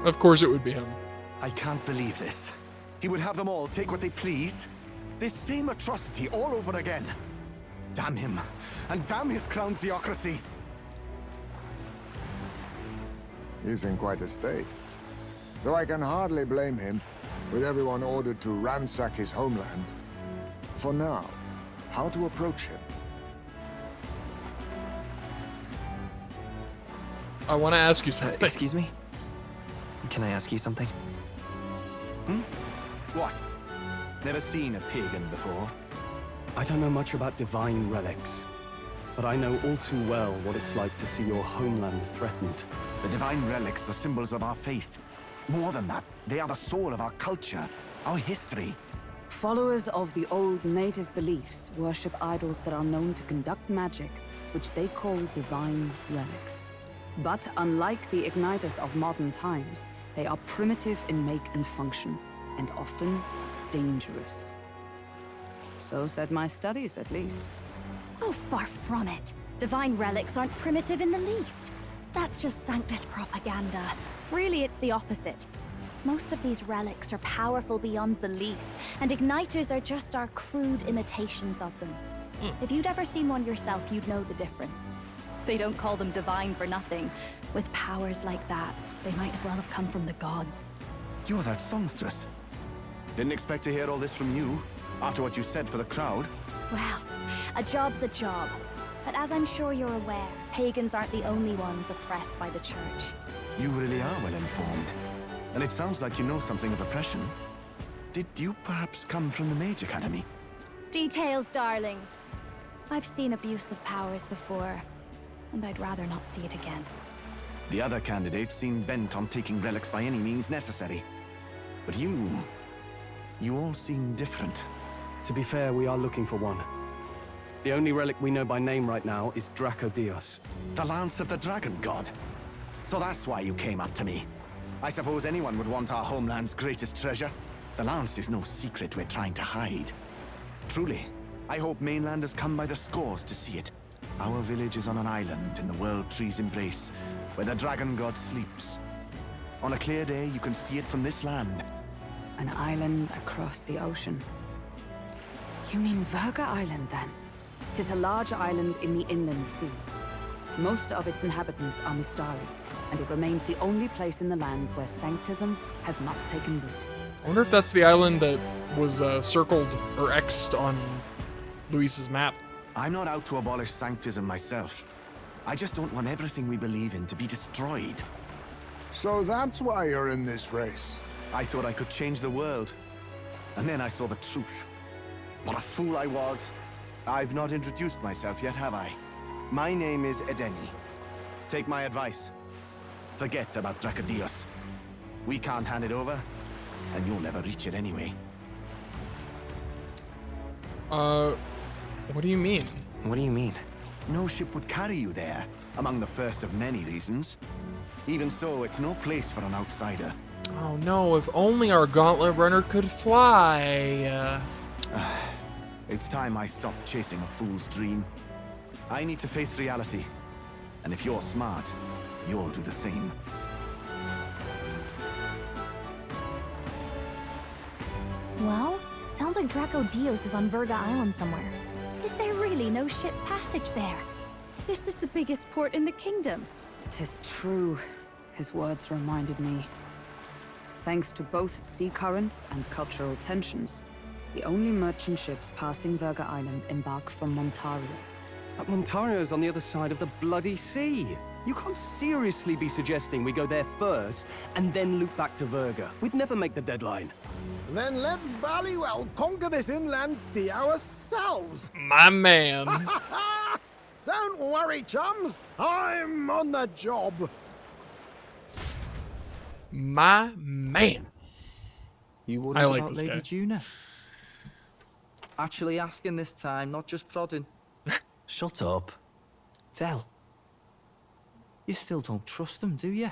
Of course it would be him. I can't believe this. He would have them all take what they please. This same atrocity all over again. Damn him. And damn his crown theocracy. He's in quite a state. Though I can hardly blame him, with everyone ordered to ransack his homeland. For now, how to approach him? I want to ask you something. Excuse me? Can I ask you something? What? Never seen a pagan before? I don't know much about divine relics, but I know all too well what it's like to see your homeland threatened. The divine relics are symbols of our faith. More than that, they are the soul of our culture, our history. Followers of the old native beliefs worship idols that are known to conduct magic, which they call divine relics. But unlike the igniters of modern times, they are primitive in make and function, and often dangerous. So said my studies, at least. Oh, far from it. Divine relics aren't primitive in the least. That's just Sanctus propaganda. Really, it's the opposite. Most of these relics are powerful beyond belief, and igniters are just our crude imitations of them. If you'd ever seen one yourself, you'd know the difference. They don't call them divine for nothing. With powers like that, they might as well have come from the gods. You're that songstress. Didn't expect to hear all this from you, after what you said for the crowd. Well, a job's a job. But as I'm sure you're aware, pagans aren't the only ones oppressed by the church. You really are well informed. And it sounds like you know something of oppression. Did you perhaps come from the Mage Academy? Details, darling. I've seen abuse of powers before, and I'd rather not see it again. The other candidates seem bent on taking relics by any means necessary. But you all seem different. To be fair, we are looking for one. The only relic we know by name right now is Draco Dios. The Lance of the Dragon God. So that's why you came up to me. I suppose anyone would want our homeland's greatest treasure. The Lance is no secret we're trying to hide. Truly, I hope mainlanders come by the scores to see it. Our village is on an island in the World Tree's embrace, where the Dragon God sleeps. On a clear day, you can see it from this land. An island across the ocean. You mean Verga Island, then? 'Tis a large island in the inland sea. Most of its inhabitants are Mustari, and it remains the only place in the land where Sanctism has not taken root. I wonder if that's the island that was circled or X'd on Luis's map. I'm not out to abolish Sanctism myself. I just don't want everything we believe in to be destroyed. So that's why you're in this race. I thought I could change the world. And then I saw the truth. What a fool I was. I've not introduced myself yet, have I? My name is Edeni. Take my advice. Forget about Dracodios. We can't hand it over, and you'll never reach it anyway. What do you mean? What do you mean? No ship would carry you there, among the first of many reasons. Even so, it's no place for an outsider. Oh no, if only our gauntlet runner could fly. It's time I stopped chasing a fool's dream. I need to face reality. And if you're smart, you'll do the same. Well, sounds like Draco Dios is on Verga Island somewhere. Is there really no ship passage there? This is the biggest port in the kingdom. 'Tis true. His words reminded me. Thanks to both sea currents and cultural tensions, the only merchant ships passing Verga Island embark from Montario. But Montario's on the other side of the bloody sea. You can't seriously be suggesting we go there first and then loop back to Verga. We'd never make the deadline. Then let's bally well conquer this inland sea ourselves. My man. Don't worry, chums. I'm on the job. My man. You wouldn't I like about this Lady guy. Juna. Actually asking this time, not just prodding. Shut up. Del, you still don't trust them, do you?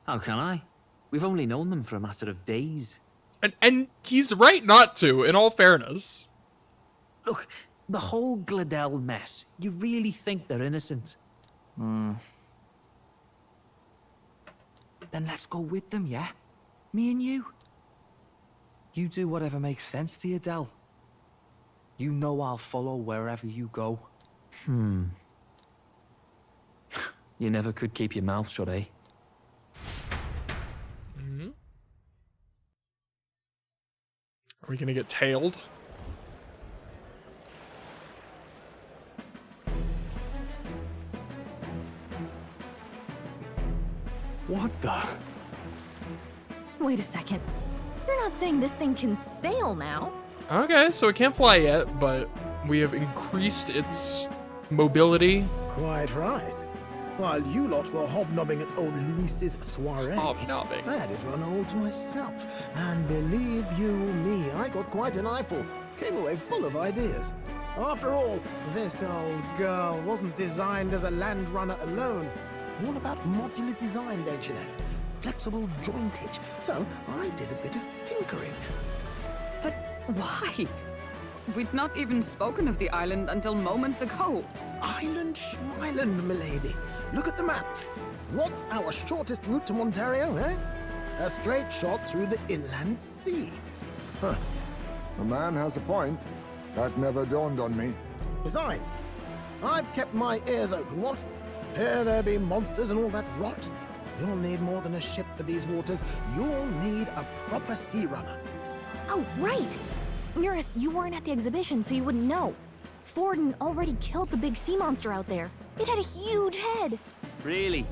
How can I? We've only known them for a matter of days. And he's right not to, in all fairness. Look, the whole Gladell mess, you really think they're innocent? Then let's go with them, yeah? Me and you. You do whatever makes sense to you, Del. You know I'll follow wherever you go. You never could keep your mouth shut, eh? Are we gonna get tailed? What the? Wait a second. You're not saying this thing can sail now? Okay, so it can't fly yet, but we have increased its mobility. Quite right. While you lot were hobnobbing at old Luis's soiree, Hobnobbing. I had it run all to myself. And believe you me, I got quite an eyeful. Came away full of ideas. After all, this old girl wasn't designed as a land runner alone. All about modular design, don't you know? Flexible jointage. So I did a bit of tinkering. But why? We'd not even spoken of the island until moments ago. Island Schmeiland, milady. Look at the map. What's our shortest route to Ontario, eh? A straight shot through the inland sea. Huh. The man has a point. That never dawned on me. Besides, I've kept my ears open, what? Here there be monsters and all that rot. You'll need more than a ship for these waters. You'll need a proper sea runner. Oh, right! Eurus, you weren't at the exhibition, so you wouldn't know. Forden already killed the big sea monster out there. It had a huge head. Really?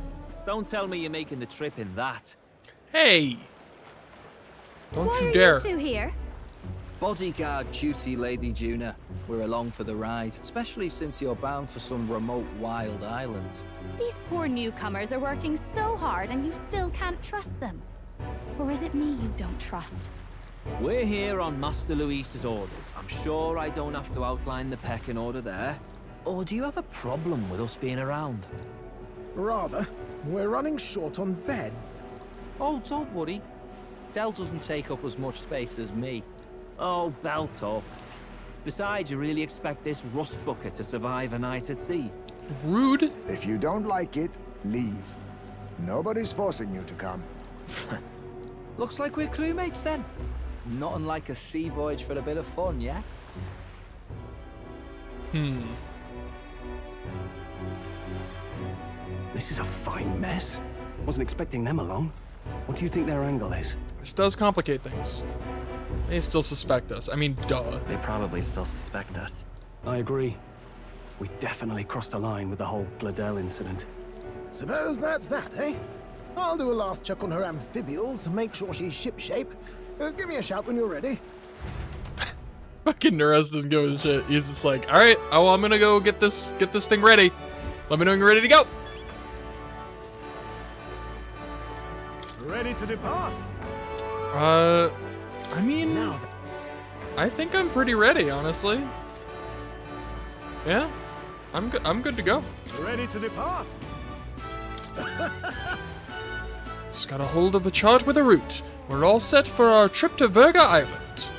Don't tell me you're making the trip in that. Hey! Don't Why you are dare. you two here? Bodyguard duty, Lady Juna. We're along for the ride, especially since you're bound for some remote wild island. These poor newcomers are working so hard and you still can't trust them. Or is it me you don't trust? We're here on Master Luis's orders. I'm sure I don't have to outline the pecking order there. Or do you have a problem with us being around? Rather, we're running short on beds. Oh, don't worry. Del doesn't take up as much space as me. Oh, belt up. Besides, you really expect this rust bucket to survive a night at sea? Rude. If you don't like it, leave. Nobody's forcing you to come. Looks like we're crewmates then. Not unlike a sea voyage for a bit of fun, yeah? This is a fine mess. Wasn't expecting them along. What do you think their angle is? This does complicate things. They still suspect us. I mean, duh. They probably still suspect us. I agree. We definitely crossed a line with the whole Gladell incident. Suppose that's that, eh? I'll do a last check on her amphibials, make sure she's shipshape. Give me a shout when you're ready. Fucking Neres doesn't give a shit. He's just like, all right, oh, I'm gonna go get this thing ready. Let me know when you're ready to go. Ready to depart? I mean, I think I'm pretty ready, honestly. Yeah, I'm good to go. Ready to depart? Just got a hold of a chart with a route. We're all set for our trip to Virga Island.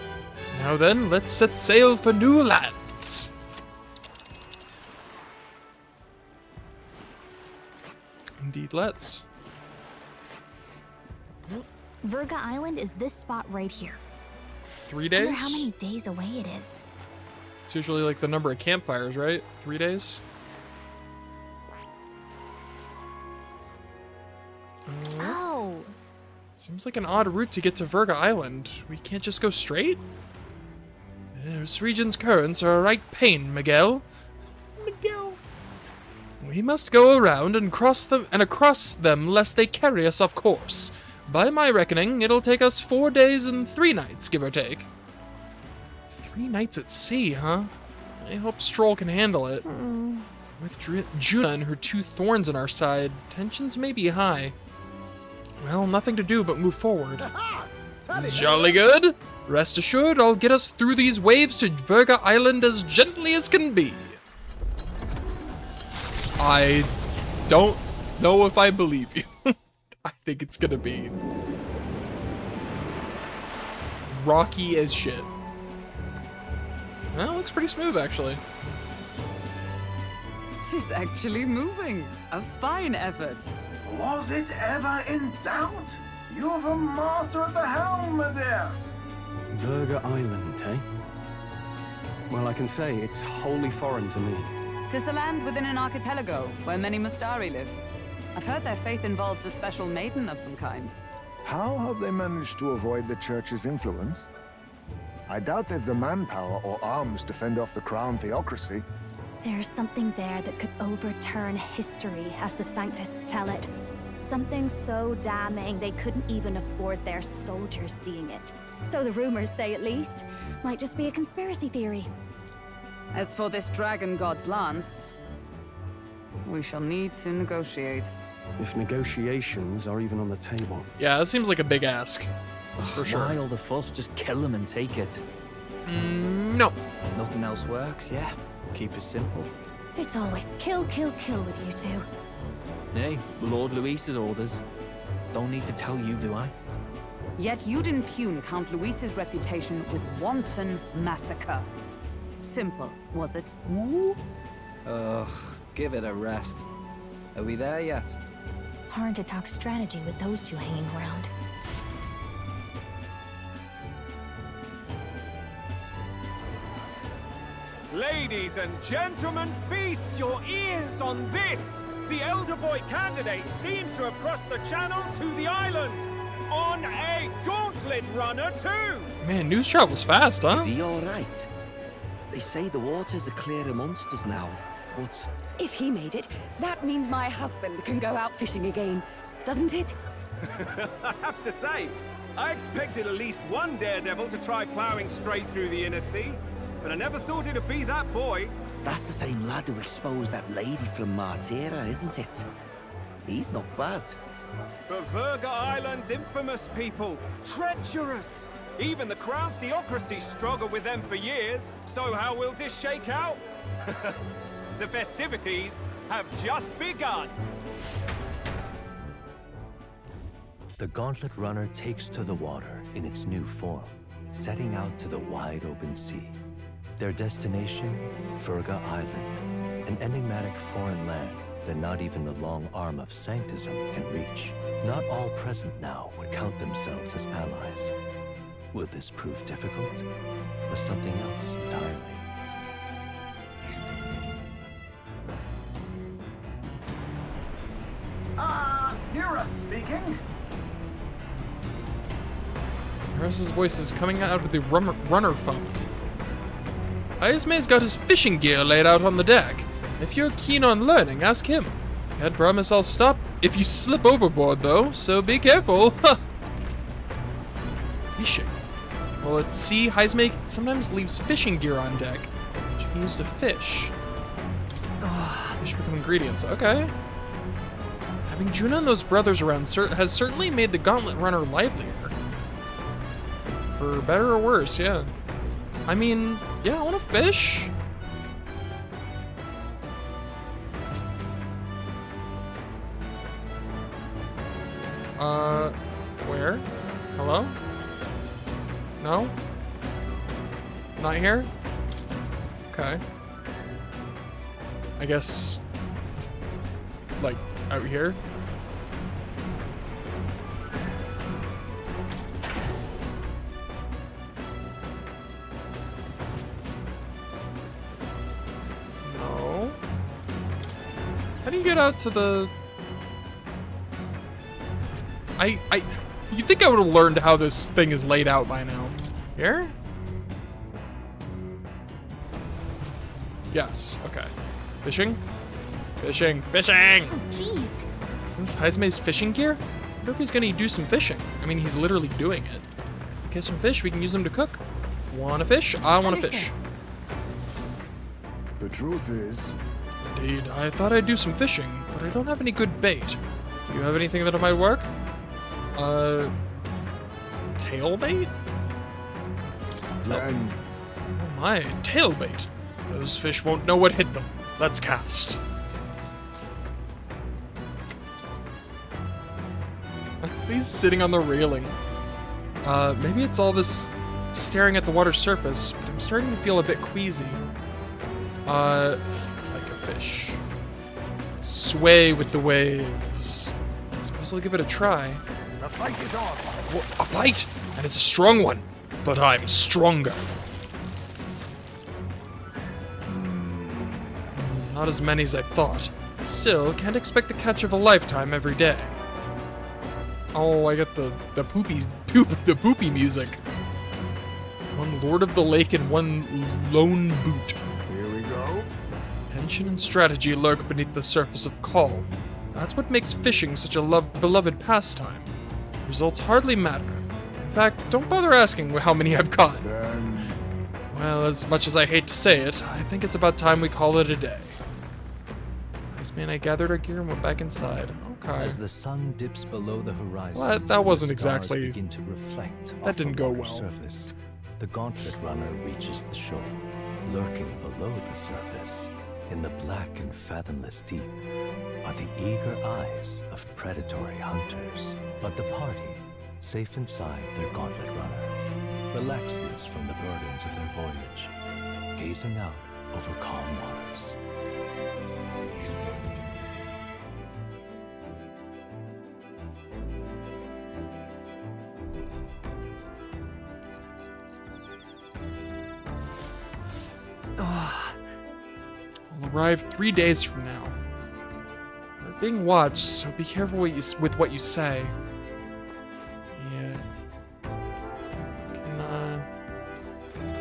Now then, let's set sail for new lands. Indeed, let's. Virga Island is this spot right here. 3 I days? wonder how many days away it is. It's usually like the number of campfires, right? 3 days? Oh. Seems like an odd route to get to Virga Island. We can't just go straight? This region's currents are a right pain, Miguel. Miguel. We must go around and across them lest they carry us off course. By my reckoning, it'll take us 4 days and 3 nights, give or take. 3 nights at sea, huh? I hope Stroll can handle it. With Juna and her 2 thorns on our side, tensions may be high. Well, nothing to do but move forward. Jolly good. Rest assured, I'll get us through these waves to Verga Island as gently as can be. I don't know if I believe you. I think it's gonna be rocky as shit. Well, it looks pretty smooth, actually. Tis actually moving. A fine effort. Was it ever in doubt? You're the master of the helm, my dear. Verga Island, eh? Well, I can say it's wholly foreign to me. 'Tis a land within an archipelago where many Mustari live. I've heard their faith involves a special maiden of some kind. How have they managed to avoid the church's influence? I doubt they've the manpower or arms to fend off the crown theocracy. There's something there that could overturn history, as the Sanctists tell it. Something so damning they couldn't even afford their soldiers seeing it. So the rumors say, at least. Might just be a conspiracy theory. As for this dragon god's lance, we shall need to negotiate. If negotiations are even on the table. Yeah, that seems like a big ask. For sure. Why all the fuss? Just kill them and take it. No. Nothing else works, yeah? Keep it simple. It's always kill, kill, kill with you two. Nay, Lord Luis's orders. Don't need to tell you, do I? Yet you'd impugn Count Luis's reputation with wanton massacre. Simple, was it? Ugh, give it a rest. Are we there yet? Hard to talk strategy with those two hanging around. Ladies and gentlemen, feast your ears on this! The elder boy candidate seems to have crossed the channel to the island! On a gauntlet runner, too! Man, news travels fast, huh? Is he alright? They say the waters are clear amongst us now, but... If he made it, that means my husband can go out fishing again, doesn't it? I have to say, I expected at least one daredevil to try plowing straight through the inner sea, but I never thought it'd be that boy. That's the same lad who exposed that lady from Martira, isn't it? He's not bad. But Verga Island's infamous people, treacherous. Even the Crown Theocracy struggled with them for years. So how will this shake out? The festivities have just begun. The Gauntlet Runner takes to the water in its new form, setting out to the wide open sea. Their destination, Verga Island, an enigmatic foreign land that not even the long arm of Sanctism can reach. Not all present now would count themselves as allies. Will this prove difficult, or something else entirely? Nira speaking. Harris's voice is coming out of the runner phone. Ismay's got his fishing gear laid out on the deck. If you're keen on learning, ask him. I'd promise I'll stop if you slip overboard, though, so be careful. Fishing. Well, at sea, Heismay sometimes leaves fishing gear on deck, which you can use to fish. Fish become ingredients. Okay. Having Juna and those brothers around has certainly made the Gauntlet Runner livelier. For better or worse, yeah. I mean, yeah, I want to fish. Where? Hello? No? Not here? Okay. I guess, like, out here? No. How do you get out to the... You'd think I would have learned how this thing is laid out by now. Here? Yes, okay. Fishing? Fishing, fishing! Oh, jeez. Is this Heismay's fishing gear? I wonder if he's gonna do some fishing. I mean, he's literally doing it. Get some fish, we can use them to cook. Wanna fish? I wanna fish. The truth is, Indeed, I thought I'd do some fishing, but I don't have any good bait. Do you have anything that might work? Tail bait? Then... Oh my, tail bait. Those fish won't know what hit them. Let's cast. He's sitting on the railing. Maybe it's all this staring at the water surface, but I'm starting to feel a bit queasy. Think like a fish. Sway with the waves. I suppose I'll give it a try. The fight is on. A bite! And it's a strong one, but I'm stronger. Not as many as I thought. Still, can't expect the catch of a lifetime every day. Oh, I got the poopy music. One Lord of the Lake and one lone boot. Here we go. Tension and strategy lurk beneath the surface of Call. That's what makes fishing such a beloved pastime. Results hardly matter. In fact, don't bother asking how many I've caught. Well, as much as I hate to say it, I think it's about time we call it a day. This man, I gathered our gear and went back inside. Okay. As the sun dips below the horizon, Well, that wasn't the stars exactly... begin to reflect That off didn't the go water well. surface. The gauntlet runner reaches the shore, lurking below the surface. In the black and fathomless deep are the eager eyes of predatory hunters. But the party, safe inside their gauntlet runner, relaxes from the burdens of their voyage, gazing out over calm waters. We'll arrive 3 days from now. We're being watched, so be careful with what you say. Yeah.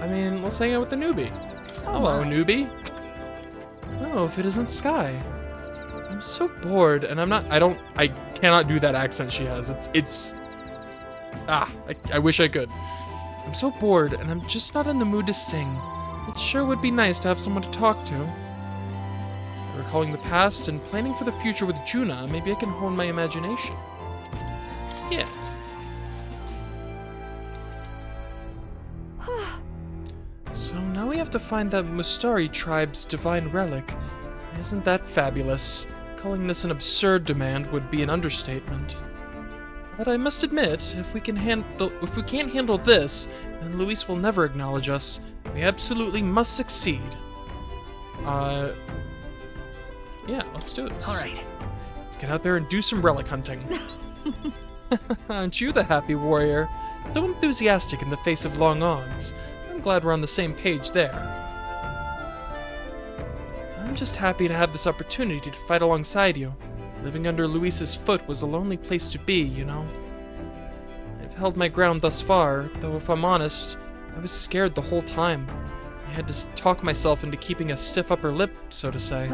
I mean, let's hang out with the newbie. Hello, newbie. Oh, if it isn't Sky. I'm so bored, and I cannot do that accent she has. I wish I could. I'm so bored, and I'm just not in the mood to sing. It sure would be nice to have someone to talk to. Recalling the past and planning for the future with Juna, maybe I can hone my imagination. Yeah. So now we have to find that Mustari tribe's divine relic. Isn't that fabulous? Calling this an absurd demand would be an understatement. But I must admit, if we can't handle this, then Luis will never acknowledge us. We absolutely must succeed. Yeah, let's do this. All right. Let's get out there and do some relic hunting. Aren't you the happy warrior? So enthusiastic in the face of long odds. I'm glad we're on the same page there. I'm just happy to have this opportunity to fight alongside you. Living under Luis's foot was a lonely place to be, you know. I've held my ground thus far, though if I'm honest, I was scared the whole time. I had to talk myself into keeping a stiff upper lip, so to say.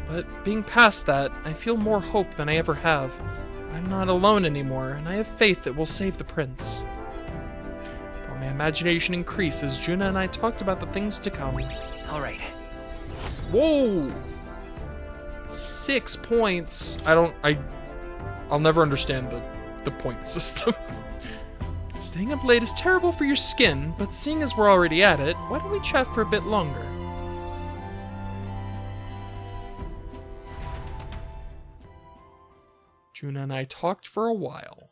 But being past that, I feel more hope than I ever have. I'm not alone anymore, and I have faith that we'll save the prince. While my imagination increased as Juna and I talked about the things to come. All right. Whoa! 6 points. I'll never understand the point system. Staying up late is terrible for your skin, but seeing as we're already at it, why don't we chat for a bit longer? Juna and I talked for a while.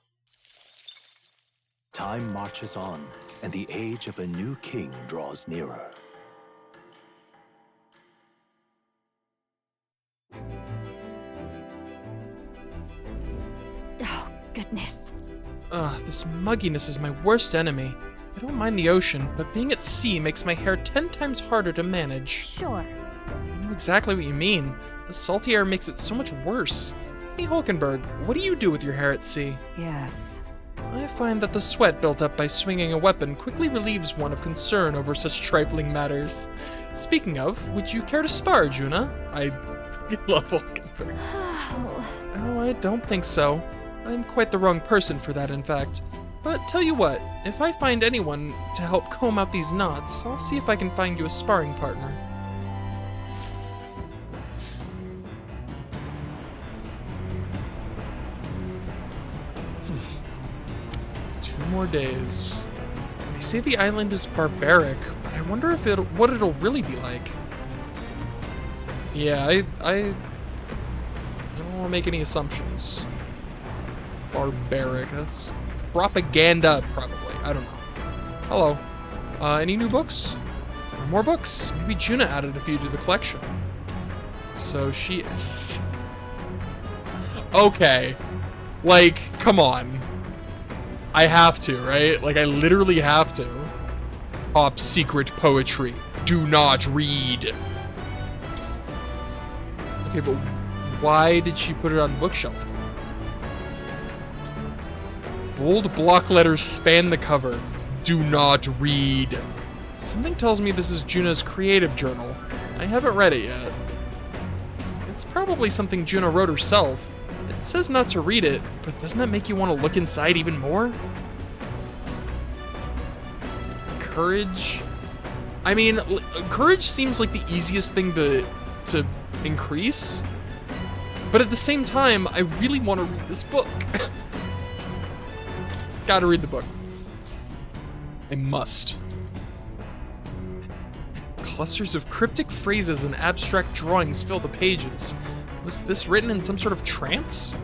Time marches on, and the age of a new king draws nearer. Oh, goodness. This mugginess is my worst enemy. I don't mind the ocean, but being at sea makes my hair 10 times harder to manage. Sure. I know exactly what you mean. The salty air makes it so much worse. Hey, Hulkenberg, what do you do with your hair at sea? Yes. I find that the sweat built up by swinging a weapon quickly relieves one of concern over such trifling matters. Speaking of, would you care to spar, Juna? I love Hulkenberg. Oh, I don't think so. I'm quite the wrong person for that, in fact. But tell you what, if I find anyone to help comb out these knots, I'll see if I can find you a sparring partner. more days. They say the island is barbaric, but I wonder if what it'll really be like. Yeah, I don't want to make any assumptions. Barbaric. That's propaganda, probably. I don't know. Hello. Any new books? Or more books? Maybe Juna added a few to the collection. So she is... Okay. Like, come on. I have to, right? Like, I literally have to. Top secret poetry. Do not read. Okay, but why did she put it on the bookshelf? Bold block letters span the cover. Do not read. Something tells me this is Juna's creative journal. I haven't read it yet. It's probably something Juna wrote herself. It says not to read it, but doesn't that make you want to look inside even more? Courage? I mean, courage seems like the easiest thing to increase, but at the same time, I really want to read this book. Gotta read the book. I must. Clusters of cryptic phrases and abstract drawings fill the pages. Was this written in some sort of trance?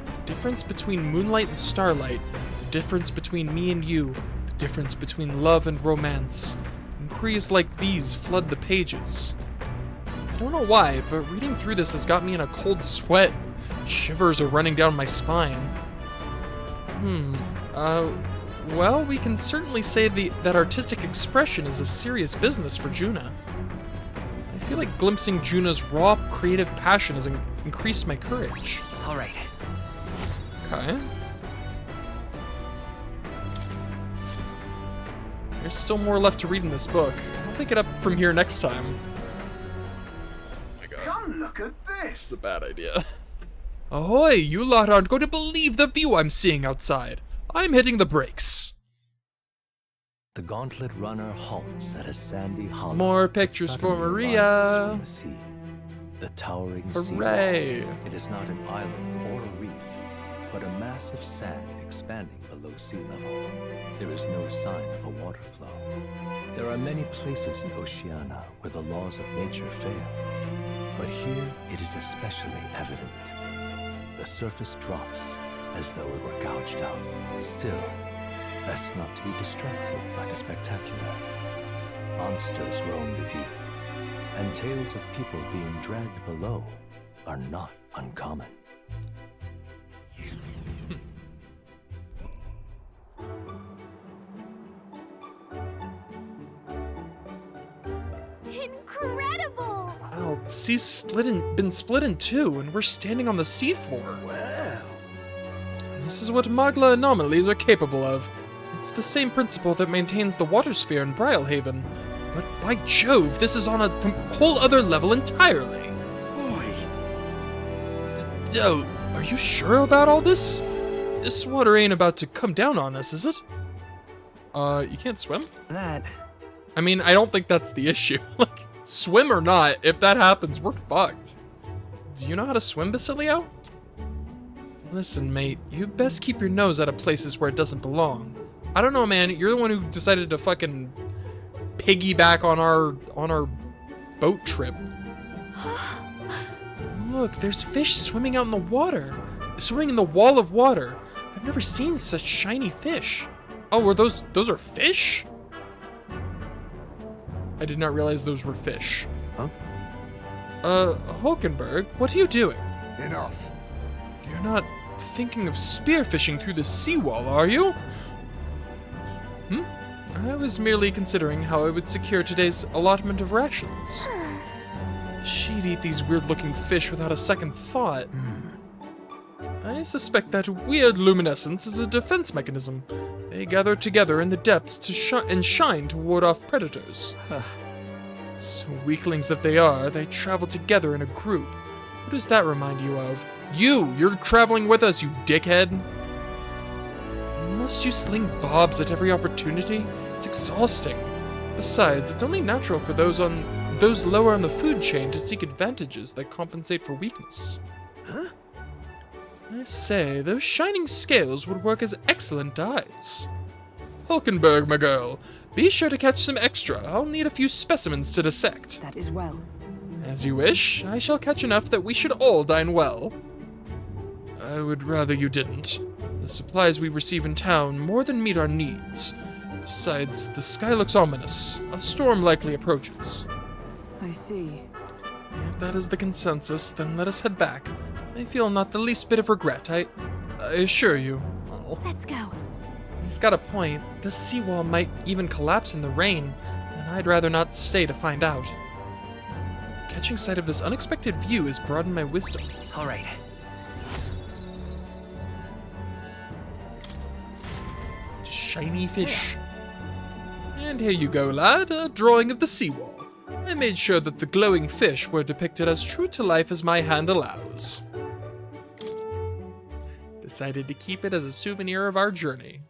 The difference between moonlight and starlight, the difference between me and you, the difference between love and romance. Inquiries like these flood the pages. I don't know why, but reading through this has got me in a cold sweat. Shivers are running down my spine. Well, we can certainly say that artistic expression is a serious business for Juna. I feel like glimpsing Juna's raw, creative passion has increased my courage. All right. Okay. There's still more left to read in this book. I'll pick it up from here next time. Oh my god. Come look at this. This is a bad idea. Ahoy, you lot aren't going to believe the view I'm seeing outside. I'm hitting the brakes. The gauntlet runner halts at a sandy hollow. More pictures for Suddenly Maria. rises from the sea. The towering Hooray. sea wall. It is not an island or a reef, but a mass of sand expanding below sea level. There is no sign of a water flow. There are many places in Oceania where the laws of nature fail, but here it is especially evident. The surface drops as though it were gouged out. Still, best not to be distracted by the spectacular. Monsters roam the deep, and tales of people being dragged below are not uncommon. Incredible! Wow, the sea's been split in two, and we're standing on the seafloor. Wow. This is what Magla anomalies are capable of. It's the same principle that maintains the water sphere in Brylehaven. But by Jove, this is on a whole other level entirely. Oi. Doe, are you sure about all this? This water ain't about to come down on us, is it? You can't swim? That... I mean, I don't think that's the issue. Like, swim or not, if that happens, we're fucked. Do you know how to swim, Basilio? Listen, mate, you best keep your nose out of places where it doesn't belong. I don't know, man, you're the one who decided to fucking piggyback on our boat trip. Look, there's fish swimming out in the water. Swimming in the wall of water. I've never seen such shiny fish. Oh, were those are fish? I did not realize those were fish. Huh? Hulkenberg, what are you doing? Enough. You're not thinking of spearfishing through the seawall, are you? I was merely considering how I would secure today's allotment of rations. She'd eat these weird-looking fish without a second thought. I suspect that weird luminescence is a defense mechanism. They gather together in the depths to shine to ward off predators. So weaklings that they are, they travel together in a group. What does that remind you of? You're traveling with us, you dickhead. Must you sling bobs at every opportunity? It's exhausting. Besides, it's only natural for those lower on the food chain to seek advantages that compensate for weakness. Huh? I say, those shining scales would work as excellent eyes. Hulkenberg, my girl, be sure to catch some extra. I'll need a few specimens to dissect. That is well. As you wish. I shall catch enough that we should all dine well. I would rather you didn't. The supplies we receive in town more than meet our needs. Besides, the sky looks ominous. A storm likely approaches. I see. If that is the consensus, then let us head back. I feel not the least bit of regret, I assure you. Oh. Let's go. He's got a point. The seawall might even collapse in the rain, and I'd rather not stay to find out. Catching sight of this unexpected view has broadened my wisdom. All right. Shiny fish. And here you go, lad, a drawing of the seawall. I made sure that the glowing fish were depicted as true to life as my hand allows. Decided to keep it as a souvenir of our journey.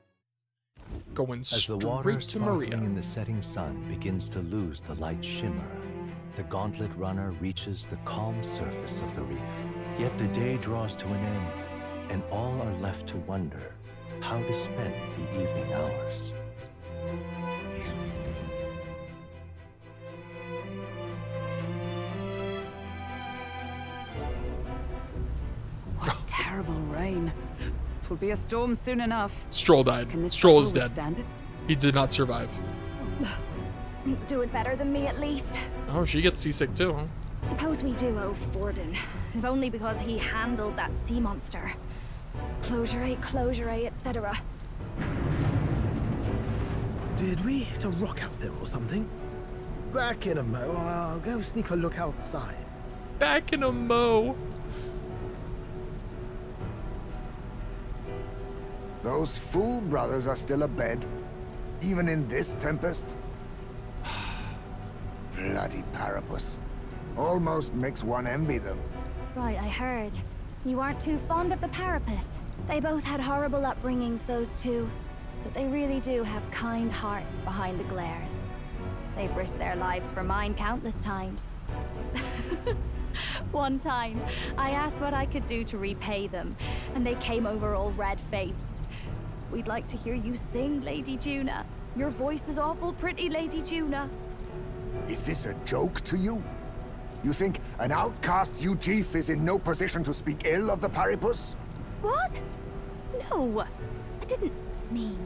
Going straight the water to Maria. in the setting sun begins to lose the light shimmer, the gauntlet runner reaches the calm surface of the reef. Yet the day draws to an end, and all are left to wonder how to spend the evening hours. What terrible rain. It will be a storm soon enough. Stroll died. Can this Stroll is vessel dead. withstand it? He did not survive. It's doing better than me, at least. Oh, she gets seasick too, huh? Suppose we do owe Forden, if only because he handled that sea monster. Closure, etc. Did we hit a rock out there or something? Back in a mo. I'll go sneak a look outside. Back in a mo. Those fool brothers are still abed, even in this tempest. Bloody Parapus. Almost makes one envy them. Right, I heard. You aren't too fond of the Parapus. They both had horrible upbringings, those two. But they really do have kind hearts behind the glares. They've risked their lives for mine countless times. One time, I asked what I could do to repay them, and they came over all red-faced. We'd like to hear you sing, Lady Juna. Your voice is awful pretty, Lady Juna. Is this a joke to you? You think an outcast Ujief is in no position to speak ill of the Paripus? What? No, I didn't mean...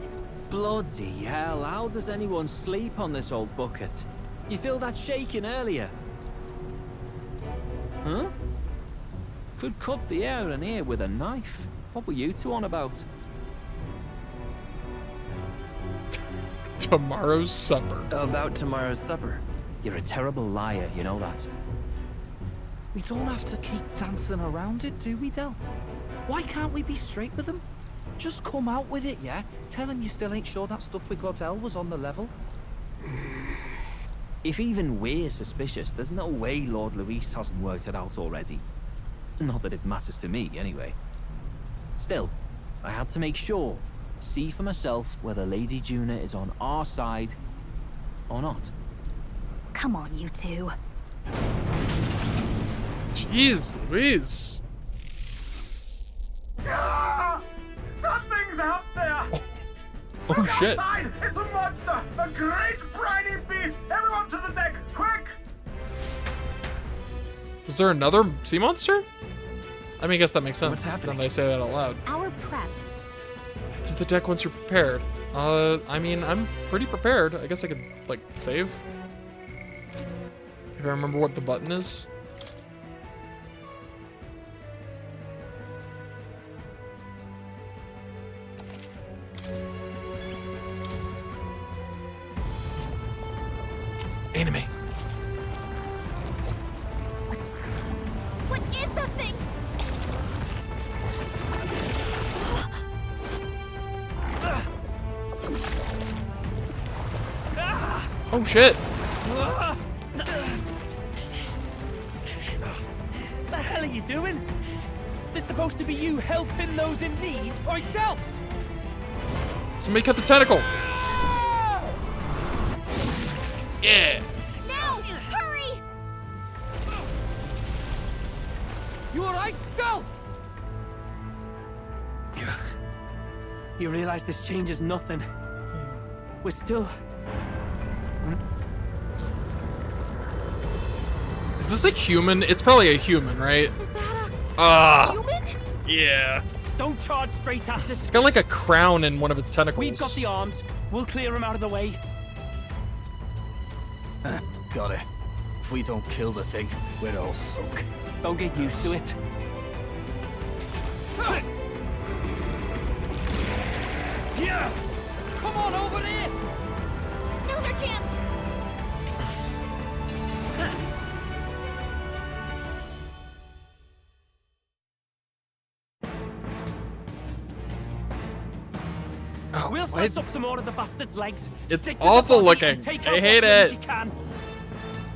Bloody hell, how does anyone sleep on this old bucket? You feel that shaking earlier? Huh? Could cut the air in here with a knife. What were you two on about? Tomorrow's supper. About tomorrow's supper? You're a terrible liar, you know that. We don't have to keep dancing around it, do we, Del? Why can't we be straight with him? Just come out with it, yeah? Tell him you still ain't sure that stuff with Glottel was on the level. If even we're suspicious, there's no way Lord Luis hasn't worked it out already. Not that it matters to me, anyway. Still, I had to make sure, see for myself whether Lady Juna is on our side or not. Come on, you two. Jeez Louise. Ah! Something's out there! Oh Look shit. outside! It's a monster! A great briny beast! Everyone to the deck, quick! Was there another sea monster? I mean, I guess that makes sense when they say that out loud. Our prep. To the deck once you're prepared. I mean, I'm pretty prepared. I guess I could, like, save. If I remember what the button is. Anime. What is that thing? Oh shit. The hell are you doing? This supposed to be you helping those in need. All right, tell. Somebody cut the tentacle. Yeah. Now, hurry! You all right, Del? You realize this changes nothing. We're still... Is this a human? It's probably a human, right? Human? Yeah. Don't charge straight at it. It's got like a crown in one of its tentacles. We've got the arms. We'll clear him out of the way. Got it. If we don't kill the thing, we're all sunk. Don't get used to it. Yeah! Come on over there! Now's our chance! We'll slice up some more of the bastard's legs. It's stick to awful the body looking. and take I out hate what limbs it. you can.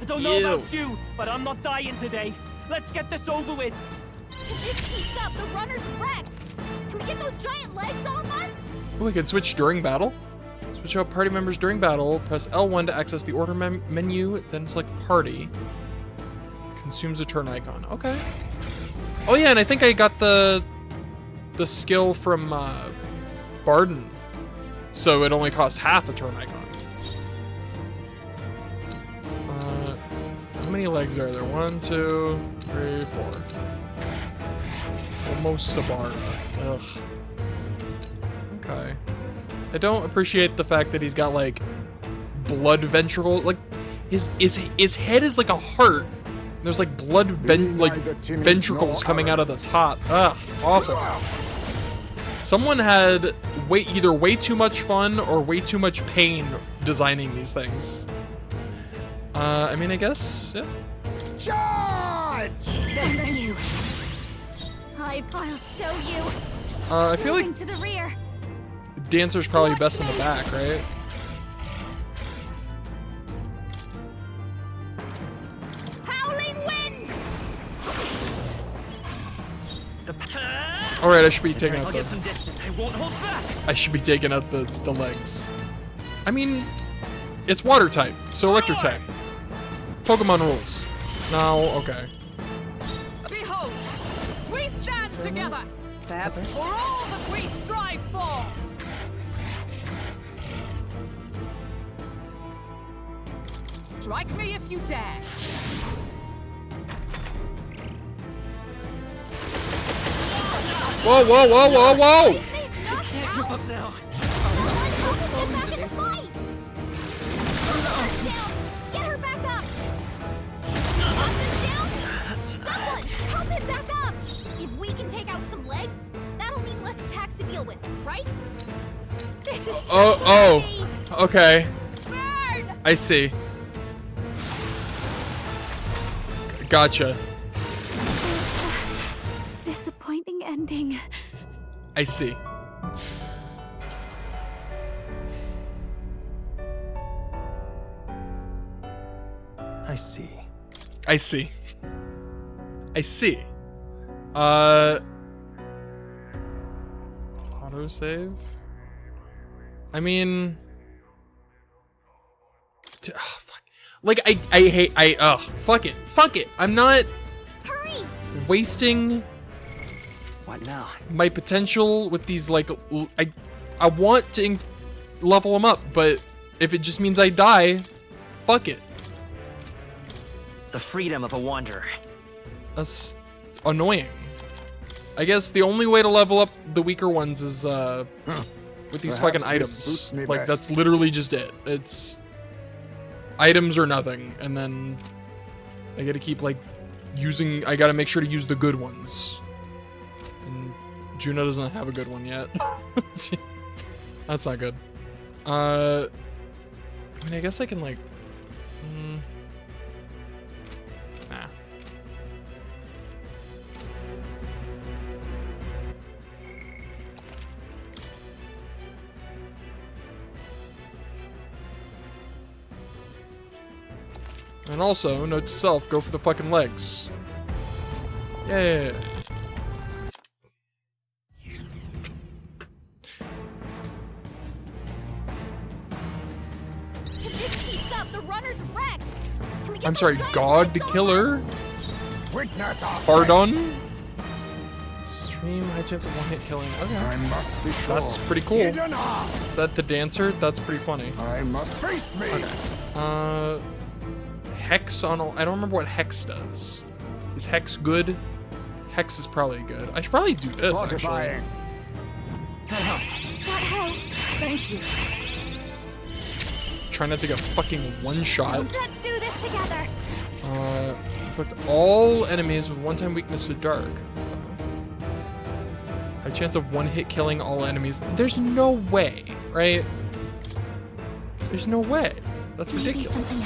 I don't know Ew. about you, but I'm not dying today. Let's get this over with. If this keeps up, the runner's wrecked! Can we get those giant legs off us? Oh, we can switch during battle. Switch out party members during battle. Press L1 to access the order menu, then select party. Consumes a turn icon. Okay. Oh yeah, and I think I got the skill from Barden. So it only costs half a turn icon. How many legs are there? 1, 2, 3, 4. Almost Sabara. Ugh. Okay. I don't appreciate the fact that he's got like blood ventricle. Like his head is like a heart. There's like blood ventricles coming out of the top. Ugh, awful. Someone had either way too much fun or way too much pain designing these things. I mean, I guess, yeah. Charge! Thank you. I'll show you. I feel like to the rear. Dancer's probably best in the back, right? Howling wind! Alright, I should be taking out I'll the... get some distance. I won't hold back. I should be taking out the legs. I mean, it's water type, so electric type. Pokemon rules. No, okay. Behold, we stand together. Perhaps for all that we strive for. Strike me if you dare. Whoa, whoa, whoa, whoa, whoa! I can't give up now. Get back in the fight! Down! Get her back up! Austin's down! Someone, help him back up! If we can take out some legs, that'll mean less attacks to deal with, right? This is okay. Burn! I see. Gotcha. Disappointing ending. I see. I see. I see. I see. Autosave? I mean... fuck. Like, I hate... fuck it. Fuck it. I'm not... Hurry! wasting... What now? my potential with these, like... I want to level them up, but if it just means I die, fuck it. The freedom of a wanderer. That's annoying. I guess the only way to level up the weaker ones is with these fucking items. Like, that's literally just it. It's items or nothing, and then I gotta keep like using. I gotta make sure to use the good ones. And Juno doesn't have a good one yet. That's not good. I mean, I guess I can like. Nah. And also, note to self, go for the fucking legs. Yeah. If this keeps up, the runner's wrecked. Can we get I'm those sorry, giant God legs the off Killer? Witness our Pardon? Aim, high chance of one-hit killing. Okay. I must be sure. That's pretty cool. Is that the dancer? That's pretty funny. I must face me. Okay. Hex on all. I don't remember what Hex does. Is Hex good? Hex is probably good. I should probably do this, actually. That helped. Thank you. Try not to get fucking one-shot. Let's do this together. Inflict all enemies with one-time weakness to dark. High chance of one-hit killing all enemies. There's no way, right? There's no way. That's ridiculous.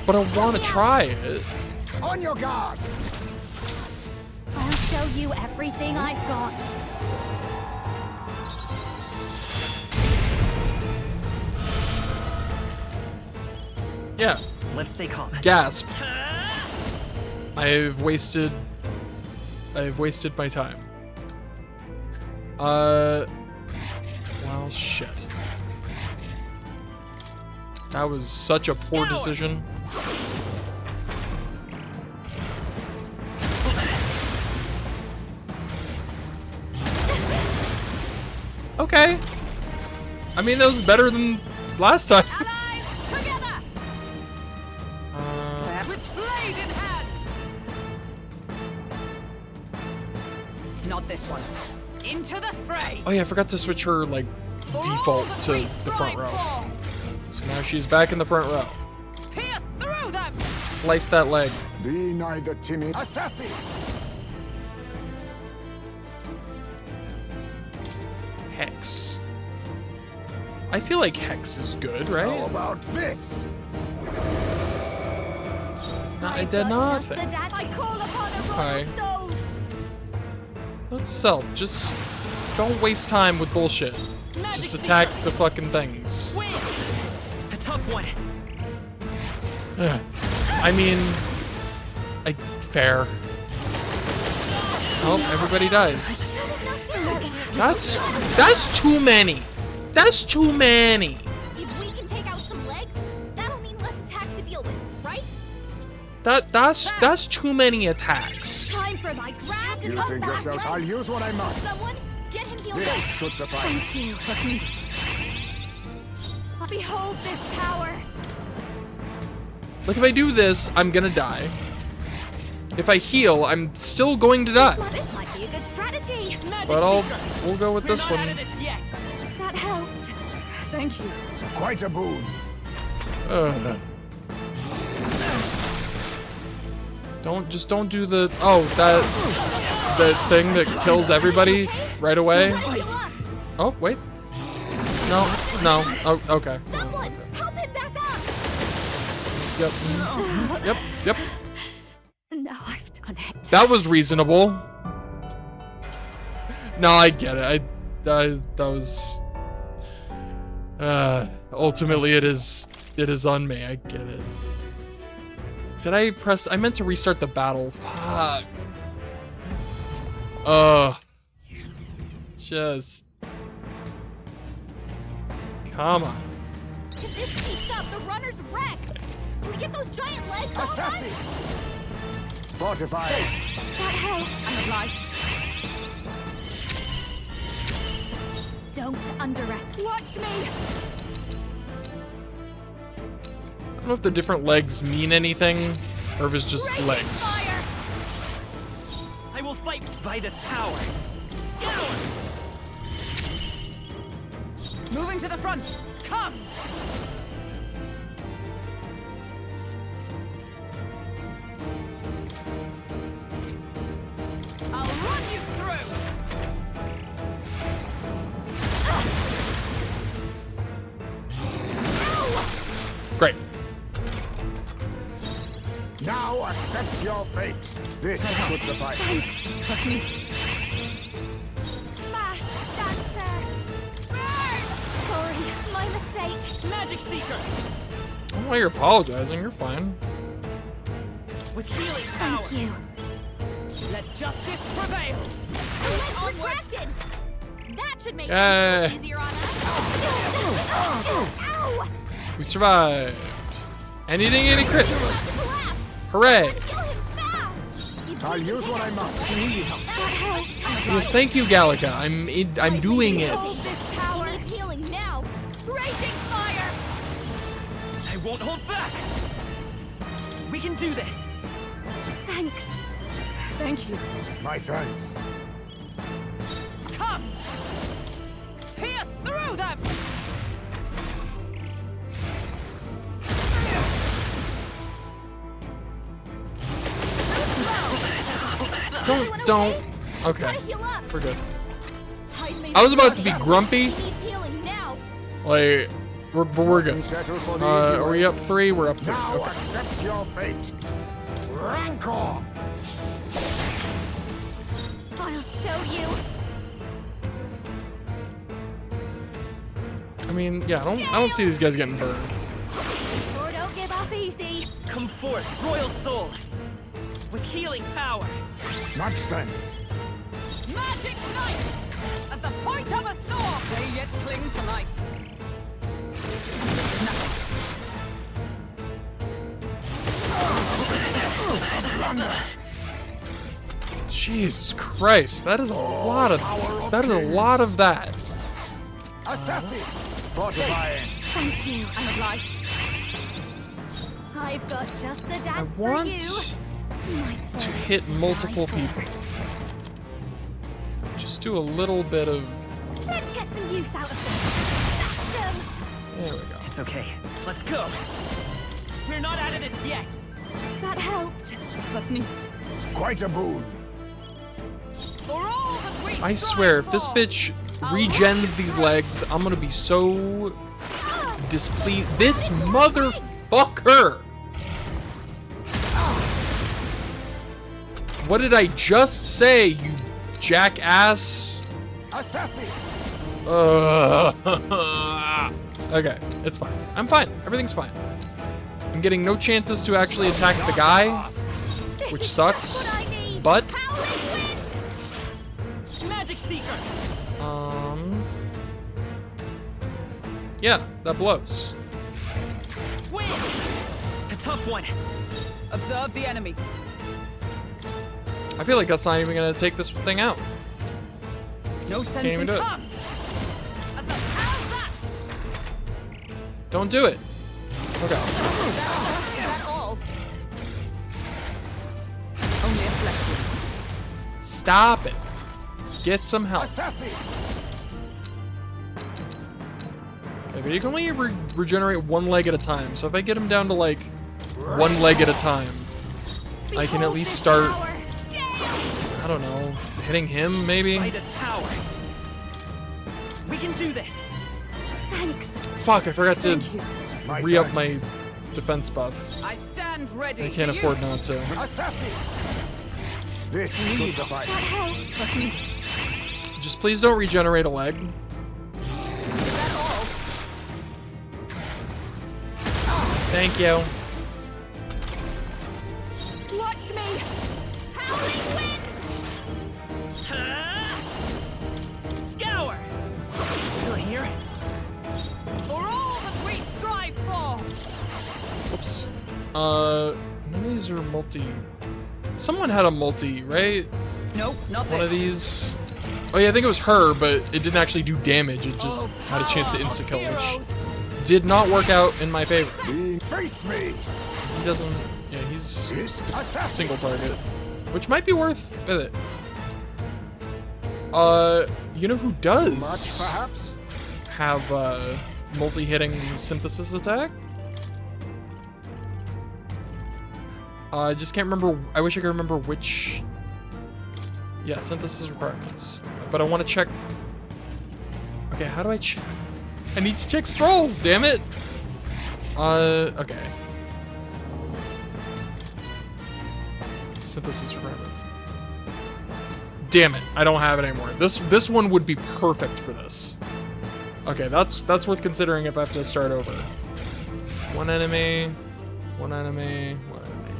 But I want to try it. On your guard. I'll show you everything I've got. Yeah. Let's stay calm. Gasp. I've wasted my time. Well, shit. That was such a poor decision. Okay. I mean, that was better than last time. Not this one. Into the fray. Oh yeah, I forgot to switch her, like, default to the front row. So now she's back in the front row. Pierce through them. Slice that leg. Be neither timid. Assassin. Hex. I feel like Hex is good, right? How about this? No, I did nothing. Okay. Don't sell. Just don't waste time with bullshit. Just attack the fucking things. A tough one. I mean, fair. Oh, everybody dies. That's too many. That's too many. If we can take out some legs, that'll mean less attacks to deal with, right? That's too many attacks. Time for my grab. You think yourself? I'll use what I must. Someone get him healed This up. should suffice. Thank you. Behold this power. Like, if I do this, I'm gonna die. If I heal, I'm still going to die. This might be a good strategy. But we'll go with this one. That helped. Thank you. Quite a boon. Don't do the the thing that kills everybody right away. Oh wait. No. Oh, okay. Someone help him back up. Yep. Now I've done it. That was reasonable. No, I get it. That was. Ultimately, it is on me. I get it. Did I press? I meant to restart the battle. Fuck. Just. Come on. If this keeps up, the runner's wrecked. Can we get those giant legs off us? Fortify. That helped. I'm obliged. Don't underestimate. Watch me. I don't know if the different legs mean anything, or if it's just legs. I will fight by this power. Scour! Moving to the front. Come. I'll run you through. Great. Now accept your fate. This should suffice. Mask dancer. Burn. Sorry, my mistake. Magic Seeker! I don't know why you're apologizing. You're fine. With healing power! Thank you. Let justice prevail. Legs retracted. That should make Yay. it easier on us. Ow! We survived. And he didn't get any crits. Hooray! Kill him fast. If I'll use what I must. Yes, thank you, Gallica. I'm doing it. Hold this power. He needs healing now. Raging fire. I won't hold back. We can do this. Thanks. Thank you. My thanks. Come! Pierce through them! Don't. Okay. We're good. I was about to be grumpy. Like, but we're good. Are we up 3? We're up 3. Now Okay. accept your fate. Rancor. I'll show you. I mean, yeah, I don't see these guys getting burned. Sure don't give up easy. Come forth, royal soul, with healing power. Much thanks. Magic knife! As the point of a sword, they yet cling to life. Jesus Christ, that is a lot of that. Assassin. Fortifying. Thank you. I'm obliged. I've got just the I dance want for you. to hit multiple people. Just do a little bit of. Let's get some use out of them. Smash them. There we go. It's okay. Let's go. We're not out of this yet. That helped. Let's neat. Quite a boon. For all that we I swear, if this bitch regens these legs, I'm gonna be so displeased. This motherfucker! What did I just say, you jackass? Assassin. Okay, it's fine. I'm fine. Everything's fine. I'm getting no chances to actually attack the guy, which sucks. But Magic Seeker. yeah, that blows. Win. A tough one. Observe the enemy. I feel like that's not even gonna take this thing out. No sense Can't even in do it. come. As the how's that? Don't do it. Okay. Is that all? Only a flesh wound. Stop it. Get some help. Assassin. Okay, but you can only regenerate 1 leg at a time. So if I get him down to like 1 leg at a time, I can at least start, I don't know, hitting him maybe? Midas power. We can do this. Thanks. Fuck, I forgot to re-up my thanks. defense buff. I stand ready. I can't afford not to. Assassin. This should suffice. That helped. Just please don't regenerate a leg. Is that all? Thank you. Watch me. Howling wind. Scour. Still here? For all that we strive for. Whoops. None of these are multi. Someone had a multi, right? Nope, not One this. of these. Oh yeah, I think it was her, but it didn't actually do damage. It just had a chance to insta-kill, which did not work out in my favor. Face me. He doesn't. Yeah, he's single target, which might be worth it. You know who does Much, perhaps? have multi-hitting synthesis attack? I just can't remember. I wish I could remember which. Yeah, synthesis requirements. But I want to check. Okay, how do I check? I need to check Strolls, damn it! Okay. Synthesis requirements. Damn it, I don't have it anymore. This one would be perfect for this. Okay, that's worth considering if I have to start over. One enemy, one enemy, one enemy.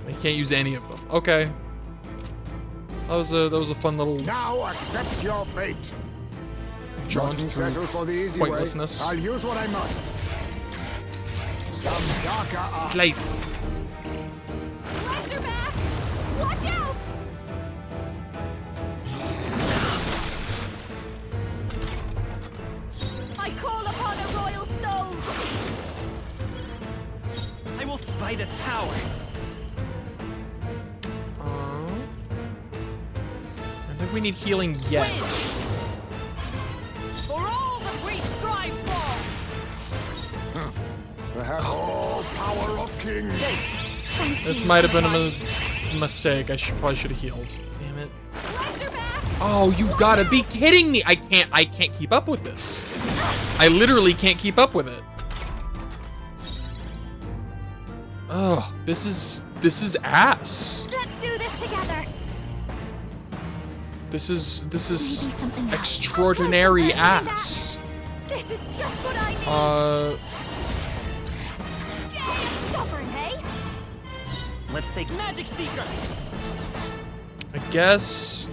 I can't use any of them. Okay. That was a fun little Now accept your fate. jaunt Mustn't through settle for the easy pointlessness. way. I'll use what I must. Some darker arts. Slice. Razorback. Watch out! I call upon a royal soul! I will fight this power. I think we need healing yet. For all that we strive for! Perhaps all power of kings. This might have been a mistake. Probably should have healed. Damn it. Oh, you gotta be kidding me! I can't keep up with this. I literally can't keep up with it. Oh, this is ass. Let's do this together. This is extraordinary ass. This is just what I need. Stubborn, hey? Let's take Magic Seeker. I guess.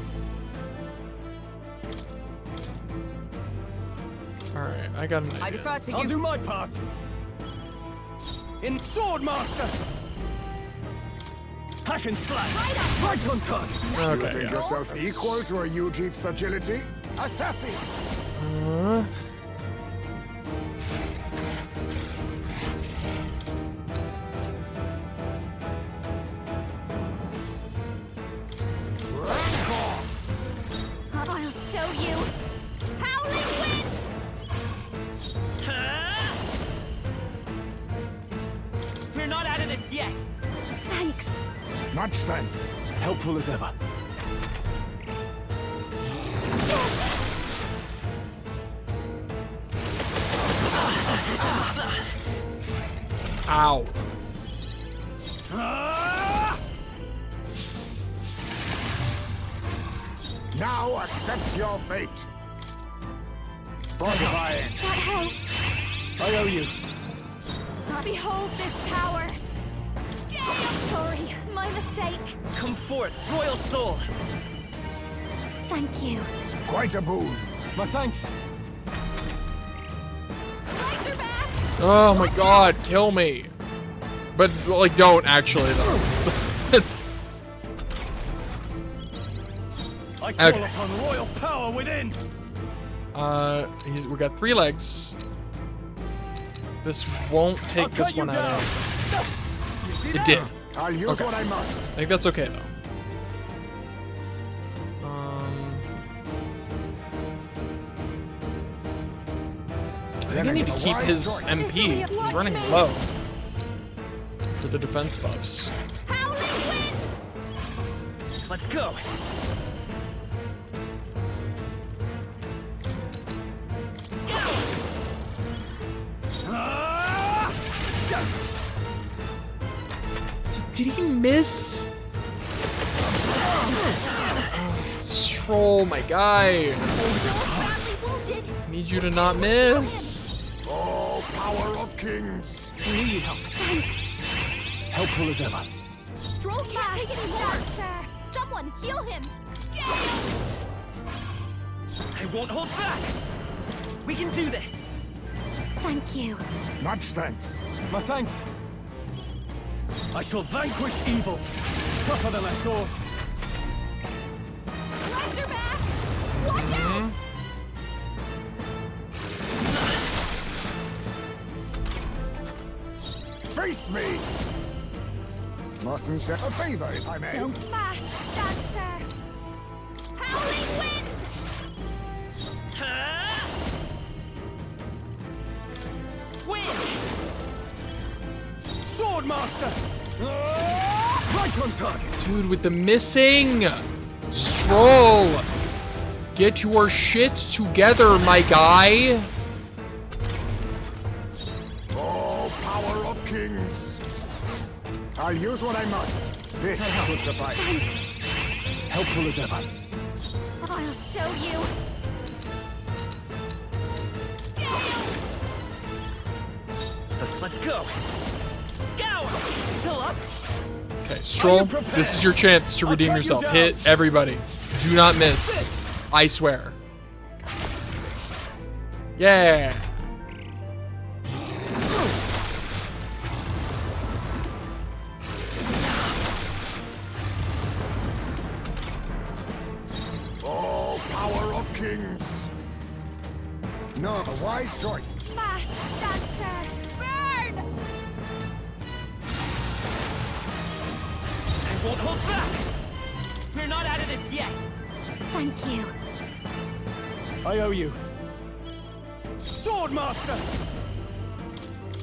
All right, I got an idea. I defer to you. I'll do my part. In Sword Master. Hack and slash. Right on time. Okay, You think yourself equal to a Ujif's agility? Assassin! I'll show you. Howling wind! We're not out of this yet. Thanks. Much thanks. Helpful as ever. Ow. Now accept your fate. Fortifying. That helped. I owe you. Behold this power. Sorry, my mistake. Come forth, Royal Soul. Thank you. Quite a boon. My thanks. Oh my god, kill me. But, like, don't actually, though. It's... I call upon royal power within. We got 3 legs. This won't take this one out. It did. I'll use Okay. what I must. I think that's okay, though. I think I need to keep his MP. He's running low for the defense buffs. Let's go. Did he miss? Troll, my guy. Need you to not miss. All power of kings. We need help. Thanks. Helpful as ever. Stroll can't take any more, sir. Someone heal him. I won't hold back. We can do this. Thank you. Much thanks. My thanks. I shall vanquish evil. Tougher than I thought. Razorback! Watch out! Face me! Mustn't set a favor, if I may. Don't fast, dancer! Howling wind! Win! Sword Master! Right on target! Dude, with the missing! Stroll! Get your shit together, my guy! All power of kings. I'll use what I must. This will suffice. Thanks. Helpful as ever. I'll show you. Let's go. Scour! Still up? Okay, Stroll, this is your chance to redeem yourself. Hit everybody. Do not miss. I swear. Yeah. Yes. No, a wise choice. Masked dancer, burn! I won't hold back! We're not out of this yet! Thank you. I owe you. Swordmaster!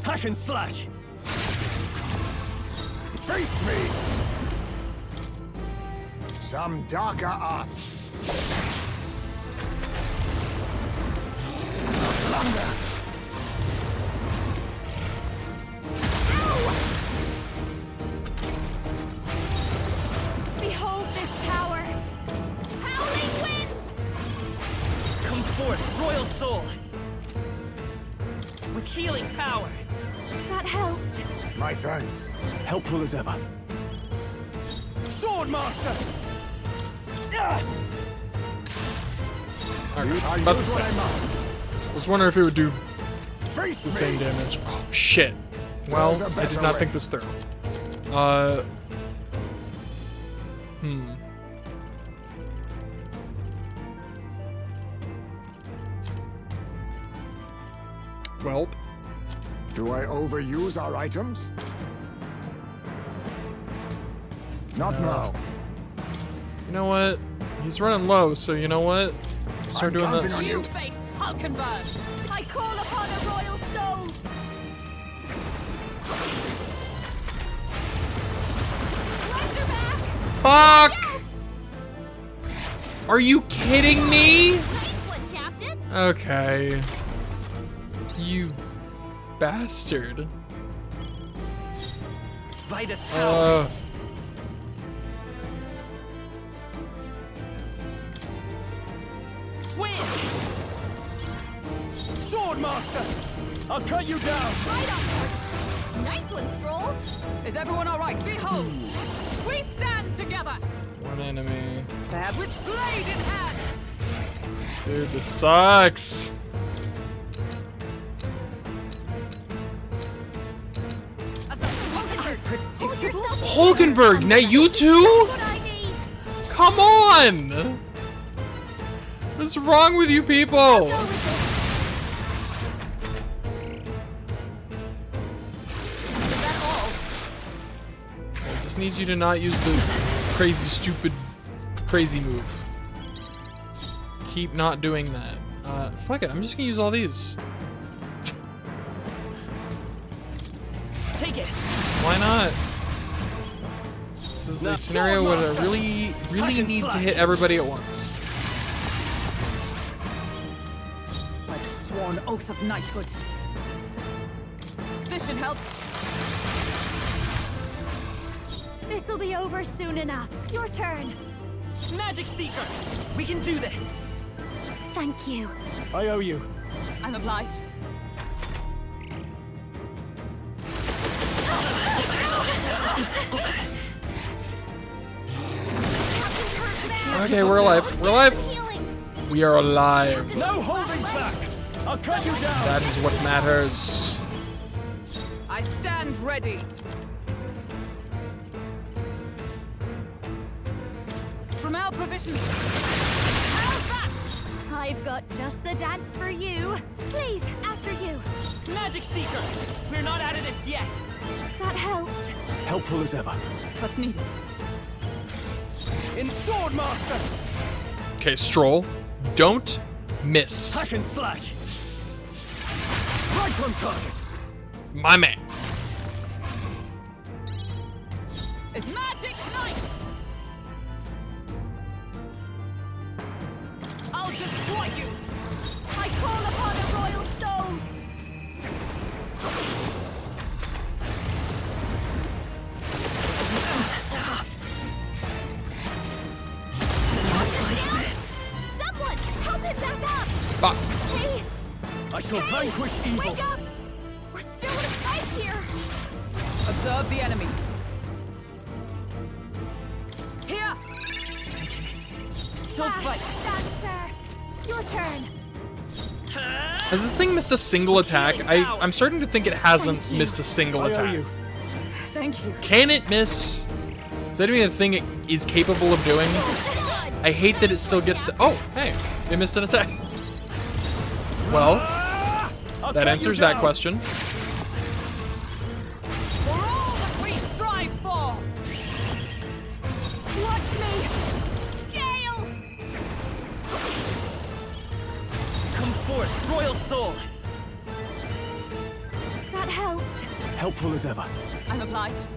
Hack and slash! Face me! Some darker arts. Plunder! Behold this power! Howling wind! Come forth, royal soul! With healing power! That helped. My thanks. Helpful as ever. Swordmaster! Ah! Alright, about the same. I was wondering if it would do the same damage. Oh, shit. Well, I did not think this through. Well. Do I overuse our items? Not now. You know what? He's running low, so you know what? Start doing this. You face, I'll convert. I call upon a royal soul. Fuck! Are you kidding me? Okay. You bastard. Vitus power. Win! Swordmaster! I'll cut you down! Right up! Nice one, Stroll! Is everyone alright? Behold! We stand together! One enemy. There with blade in hand! Dude, this sucks. Hulkenberg, now you two? Come on! What's wrong with you people? I just need you to not use the crazy, stupid, crazy move. Keep not doing that. Fuck it, I'm just gonna use all these. Take it. Why not? This is a scenario where I really need to hit everybody at once. Like sworn oath of knighthood. This should help. This'll be over soon enough. Your turn. Magic Seeker! We can do this! Thank you. I owe you. I'm obliged. Okay, we're alive. We're alive. We are alive. No holding back! I'll cut you down! That is what matters. I stand ready. From our provisions. How's that? I've got just the dance for you. Please, after you. Magic Seeker! We're not out of this yet! That helped. Helpful as ever. What's needed? In Swordmaster! Okay, Stroll. Don't miss. Hack and slash! Right on target! My man. It's Magic Knight! I'll destroy you! I call upon a royal soul. Someone, help him back up. Fuck. Hey, I shall vanquish evil! wake up. We're still in a fight here. Observe the enemy. Here! Don't fight! Dancer, your turn. Has this thing missed a single attack? I'm starting to think it hasn't missed a single attack. Thank you. Can it miss? Is that even a thing it is capable of doing? I hate that it still gets to. Oh, hey. They missed an attack. Well, that answers that question. For all that we strive for! Watch me! Gale! Come forth, royal soul! That helped. Helpful as ever. I'm obliged.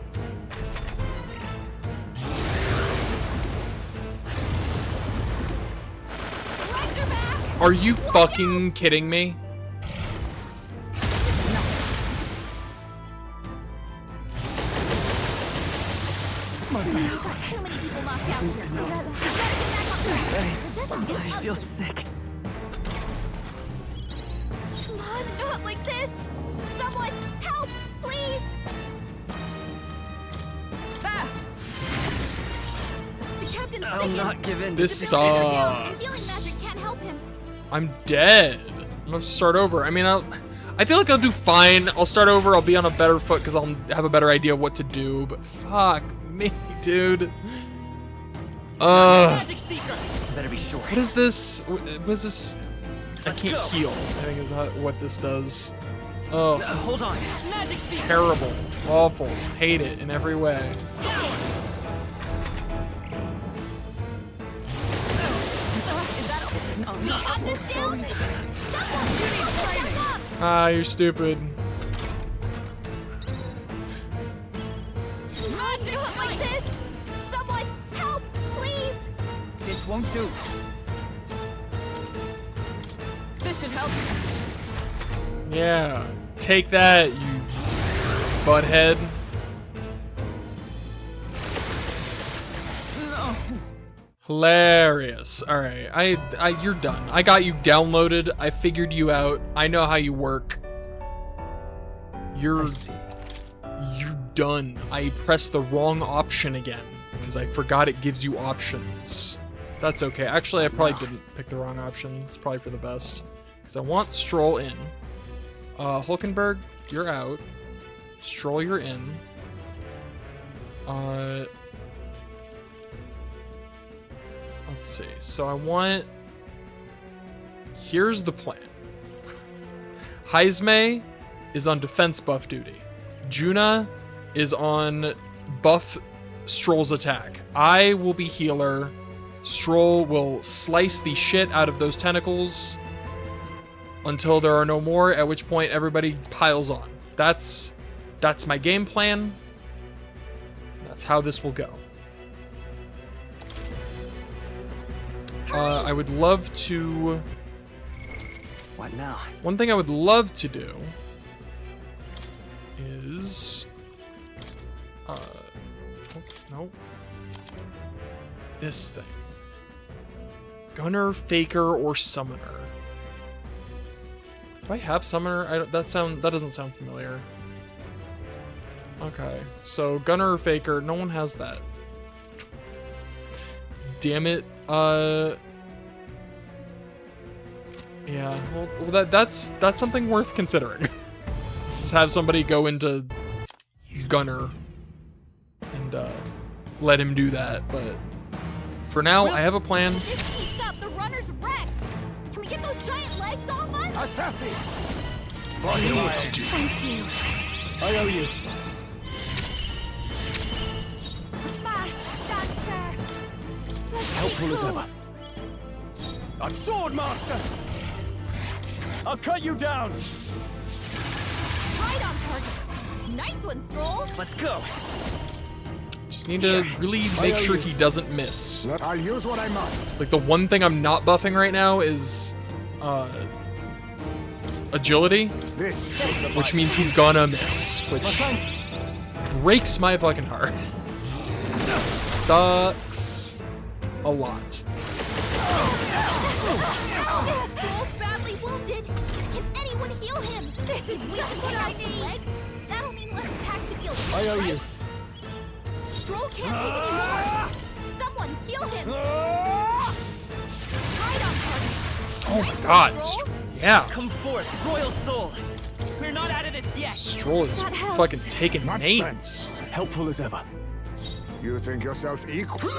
Are you fucking kidding me? Too many people knocked out here. I feel sick. Come on, not like this. Someone, help, please. There! The captain's I'll singing. not give in. This Healing sucks. magic can't help him. I'm dead. I'm gonna have to start over. I mean, I feel like I'll do fine. I'll start over. I'll be on a better foot because I'll have a better idea of what to do. But fuck me, dude. Magic seeker. Better be sure. What is this? What is this? I can't heal. I think is what this does. Oh. Hold on. Magic seeker. Terrible. Awful. Hate it in every way. Ah, you're stupid. Not do it like this. Someone, help, please. This won't do. This should help. Yeah. Take that, you butthead. Hilarious. All right, you're done. I got you downloaded. I figured you out. I know how you work. You're done. I pressed the wrong option again because I forgot it gives you options. That's okay. Actually, I probably didn't pick the wrong option. It's probably for the best because I want Stroll in. Hulkenberg, you're out. Stroll, you're in. Let's see. So I want... Here's the plan. Heismay is on defense buff duty. Juna is on buff Stroll's attack. I will be healer. Stroll will slice the shit out of those tentacles until there are no more, at which point everybody piles on. That's my game plan. That's how this will go. I would love to... What now? One thing I would love to do is... no. This thing. Gunner, Faker, or Summoner. Do I have Summoner? That doesn't sound familiar. Okay, so Gunner or Faker, no one has that. Damn it. Yeah, well that's something worth considering. Just have somebody go into Gunner and let him do that, but for now I have a plan. This keeps up. The runner's wrecked. Can we get those giant legs off us? Assassin! I know what to do. Thank you. I owe you. Fast, dancer. Let's Helpful as go. ever. I'm Sword Master! I'll cut you down! Right on target. Nice one, Stroll. Let's go. Just need to really make sure he doesn't miss. I'll use what I must. Like the one thing I'm not buffing right now is agility, which means he's gonna miss, which breaks my fucking heart. Sucks a lot. Stroll's badly wounded. Can anyone heal him? This is just what I need. Legs? That'll mean less attack to deal with. I owe you. Stroll can't take any more. Someone heal him. Right on target. Oh my god. Yeah. Come forth, royal soul. We're not out of this yet. Stroll is fucking taking names. Helpful as ever. You think yourself equal?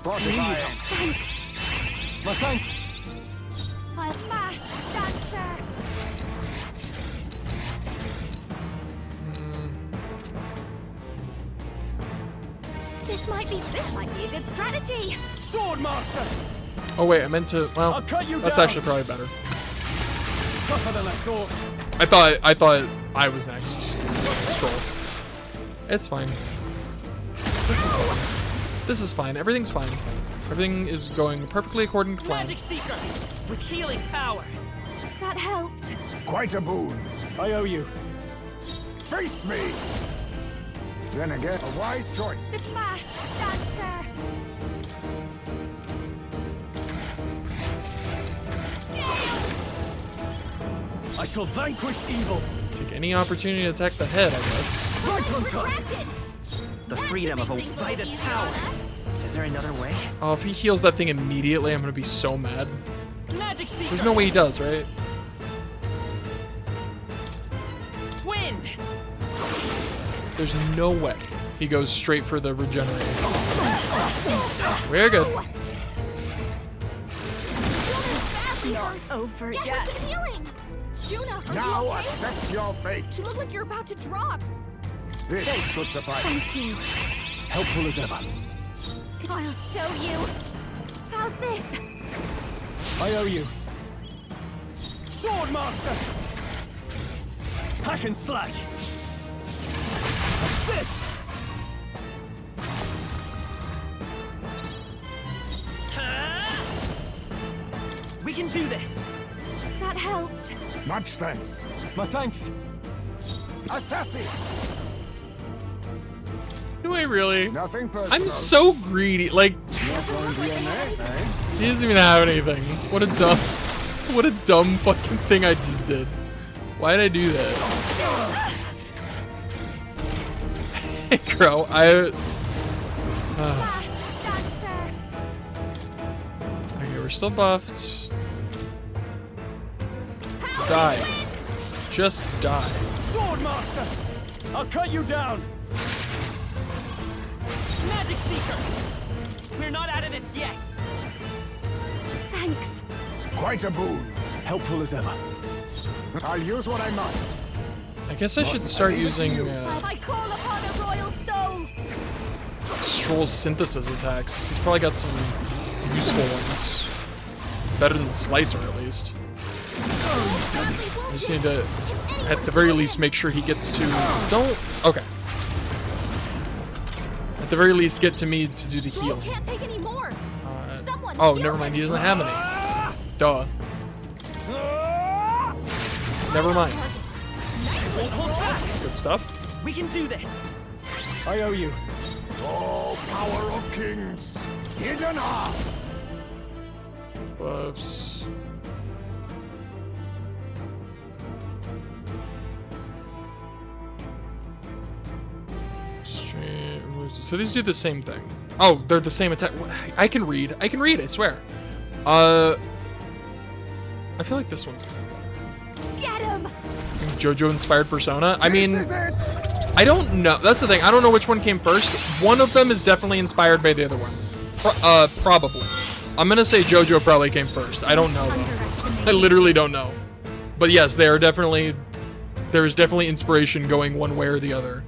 Fortify. Thanks. My thanks. My fast dancer. This might be a good strategy. Swordmaster. Oh wait, I meant to. Well, I'll cut you that's down. actually probably better. Tougher than I thought. I thought I was next. Stroll. It's fine. This is fine. This is fine. Everything's fine. Everything is going perfectly according to plan. Magic Seeker with healing power. That helped. Quite a boon. I owe you. Face me! Then again, a wise choice. The fast dancer. I shall vanquish evil. Take any opportunity to attack the head, I guess. Right on time. The freedom of a vital power. Is there another way? Oh, if he heals that thing immediately, I'm gonna be so mad. Magic Seeker. There's no way he does, right? Wind. There's no way he goes straight for the regeneration. We're good. We aren't over yet. Get with the healing. Juna, are Now you okay? accept your fate. You look like you're about to drop. This should suffice. Thank you. Helpful as ever. I'll show you. How's this? I owe you. Swordmaster. Hack and slash. This. We can do this. That helped. Much thanks. My thanks. Assassin. Do I really? Nothing personal. I'm so greedy. Like, Not going to your neck, eh? he doesn't even have anything. What a dumb fucking thing I just did. Why did I do that? Hey, Crow, Okay, we're still buffed. Die. Just die. Swordmaster. I'll cut you down. Magic Seeker. We're not out of this yet. Thanks. Quite a boon. Helpful as ever. I'll use what I must. I guess I should start using I call upon a royal soul. Stroll's synthesis attacks. He's probably got some useful ones. Better than Slicer, at least. I just need to, at the very least, make sure he gets to... Don't... Okay. At the very least, get to me to do the heal. Can't take any more. Oh, never mind. He doesn't have any. Duh. Never mind. Good stuff. We can do this. I owe you. Oh, power of kings. Hidden heart. Buffs. So these do the same thing. Oh, they're the same attack. I can read. I swear. I feel like this one's good. Get him. JoJo inspired Persona. I mean, I don't know. That's the thing. I don't know which one came first. One of them is definitely inspired by the other one. Probably. I'm gonna say JoJo probably came first. I don't know though. I literally don't know. But yes, they are definitely. There is definitely inspiration going one way or the other.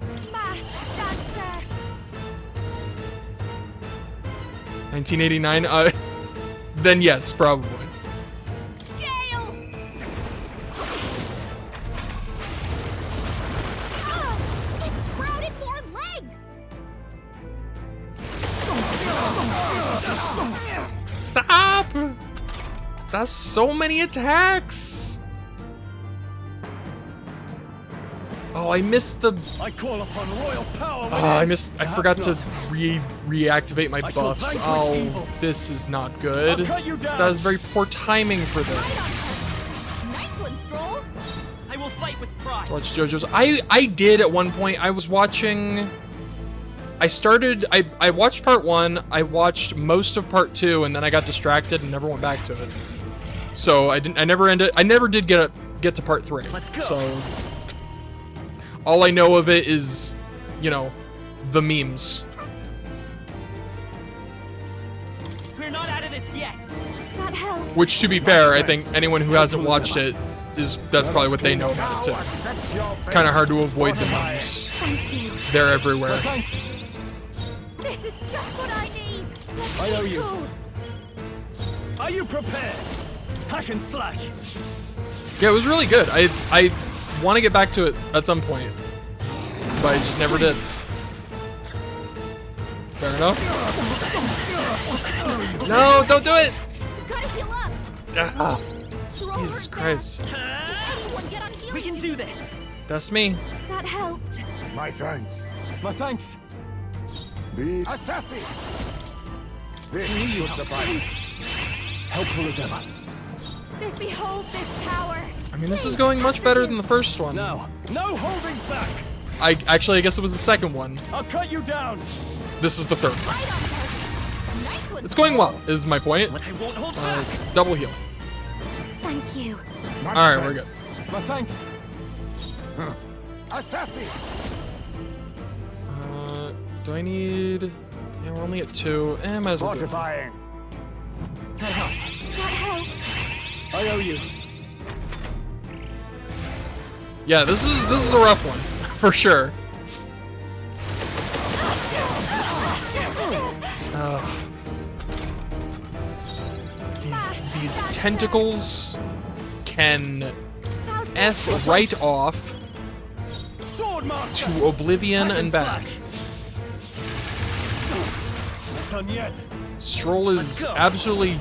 1989. Then yes, probably. Stop! That's so many attacks. Oh, I missed the. I call upon royal power. Oh, I forgot to reactivate my buffs. Oh, this is not good. That was very poor timing for this. Nice one, Stroll. I will fight with pride. Watch JoJo's. I did at one point. I was watching. I watched part 1. I watched most of part 2, and then I got distracted and never went back to it. So I never did get to part 3. Let's go. So all I know of it is, you know, the memes. Which, to be fair, I think anyone who hasn't watched it that's probably what they know about it too. It's kind of hard to avoid the memes. They're everywhere. This is just what I need. I owe you. Are you prepared? Hack and slash. Yeah, it was really good. I want to get back to it at some point, but I just never did. Fair enough. No, don't do it! Gotta heal up. Ah, Jesus Christ. We can do this. That's me. That helped. My thanks. My thanks. Be assassin. This should suffice. Helpful as ever. This behold this power. I mean, this is going much better than the first one. No holding back. I guess it was the second one. I'll cut you down. This is the third one. It's going well, is my point. Double heal. Thank you. Alright, we're good. My thanks. Assassin. Do I need... Yeah, we're only at 2. Might as well do it. Fortifying. That helped. I owe you. Yeah, this is a rough one, for sure. These tentacles can F right off to oblivion and back. Done yet. Stroll is absolutely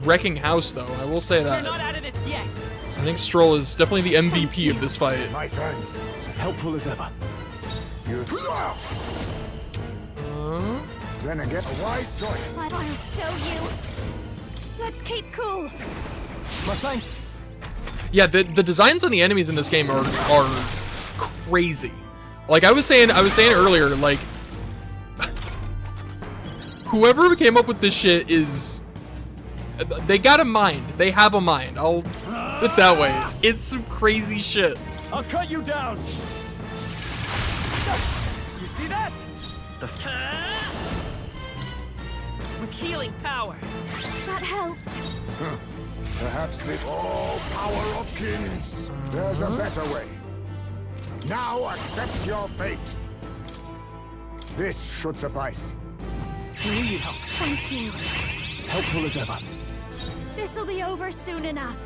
wrecking house, though. I will say that. We're not out of this yet. I think Stroll is definitely the MVP of this fight. My thanks. Helpful as ever. Then again, a wise choice. I'll show you. Let's keep cool. My thanks. Yeah, the designs on the enemies in this game are crazy. Like I was saying earlier, like whoever came up with this shit they got a mind. They have a mind. I'll put it that way. It's some crazy shit. I'll cut you down. You see that? With healing power. That helped. Perhaps this all power of kings. There's a better way. Now accept your fate. This should suffice. We need help. Thank you. Helpful as ever. This'll be over soon enough.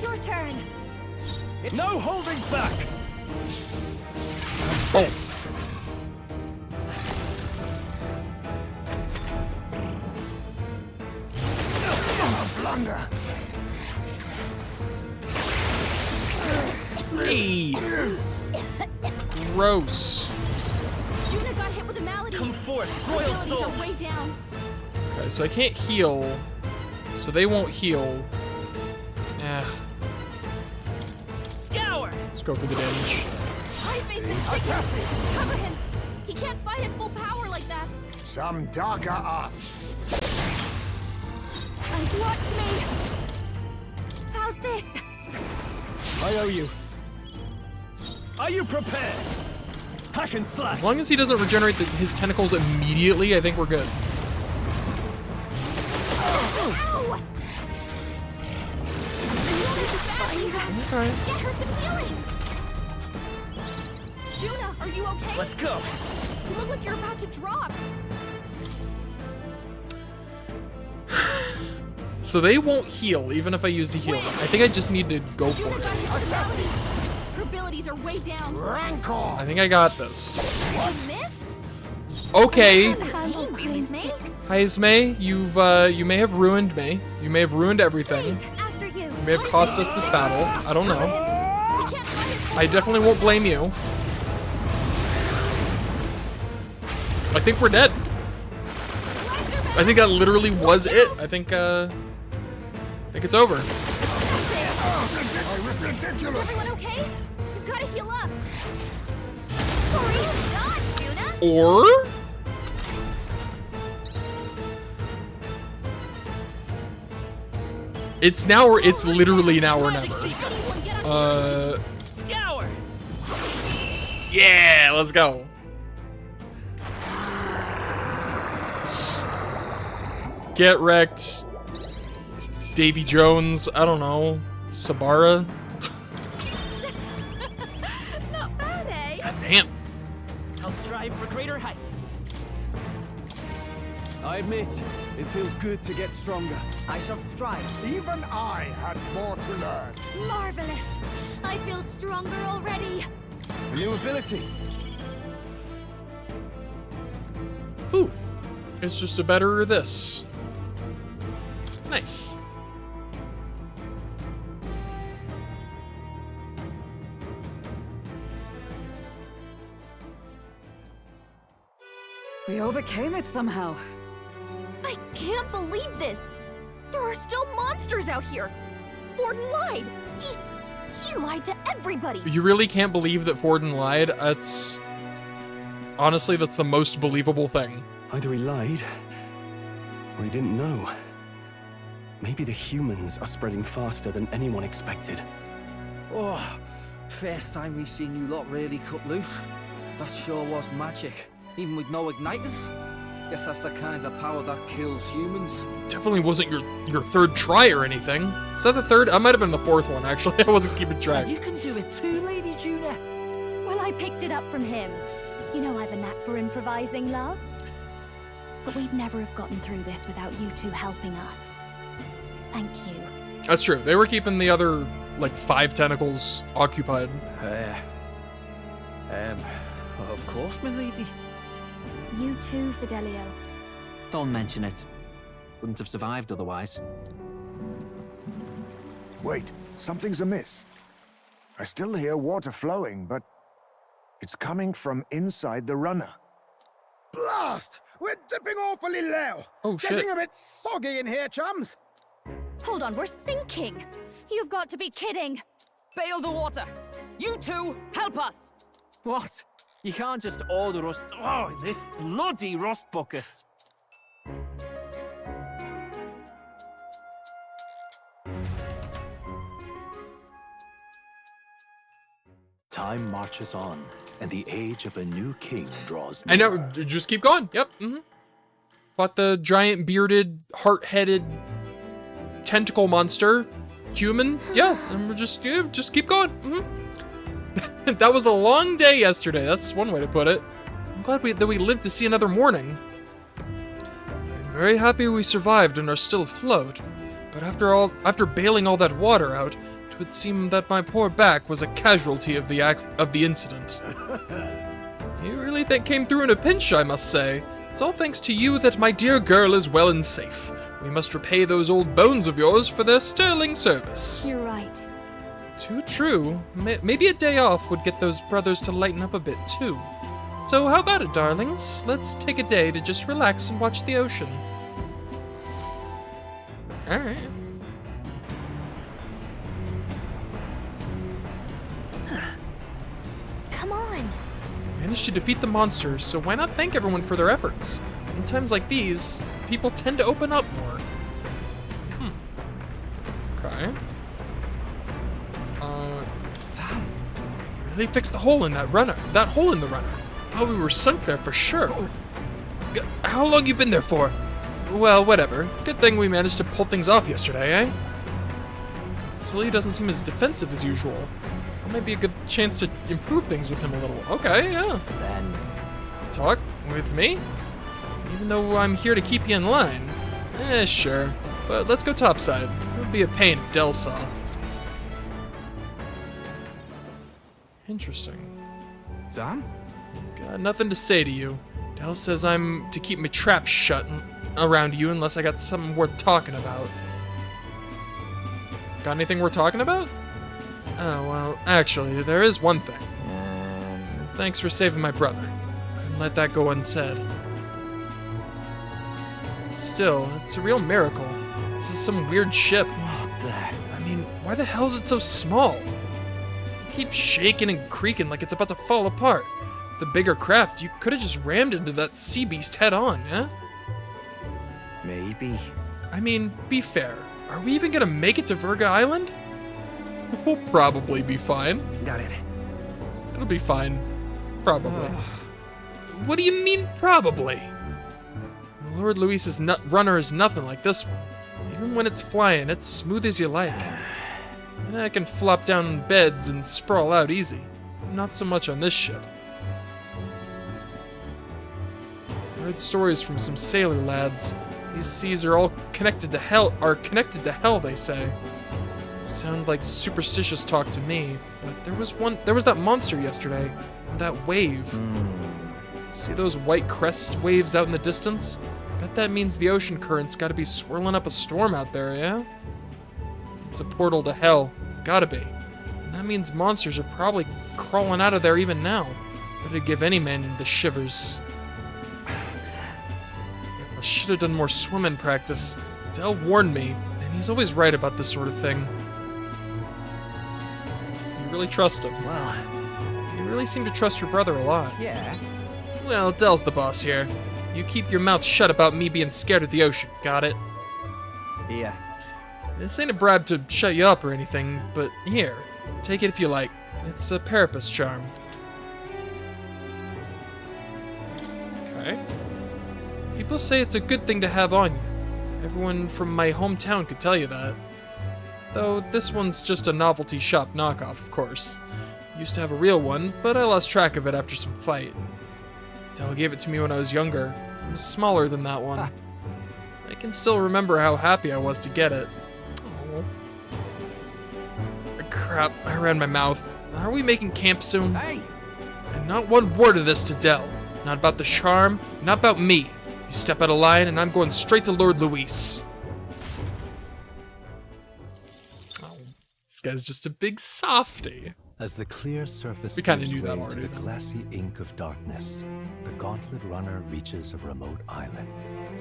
Your turn. No holding back. Oh. Blunder. Hey. Gross. Juna got hit with a malady. Come forth, royal soul. Are way down. Okay, so I can't heal, so they won't heal. Scour. Let's go for the damage. Ice Assassin. Cover him. He can't fight at full power like that. Some darker arts. Watch me. How's this? I owe you. Are you prepared? Hack and slash. As long as he doesn't regenerate his tentacles immediately, I think we're good. Ow! Okay. Get her some healing. Juna, are you okay? Let's go. You look like you're about to drop. So they won't heal, even if I use the heal. I think I just need to go for it. Her abilities are way down. Rancor. I think I got this. You missed? Okay. Heisme, you may have ruined me. You may have ruined everything. after you. You may have cost us this battle. I don't know. I definitely won't blame you. I think we're dead. I think that literally was it. I think it's over. Is everyone okay? You gotta heal up. Sorry, not Juna. Or it's now or it's literally now or never. Scour. Yeah, let's go. Get wrecked. Davy Jones, I don't know, Sabara. Not bad, eh? God damn. I'll strive for greater heights. I admit, it feels good to get stronger. I shall strive. Even I had more to learn. Marvelous. I feel stronger already. A new ability. Ooh. It's just a better this. Nice. We overcame it somehow. I can't believe this. There are still monsters out here. Forden lied. He lied to everybody. You really can't believe that Forden lied? That's... Honestly, that's the most believable thing. Either he lied, or he didn't know. Maybe the humans are spreading faster than anyone expected. Oh, first time we've seen you lot really cut loose. That sure was magic. Even with no igniters. Guess that's the kind of power that kills humans. Definitely wasn't your third try or anything. Is that the third? I might have been the fourth one, actually. I wasn't keeping track. You can do it too, Lady Juna. Well, I picked it up from him. You know I've a knack for improvising, love. But we'd never have gotten through this without you two helping us. Thank you. That's true. They were keeping the other, like, 5 tentacles occupied. Of course, my lady. You too, Fidelio. Don't mention it. Wouldn't have survived otherwise. Wait, something's amiss. I still hear water flowing, but it's coming from inside the runner. Blast! We're dipping awfully low. Oh, shit. Getting a bit soggy in here, chums. Hold on, we're sinking. You've got to be kidding. Bail the water. You two, help us. What? You can't just order us... Oh, this bloody rust bucket. Time marches on, and the age of a new king draws I near. know, just keep going. Yep. Fought the giant bearded, heart-headed tentacle monster. Human. Yeah, and we're just keep going. That was a long day yesterday. That's one way to put it. I'm glad that we lived to see another morning. I'm very happy we survived and are still afloat. But after bailing all that water out, it would seem that my poor back was a casualty of the incident. You really came through in a pinch, I must say. It's all thanks to you that my dear girl is well and safe. We must repay those old bones of yours for their sterling service. You're right. Too true. Maybe a day off would get those brothers to lighten up a bit, too. So how about it, darlings? Let's take a day to just relax and watch the ocean. Alright. Come on. Managed to defeat the monsters, so why not thank everyone for their efforts? In times like these, people tend to open up more. Okay. Really fixed the hole in that runner. That hole in the runner. Oh, we were sunk there for sure. How long you been there for? Well, whatever. Good thing we managed to pull things off yesterday, eh? Silly doesn't seem as defensive as usual. That might be a good chance to improve things with him a little. Okay, yeah. Then... Talk with me? Even though I'm here to keep you in line. Sure. But let's go topside. It would be a pain if Del saw. Interesting. Sam? Got nothing to say to you. Del says I'm to keep my trap shut around you unless I got something worth talking about. Got anything worth talking about? Oh, well, actually, there is one thing. Thanks for saving my brother. Couldn't let that go unsaid. Still, it's a real miracle. This is some weird ship. What the? I mean, why the hell is it so small? It keeps shaking and creaking like it's about to fall apart. The bigger craft, you could have just rammed into that sea beast head on, yeah? Maybe. I mean, be fair. Are we even gonna make it to Virga Island? We'll probably be fine. Got it. It'll be fine. Probably. What do you mean, probably? Lord Luis's runner is nothing like this one. Even when it's flying, it's smooth as you like. And I can flop down in beds and sprawl out easy. Not so much on this ship. I heard stories from some sailor lads. These seas are all connected to hell, they say. Sound like superstitious talk to me, but there was that monster yesterday, that wave. See those white crest waves out in the distance? Bet that means the ocean current's gotta be swirling up a storm out there, yeah? It's a portal to hell. Gotta be. And that means monsters are probably crawling out of there even now. That'd give any man the shivers. I should have done more swimming practice. Del warned me, and he's always right about this sort of thing. You really trust him? Well, you really seem to trust your brother a lot. Yeah. Well, Del's the boss here. You keep your mouth shut about me being scared of the ocean, got it? Yeah. This ain't a bribe to shut you up or anything, but here, take it if you like. It's a Parapus charm. Okay. People say it's a good thing to have on you. Everyone from my hometown could tell you that. Though this one's just a novelty shop knockoff, of course. Used to have a real one, but I lost track of it after some fight. Del gave it to me when I was younger. It was smaller than that one. I can still remember how happy I was to get it. Oh. Crap, I ran my mouth. Are we making camp soon? Hey! And not one word of this to Del. Not about the charm, not about me. You step out of line and I'm going straight to Lord Luis. Oh, this guy's just a big softy. As the clear surface We kinda gives knew that way already, to the though. glassy ink of darkness, the Gauntlet Runner reaches a remote island.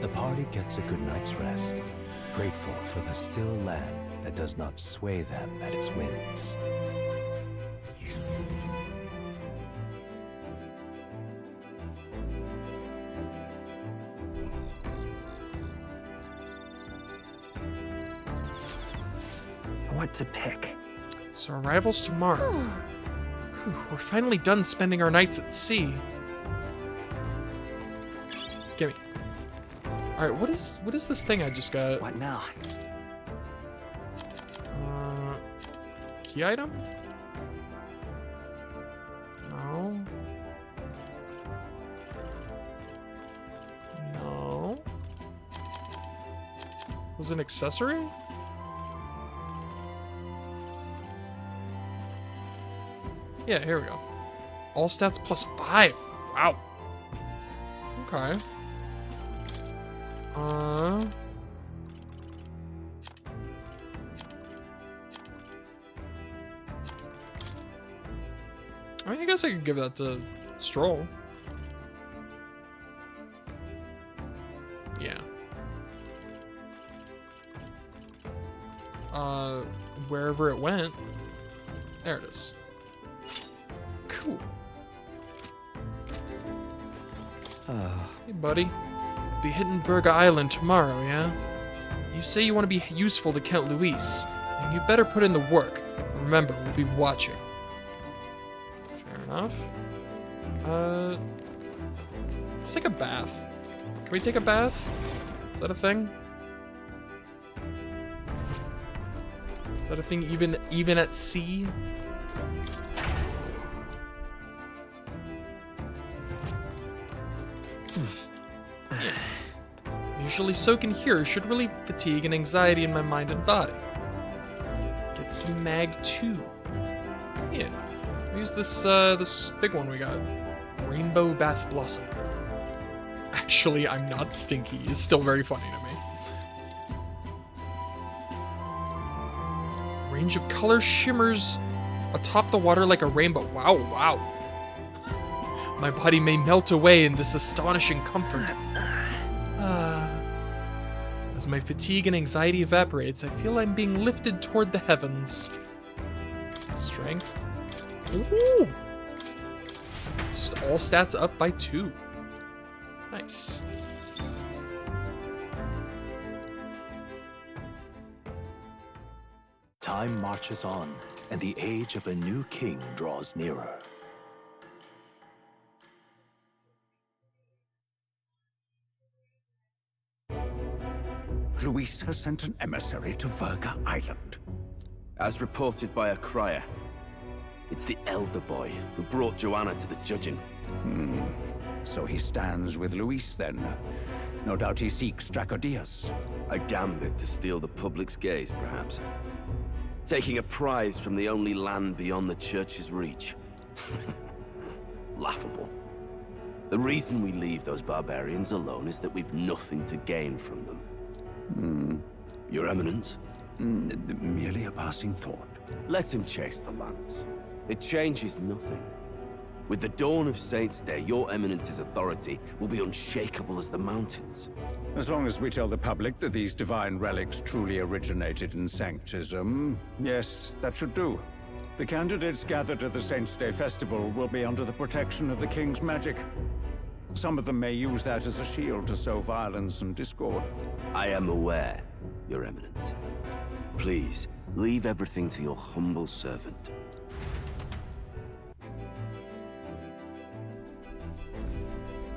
The party gets a good night's rest, grateful for the still land that does not sway them at its whims. What to pick? So arrival's tomorrow. Whew, we're finally done spending our nights at sea. Gimme. Alright, what is this thing I just got? What now? Key item? No. No. Was it an accessory? Yeah, here we go. All stats plus 5. Wow. Okay. I mean, I guess I could give that to Stroll. Yeah. Wherever it went. There it is. Cool. Hey, buddy. Be hitting Virga Island tomorrow, yeah? You say you want to be useful to Count Luis, and you better put in the work. Remember, we'll be watching. Fair enough. Let's take a bath. Can we take a bath? Is that a thing? Is that a thing even at sea? Yeah. Usually soaking here should relieve fatigue and anxiety in my mind and body. Get some mag too. Yeah. Use this this big one we got. Rainbow Bath Blossom. Actually, I'm not stinky. It's still very funny to me. Range of color shimmers atop the water like a rainbow. Wow, wow. My body may melt away in this astonishing comfort. As my fatigue and anxiety evaporates, I feel I'm being lifted toward the heavens. Strength. Ooh. Just all stats up by 2. Nice. Time marches on, and the age of a new king draws nearer. Luis has sent an emissary to Verga Island. As reported by a crier, it's the elder boy who brought Joanna to the judging. So he stands with Luis then. No doubt he seeks Dracodius. A gambit to steal the public's gaze, perhaps. Taking a prize from the only land beyond the church's reach. Laughable. The reason we leave those barbarians alone is that we've nothing to gain from them. Your Eminence? Merely a passing thought. Let him chase the lance. It changes nothing. With the dawn of Saints' Day, your Eminence's authority will be unshakable as the mountains. As long as we tell the public that these divine relics truly originated in Sanctism, yes, that should do. The candidates gathered at the Saints' Day festival will be under the protection of the King's magic. Some of them may use that as a shield to sow violence and discord. I am aware, Your Eminence. Please, leave everything to your humble servant.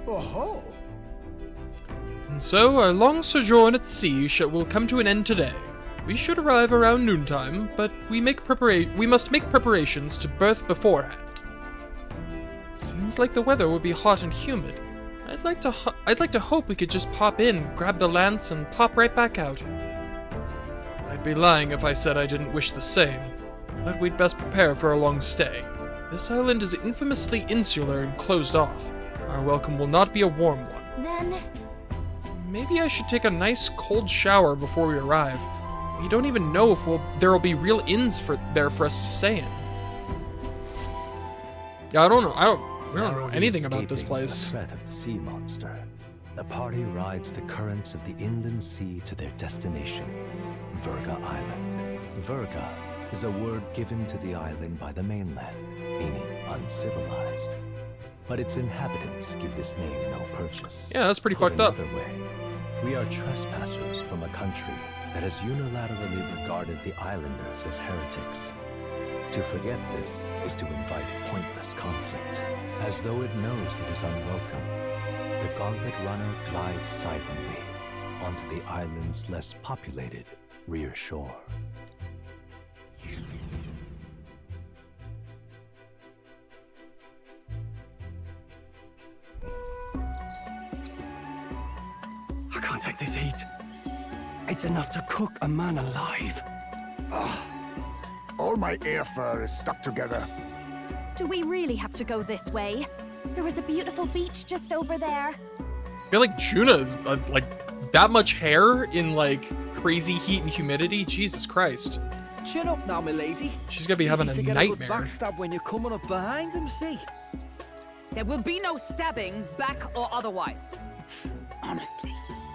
Oh-ho! And so our long sojourn at sea will come to an end today. We should arrive around noontime, but we must make preparations to berth beforehand. Seems like the weather will be hot and humid. I'd like to hope we could just pop in, grab the lance, and pop right back out. I'd be lying if I said I didn't wish the same, but we'd best prepare for a long stay. This island is infamously insular and closed off. Our welcome will not be a warm one. Then... maybe I should take a nice cold shower before we arrive. We don't even know if there'll be real inns there for us to stay in. Yeah, we don't know anything about this place. The threat of the sea monster, the party rides the currents of the inland sea to their destination, Verga Island. Verga is a word given to the island by the mainland, meaning uncivilized. But its inhabitants give this name no purchase. Yeah, that's pretty fucked up. Another way, we are trespassers from a country that has unilaterally regarded the islanders as heretics. To forget this is to invite pointless conflict. As though it knows it is unwelcome, the Gauntlet Runner glides silently onto the island's less populated rear shore. I can't take this heat. It's enough to cook a man alive. All my air fur is stuck together. Do we really have to go this way? There was a beautiful beach just over there. I feel like Juna's like that much hair in like crazy heat and humidity. Jesus Christ. Chin up now, milady. She's gonna be having a nightmare. A good backstab when you're coming up behind him, see? There will be no stabbing, back or otherwise. Honestly.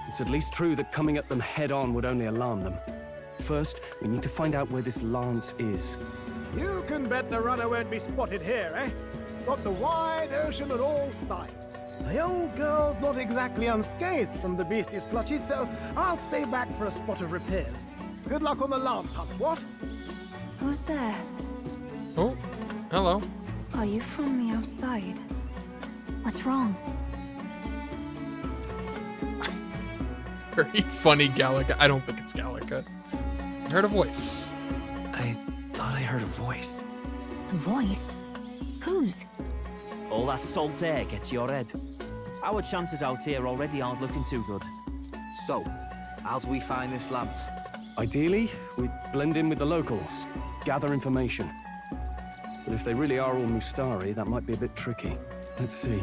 It's at least true that coming at them head-on would only alarm them. First, we need to find out where this lance is. You can bet the runner won't be spotted here, eh? Got the wide ocean on all sides. The old girl's not exactly unscathed from the beastie's clutches, so I'll stay back for a spot of repairs. Good luck on the lance hunt, what? Who's there? Oh, hello. Are you from the outside? What's wrong? Very funny, Gallica. I don't think it's Gallica. I heard a voice. I thought I heard a voice. A voice? Whose? All that salt air gets your head. Our chances out here already aren't looking too good. So, how do we find this lance? Ideally, we'd blend in with the locals, gather information. But if they really are all Mustari, that might be a bit tricky. Let's see.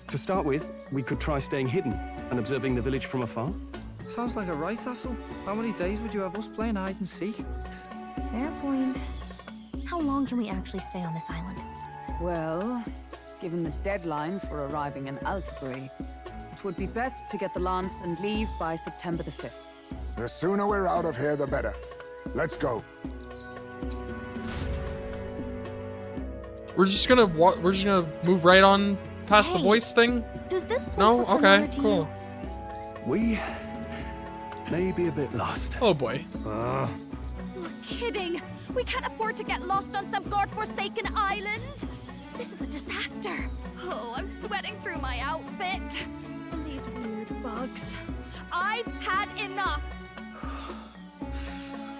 To start with, we could try staying hidden and observing the village from afar. Sounds like a right hustle. How many days would you have us playing hide and seek? Fair point. How long can we actually stay on this island? Well, given the deadline for arriving in Altabury, it would be best to get the lance and leave by September the 5th. The sooner we're out of here, the better. Let's go. We're just gonna move right on past the voice thing. Does this place No? look Okay, familiar to cool. you? We may be a bit lost. Oh boy. You're kidding. We can't afford to get lost on some godforsaken island. This is a disaster. Oh, I'm sweating through my outfit. And these weird bugs. I've had enough.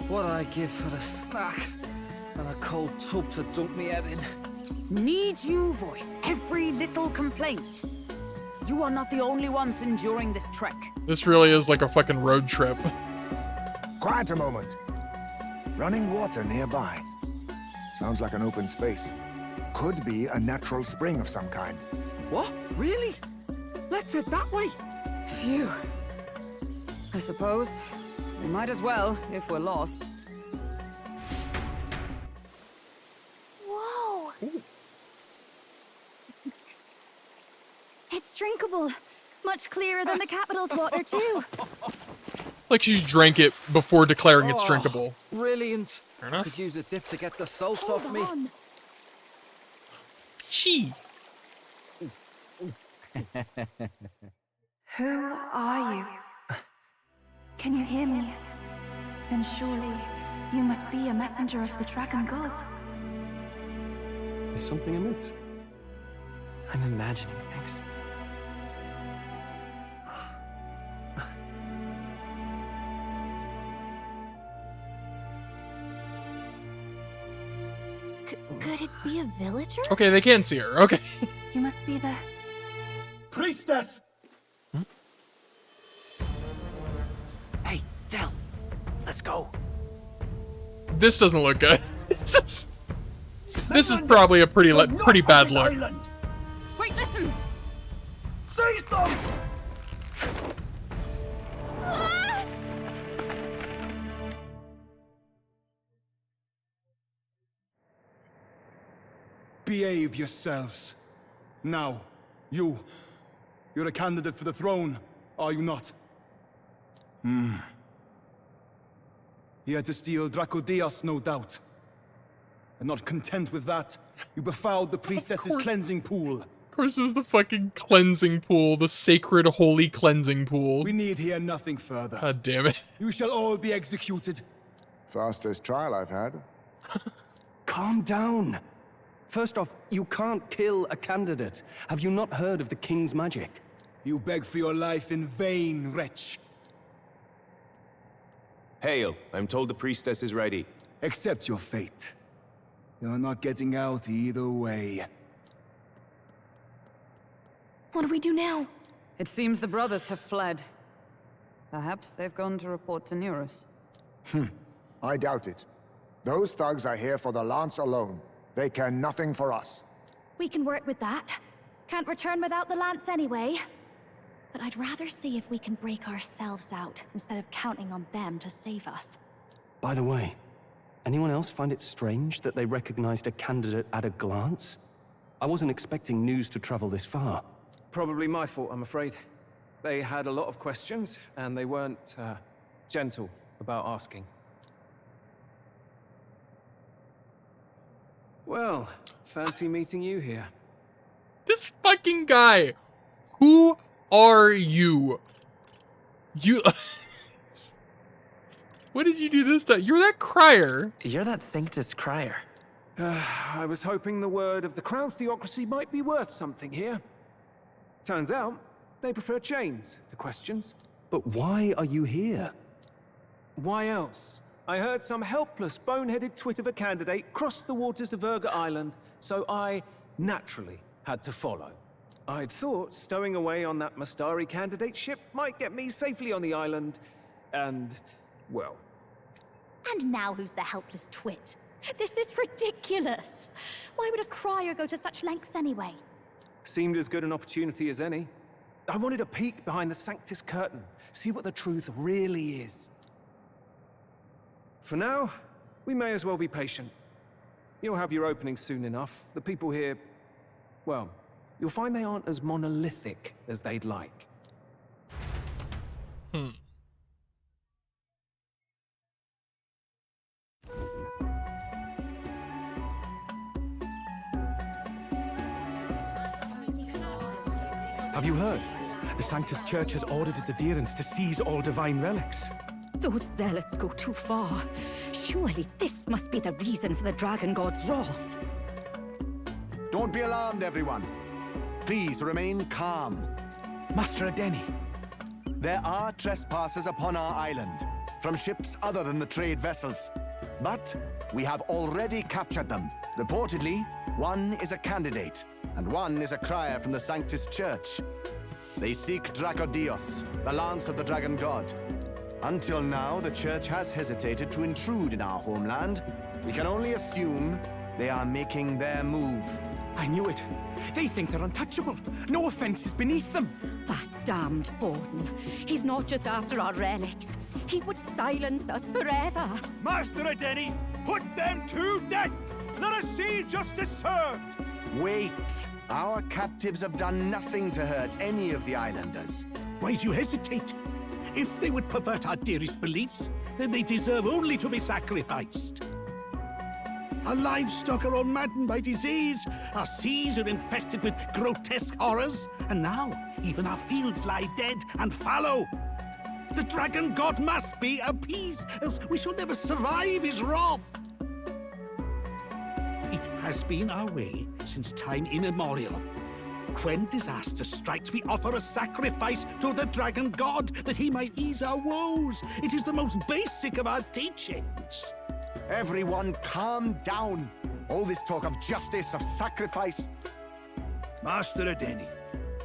What I give for a snack and a cold tub to dunk me head in. Need you voice every little complaint? You are not the only ones enduring this trek. This really is like a fucking road trip. Quiet a moment. Running water nearby. Sounds like an open space. Could be a natural spring of some kind. What? Really? Let's head that way. Phew. I suppose we might as well if we're lost. Whoa. It's drinkable. Much clearer than the capital's water, too. Like she drank it before declaring it's drinkable. Brilliant. Fair enough. Could use a dip to get the salt off me. She. Who are you? Can you hear me? Then surely you must be a messenger of the Dragon God. Is something amiss? I'm imagining things. Could it be a villager? Okay, they can see her. Okay. You must be the... Priestess! Hey, Del. Let's go. This doesn't look good. This is probably a pretty bad look. Island. Wait, listen! Seize them! Behave yourselves. Now, you're a candidate for the throne, are you not? He had to steal Dracodias, no doubt. And not content with that, you befouled the priestess's cleansing pool. Of course it was the fucking cleansing pool, the sacred holy cleansing pool. We need hear nothing further. God damn it. You shall all be executed. Fastest trial I've had. Calm down. First off, you can't kill a candidate. Have you not heard of the king's magic? You beg for your life in vain, wretch. Hail, I'm told the priestess is ready. Accept your fate. You're not getting out either way. What do we do now? It seems the brothers have fled. Perhaps they've gone to report to Neurus. I doubt it. Those thugs are here for the lance alone. They care nothing for us. We can work with that. Can't return without the lance anyway. But I'd rather see if we can break ourselves out, instead of counting on them to save us. By the way, anyone else find it strange that they recognized a candidate at a glance? I wasn't expecting news to travel this far. Probably my fault, I'm afraid. They had a lot of questions, and they weren't, gentle about asking. Well, fancy meeting you here. This fucking guy. Who are you? You... What did you do this time? You're that crier. You're that Sanctus crier. I was hoping the word of the Crown Theocracy might be worth something here. Turns out, they prefer chains to questions. But why are you here? Why else? I heard some helpless, boneheaded twit of a candidate cross the waters to Verga Island, so I naturally had to follow. I'd thought stowing away on that Mastari candidate ship might get me safely on the island, and, well... And now who's the helpless twit? This is ridiculous! Why would a crier go to such lengths anyway? Seemed as good an opportunity as any. I wanted a peek behind the Sanctus curtain, see what the truth really is. For now, we may as well be patient. You'll have your opening soon enough. The people here, well, you'll find they aren't as monolithic as they'd like. Have you heard? The Sanctus Church has ordered its adherents to seize all divine relics. Those zealots go too far. Surely this must be the reason for the Dragon God's wrath. Don't be alarmed, everyone. Please remain calm. Master Adeni, There are trespassers upon our island, from ships other than the trade vessels. But we have already captured them. Reportedly, one is a candidate, and one is a crier from the Sanctus Church. They seek Dracodios, the lance of the dragon god. Until now, the Church has hesitated to intrude in our homeland. We can only assume they are making their move. I knew it. They think they're untouchable. No offense is beneath them. That damned Borden. He's not just after our relics. He would silence us forever. Master Adeni, put them to death! Let us see justice served! Wait! Our captives have done nothing to hurt any of the islanders. Why do you hesitate? If they would pervert our dearest beliefs, then they deserve only to be sacrificed. Our livestock are all maddened by disease, our seas are infested with grotesque horrors, and now even our fields lie dead and fallow. The dragon god must be appeased, else we shall never survive his wrath. It has been our way since time immemorial. When disaster strikes, we offer a sacrifice to the dragon god that he might ease our woes. It is the most basic of our teachings. Everyone calm down. All this talk of justice, of sacrifice. Master Adeni,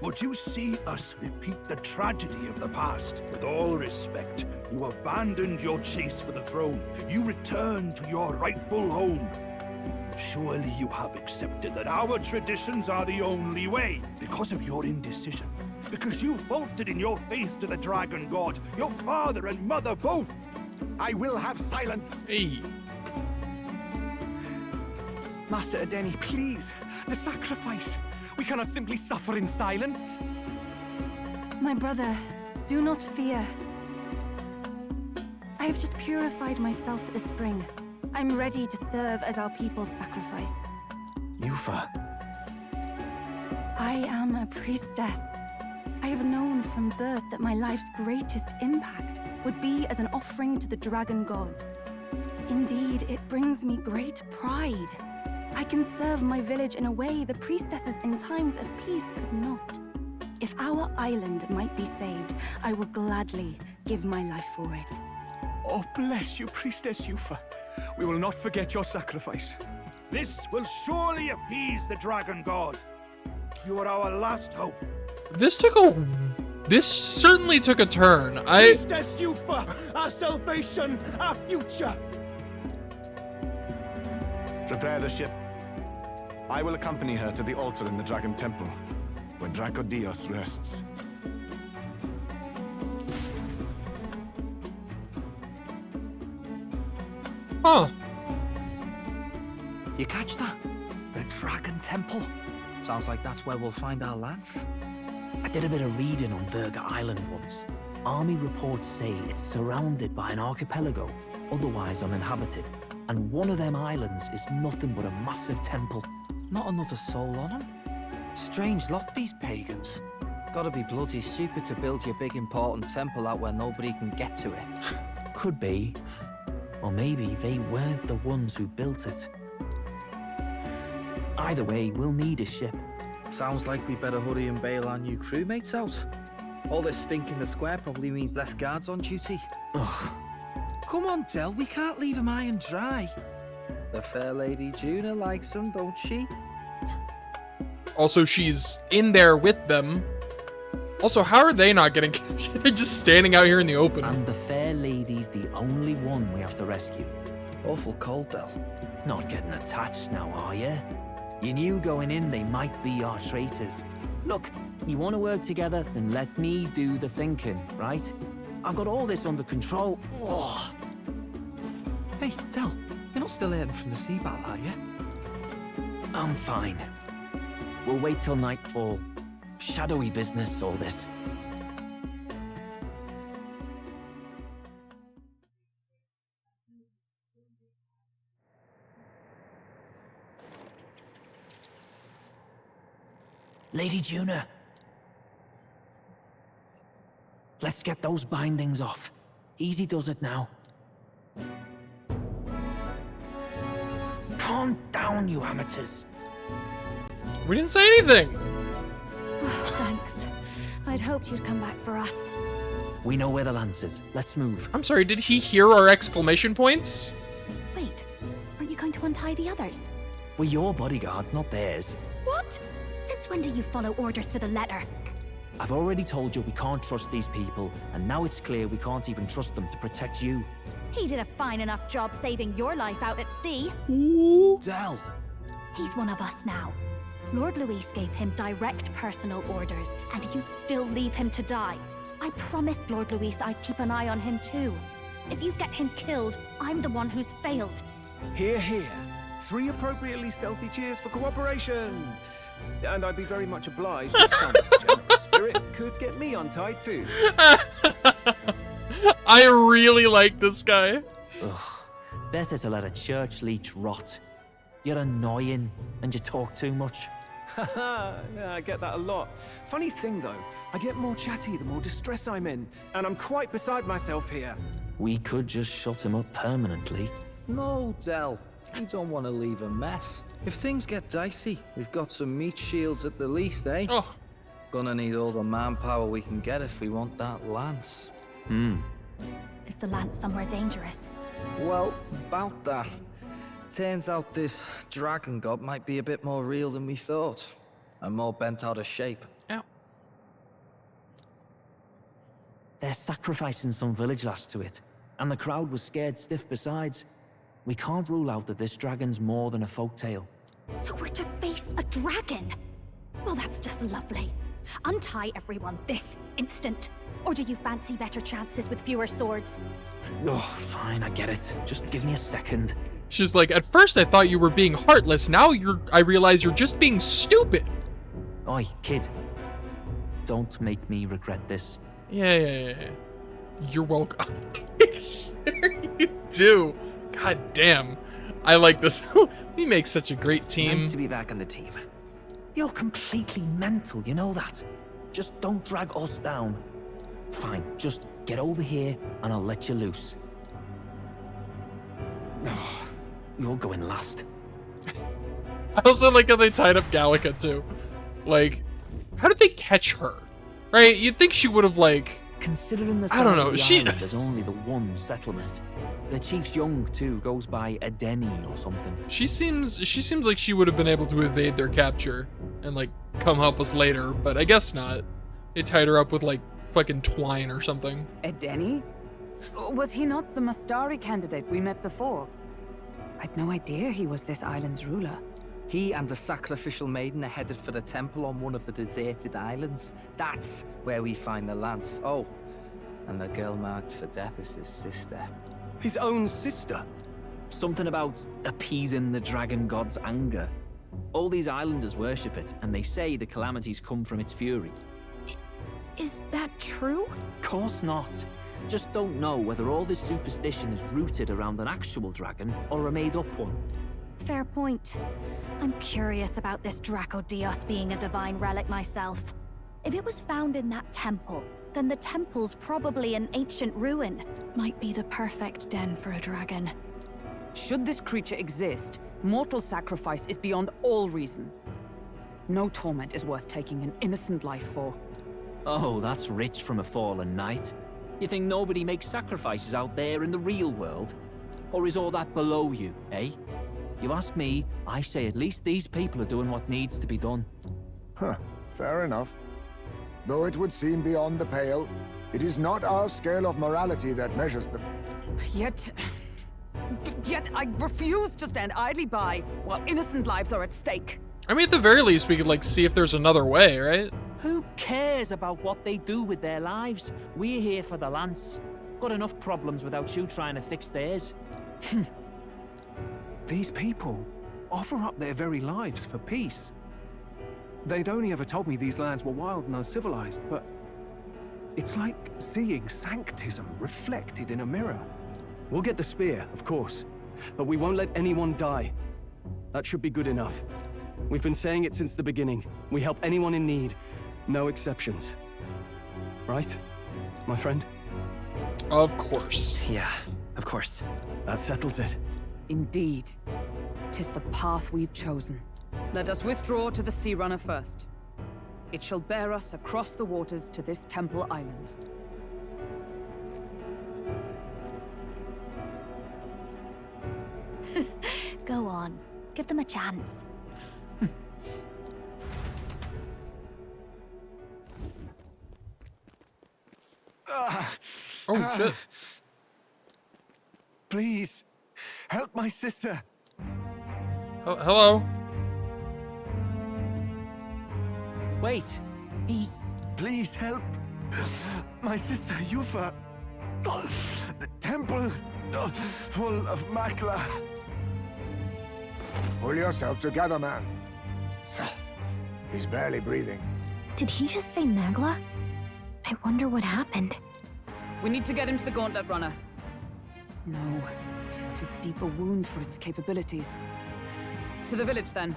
would you see us repeat the tragedy of the past? With all respect, you abandoned your chase for the throne. You returned to your rightful home. Surely you have accepted that our traditions are the only way because of your indecision. Because you faltered in your faith to the dragon god, your father and mother both. I will have silence. Hey. Master Adeni, please. The sacrifice. We cannot simply suffer in silence. My brother, do not fear. I have just purified myself for the spring. I'm ready to serve as our people's sacrifice. Yufa. I am a priestess. I have known from birth that my life's greatest impact would be as an offering to the dragon god. Indeed, it brings me great pride. I can serve my village in a way the priestesses in times of peace could not. If our island might be saved, I will gladly give my life for it. Oh, bless you, Priestess Yufa. We will not forget your sacrifice. This will surely appease the dragon god. You are our last hope. This certainly took a turn. Priestess Yufa, our salvation, our future. Prepare the ship. I will accompany her to the altar in the Dragon Temple, where Dracodios rests. Huh. You catch that? The Dragon Temple. Sounds like that's where we'll find our lance. I did a bit of reading on Verga Island once. Army reports say it's surrounded by an archipelago, otherwise uninhabited. And one of them islands is nothing but a massive temple. Not another soul on them. Strange lot, these pagans. Gotta be bloody stupid to build your big important temple out where nobody can get to it. Could be. Or maybe they weren't the ones who built it. Either way, we'll need a ship. Sounds like we better hurry and bail our new crewmates out. All this stink in the square probably means less guards on duty. Ugh. Come on, Del, we can't leave 'em high and dry. The fair lady Juna likes them, don't she? Also, she's in there with them. Also, how are they not getting captured? They're just standing out here in the open. And the fair lady's the only one we have to rescue. Awful cold, Del. Not getting attached now, are you? You knew going in they might be our traitors. Look, you want to work together, then let me do the thinking, right? I've got all this under control. Oh. Hey, Del, you're not still hurting from the sea battle, are you? I'm fine. We'll wait till nightfall. Shadowy business, all this. Lady Juna. Let's get those bindings off. Easy does it now. Calm down, you amateurs. We didn't say anything. Thanks. I'd hoped you'd come back for us. We know where the lance is. Let's move. I'm sorry, did he hear our exclamation points? Wait, aren't you going to untie the others? We're your bodyguards, not theirs. What? Since when do you follow orders to the letter? I've already told you we can't trust these people, and now it's clear we can't even trust them to protect you. He did a fine enough job saving your life out at sea. Del! He's one of us now. Lord Luis gave him direct personal orders, and you'd still leave him to die. I promised Lord Luis I'd keep an eye on him too. If you get him killed, I'm the one who's failed. Hear, hear. 3 appropriately stealthy cheers for cooperation. And I'd be very much obliged if some generous spirit could get me untied too. I really like this guy. Ugh. Better to let a church leech rot. You're annoying, and you talk too much. Yeah, I get that a lot. Funny thing though, I get more chatty the more distress I'm in, and I'm quite beside myself here. We could just shut him up permanently. No, Del. We don't want to leave a mess. If things get dicey, we've got some meat shields at the least, eh? Oh. Gonna need all the manpower we can get if we want that lance. Is the lance somewhere dangerous? Well, about that. Turns out this dragon god might be a bit more real than we thought. And more bent out of shape. Ow. They're sacrificing some village lass to it, and the crowd was scared stiff besides. We can't rule out that this dragon's more than a folktale. So we're to face a dragon? Well, that's just lovely. Untie everyone this instant. Or do you fancy better chances with fewer swords? Oh, fine, I get it. Just give me a second. She's like, at first I thought you were being heartless, now I realize you're just being stupid. Oi, kid. Don't make me regret this. Yeah. You're welcome. Sure you do. God damn. I like this. We make such a great team. Nice to be back on the team. You're completely mental, you know that? Just don't drag us down. Fine, just get over here and I'll let you loose. You're going last. I also like how they tied up Gallica too. Like, how did they catch her? Right? You'd think she would have like... Considering the size I don't know. of the island, there's only the one settlement. The chief's young too, goes by Edeni or something. She seems like she would have been able to evade their capture and like come help us later, but I guess not. They tied her up with like fucking twine or something. Edeni? Was he not the Mustari candidate we met before? I'd no idea he was this island's ruler. He and the sacrificial maiden are headed for the temple on one of the deserted islands. That's where we find the lance. Oh, and the girl marked for death is his sister. His own sister? Something about appeasing the dragon god's anger. All these islanders worship it, and they say the calamities come from its fury. Is that true? Course not. Just don't know whether all this superstition is rooted around an actual dragon or a made-up one. Fair point. I'm curious about this Draco Dios being a divine relic myself. If it was found in that temple, then the temple's probably an ancient ruin. Might be the perfect den for a dragon. Should this creature exist, mortal sacrifice is beyond all reason. No torment is worth taking an innocent life for. Oh, that's rich from a fallen knight. You think nobody makes sacrifices out there in the real world? Or is all that below you, eh? You ask me, I say at least these people are doing what needs to be done. Huh, fair enough. Though it would seem beyond the pale, it is not our scale of morality that measures them. Yet I refuse to stand idly by while innocent lives are at stake. I mean, at the very least, we could like see if there's another way, right? Who cares about what they do with their lives? We're here for the lance. Got enough problems without you trying to fix theirs. These people offer up their very lives for peace. They'd only ever told me these lands were wild and uncivilized, but it's like seeing sanctism reflected in a mirror. We'll get the spear, of course, but we won't let anyone die. That should be good enough. We've been saying it since the beginning. We help anyone in need, no exceptions. Right, my friend? Of course. Yeah, of course. That settles it. Indeed. 'Tis the path we've chosen. Let us withdraw to the Sea Runner first. It shall bear us across the waters to this temple island. Give them a chance. Oh, shit. Please, help my sister. Hello? Wait, he's... Please help. My sister, Yufa. The temple, full of Makla. Pull yourself together, man. He's barely breathing. Did he just say Magla? I wonder what happened. We need to get him to the Gauntlet Runner. No, just too deep a wound for its capabilities. To the village, then.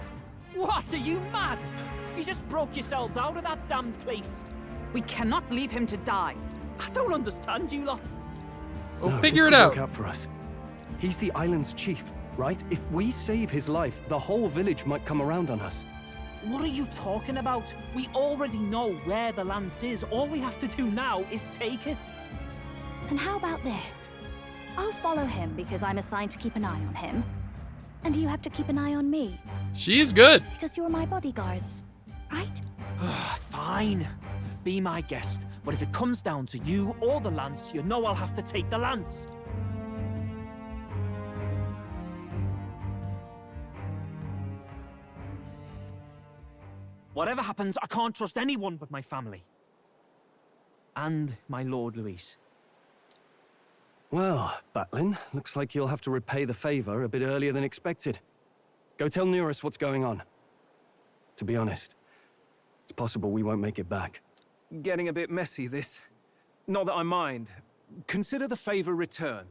What? Are you mad? You just broke yourselves out of that damned place. We cannot leave him to die. I don't understand you lot. Well, No, figure this it could out. Work out for us. He's the island's chief, right? If we save his life, the whole village might come around on us. What are you talking about? We already know where the lance is. All we have to do now is take it. And how about this? I'll follow him because I'm assigned to keep an eye on him. And you have to keep an eye on me. She's good. Because you're my bodyguards, right? Fine. Be my guest. But if it comes down to you or the lance, you know I'll have to take the lance. Whatever happens, I can't trust anyone but my family. And my Lord Luis. Well, Batlin, looks like you'll have to repay the favor a bit earlier than expected. Go tell Neurus what's going on. To be honest, it's possible we won't make it back. Getting a bit messy, this. Not that I mind. Consider the favor returned.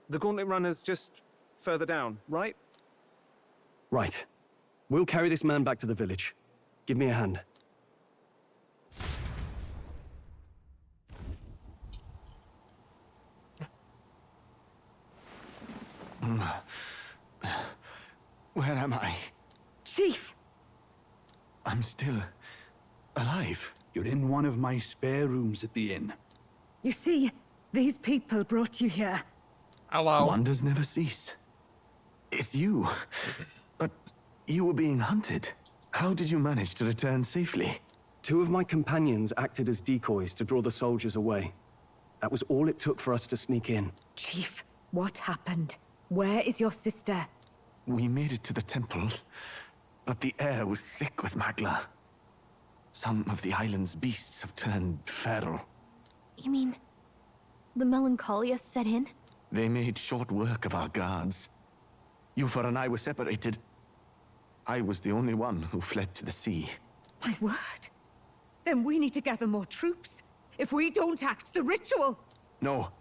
The Gauntlet Runner's just further down, right? Right. We'll carry this man back to the village. Give me a hand. Where am I? Chief! I'm still alive. You're in one of my spare rooms at the inn. You see, these people brought you here. Hello. Wonders never cease. It's you. But you were being hunted. How did you manage to return safely? 2 of my companions acted as decoys to draw the soldiers away. That was all it took for us to sneak in. Chief, what happened? Where is your sister? We made it to the temple, but the air was thick with Magla. Some of the island's beasts have turned feral. You mean the melancholia set in? They made short work of our guards. Yufa and I were separated. I was the only one who fled to the sea. My word. Then we need to gather more troops. If we don't act, the ritual... No.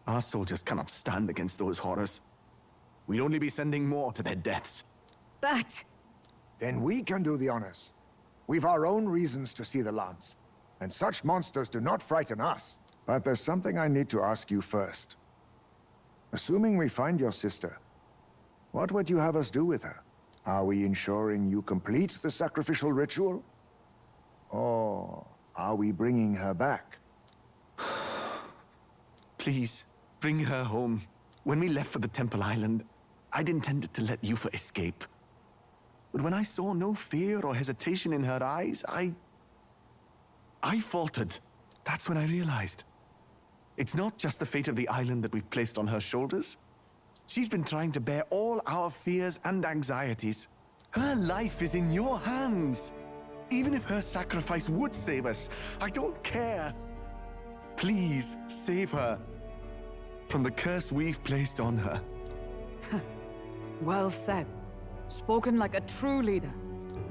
Our soldiers cannot stand against those horrors. We'd only be sending more to their deaths. But... Then we can do the honors. We've our own reasons to see the lance, and such monsters do not frighten us. But there's something I need to ask you first. Assuming we find your sister, what would you have us do with her? Are we ensuring you complete the sacrificial ritual? Or are we bringing her back? Please, bring her home. When we left for the Temple Island, I'd intended to let Yufa escape. But when I saw no fear or hesitation in her eyes, I faltered. That's when I realized. It's not just the fate of the island that we've placed on her shoulders. She's been trying to bear all our fears and anxieties. Her life is in your hands. Even if her sacrifice would save us, I don't care. Please, save her from the curse we've placed on her. Well said. Spoken like a true leader.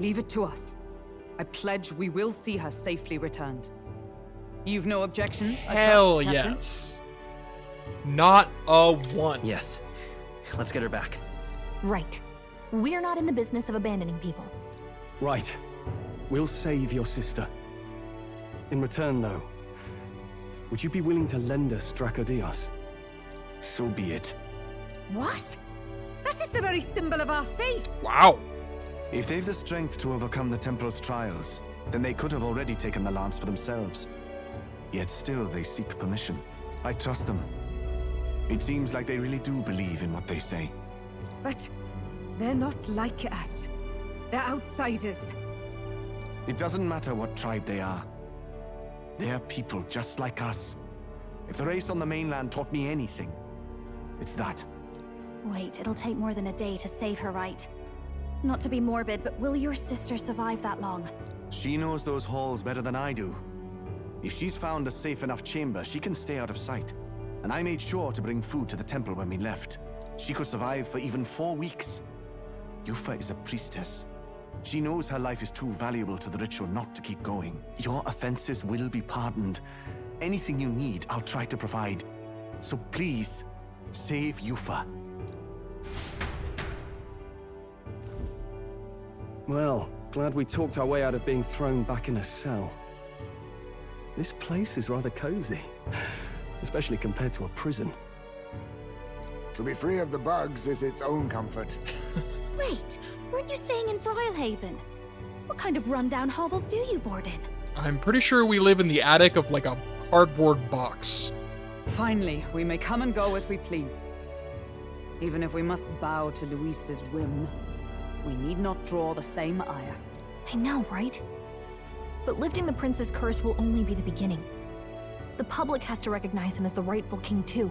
Leave it to us. I pledge we will see her safely returned. You've no objections? Hell Captain? yes. Not a one. Yes. Let's get her back. Right. We're not in the business of abandoning people. Right. We'll save your sister. In return, though, would you be willing to lend us Dracodios? So be it. What? That is the very symbol of our faith. Wow. If they've the strength to overcome the Temple's trials, then they could have already taken the lance for themselves. Yet still they seek permission. I trust them. It seems like they really do believe in what they say. But They're not like us. They're outsiders. It doesn't matter what tribe they are. They're people just like us. If the race on the mainland taught me anything, it's that. Wait, it'll take more than a day to save her, right? Not to be morbid, but will your sister survive that long? She knows those halls better than I do. If she's found a safe enough chamber, she can stay out of sight. And I made sure to bring food to the temple when we left. She could survive for even 4 weeks. Yufa is a priestess. She knows her life is too valuable to the ritual not to keep going. Your offenses will be pardoned. Anything you need, I'll try to provide. So please, save Yufa. Well, glad we talked our way out of being thrown back in a cell. This place is rather cozy, especially compared to a prison. To be free of the bugs is its own comfort. Wait, weren't you staying in Broilhaven? What kind of rundown hovels do you board in? I'm pretty sure we live in the attic of like a cardboard box. Finally, we may come and go as we please. Even if we must bow to Luis's whim, we need not draw the same ire. I know, right? But lifting the prince's curse will only be the beginning. The public has to recognize him as the rightful king too.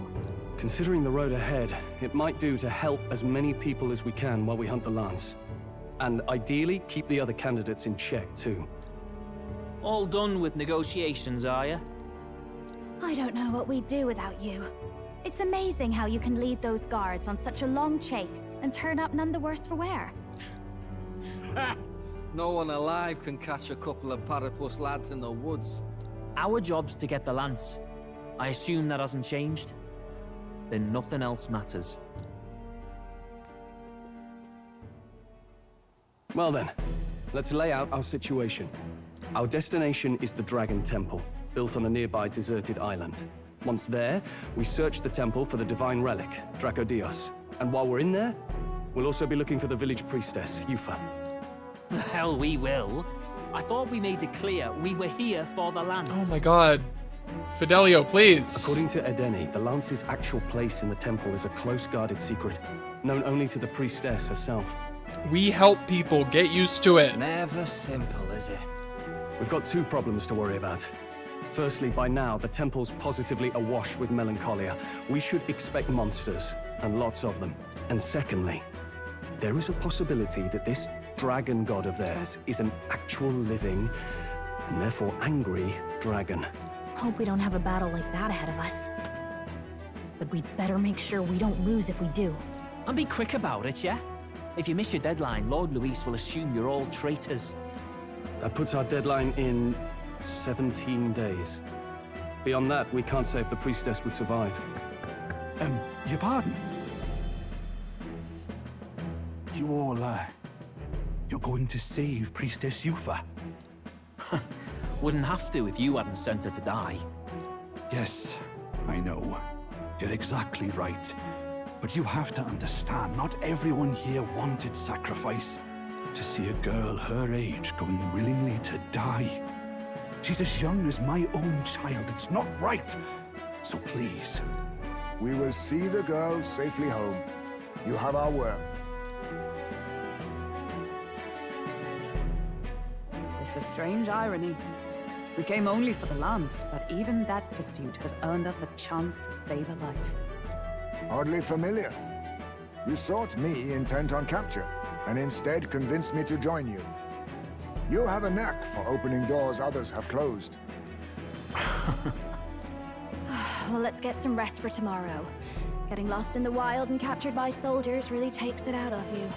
Considering the road ahead, it might do to help as many people as we can while we hunt the Lance. And ideally, keep the other candidates in check too. All done with negotiations, are you? I don't know what we'd do without you. It's amazing how you can lead those guards on such a long chase and turn up none the worse for wear. No one alive can catch a couple of platypus lads in the woods. Our job's to get the Lance. I assume that hasn't changed? Then nothing else matters. Well then, let's lay out our situation. Our destination is the Dragon Temple, built on a nearby deserted island. Once there, we search the temple for the divine relic, Dracodios. And while we're in there, we'll also be looking for the village priestess, Yufa. The hell we will. I thought we made it clear we were here for the Lance. Oh my god. Fidelio, please. According to Edeni, the Lance's actual place in the temple is a close guarded secret, known only to the priestess herself. We help people, get used to it. Never simple, is it? We've got 2 problems to worry about. Firstly, by now, the temple's positively awash with melancholia. We should expect monsters, and lots of them. And secondly, there is a possibility that this dragon god of theirs is an actual living, and therefore angry, dragon. Hope we don't have a battle like that ahead of us. But we'd better make sure we don't lose if we do. And be quick about it, yeah? If you miss your deadline, Lord Luis will assume you're all traitors. That puts our deadline in 17 days. Beyond that, we can't say if the priestess would survive. Your pardon? You all, you're going to save Priestess Yufa? Wouldn't have to if you hadn't sent her to die. Yes, I know. You're exactly right. But you have to understand, not everyone here wanted sacrifice. To see a girl her age going willingly to die. She's as young as my own child. It's not right. So please. We will see the girl safely home. You have our word. It's a strange irony. We came only for the Lance, but even that pursuit has earned us a chance to save a life. Hardly familiar. You sought me intent on capture, and instead convinced me to join you. You have a knack for opening doors others have closed. Well, let's get some rest for tomorrow. Getting lost in the wild and captured by soldiers really takes it out of you.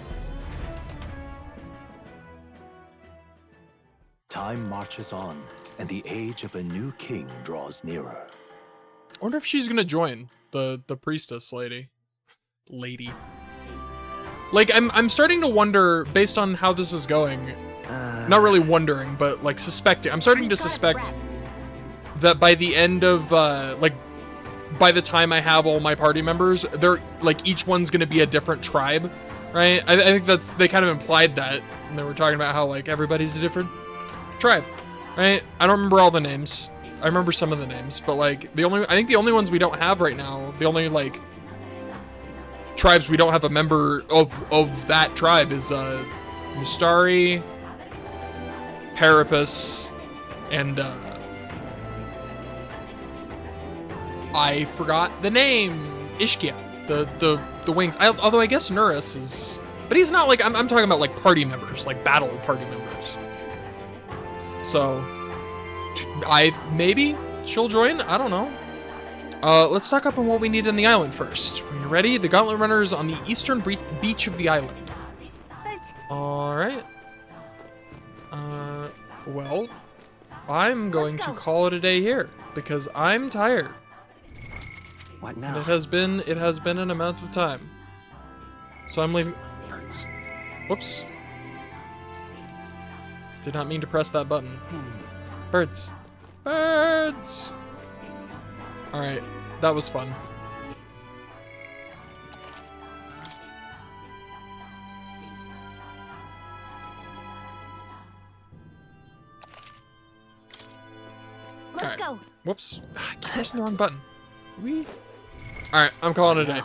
Time marches on, and the age of a new king draws nearer. I wonder if she's gonna join the priestess lady. Like, I'm starting to wonder, based on how this is going, not really wondering, but like suspecting. I'm starting to suspect that by the end of, like, by the time I have all my party members, they're, like, each one's gonna be a different tribe, right? I think they kind of implied that, and they were talking about how, like, everybody's a different tribe, right? I don't remember all the names. I remember some of the names, but, like, I think the only ones we don't have right now, the only, like, tribes we don't have a member of that tribe is Mustari, Parapus, and I forgot the name. Ishkia. The wings. Although I guess Nurus is, but he's not like, I'm talking about like party members, like battle party members. So maybe she'll join. I don't know. Let's stock up on what we need on the island first. When you're ready, the Gauntlet Runner is on the eastern beach of the island. All right. Well, I'm going to call it a day here because I'm tired. What now? And it has been an amount of time. So I'm leaving. Birds. Whoops. Did not mean to press that button. Birds. Birds. All right, that was fun. Let's go. Whoops. I keep pressing the wrong button. All right, I'm calling it a day.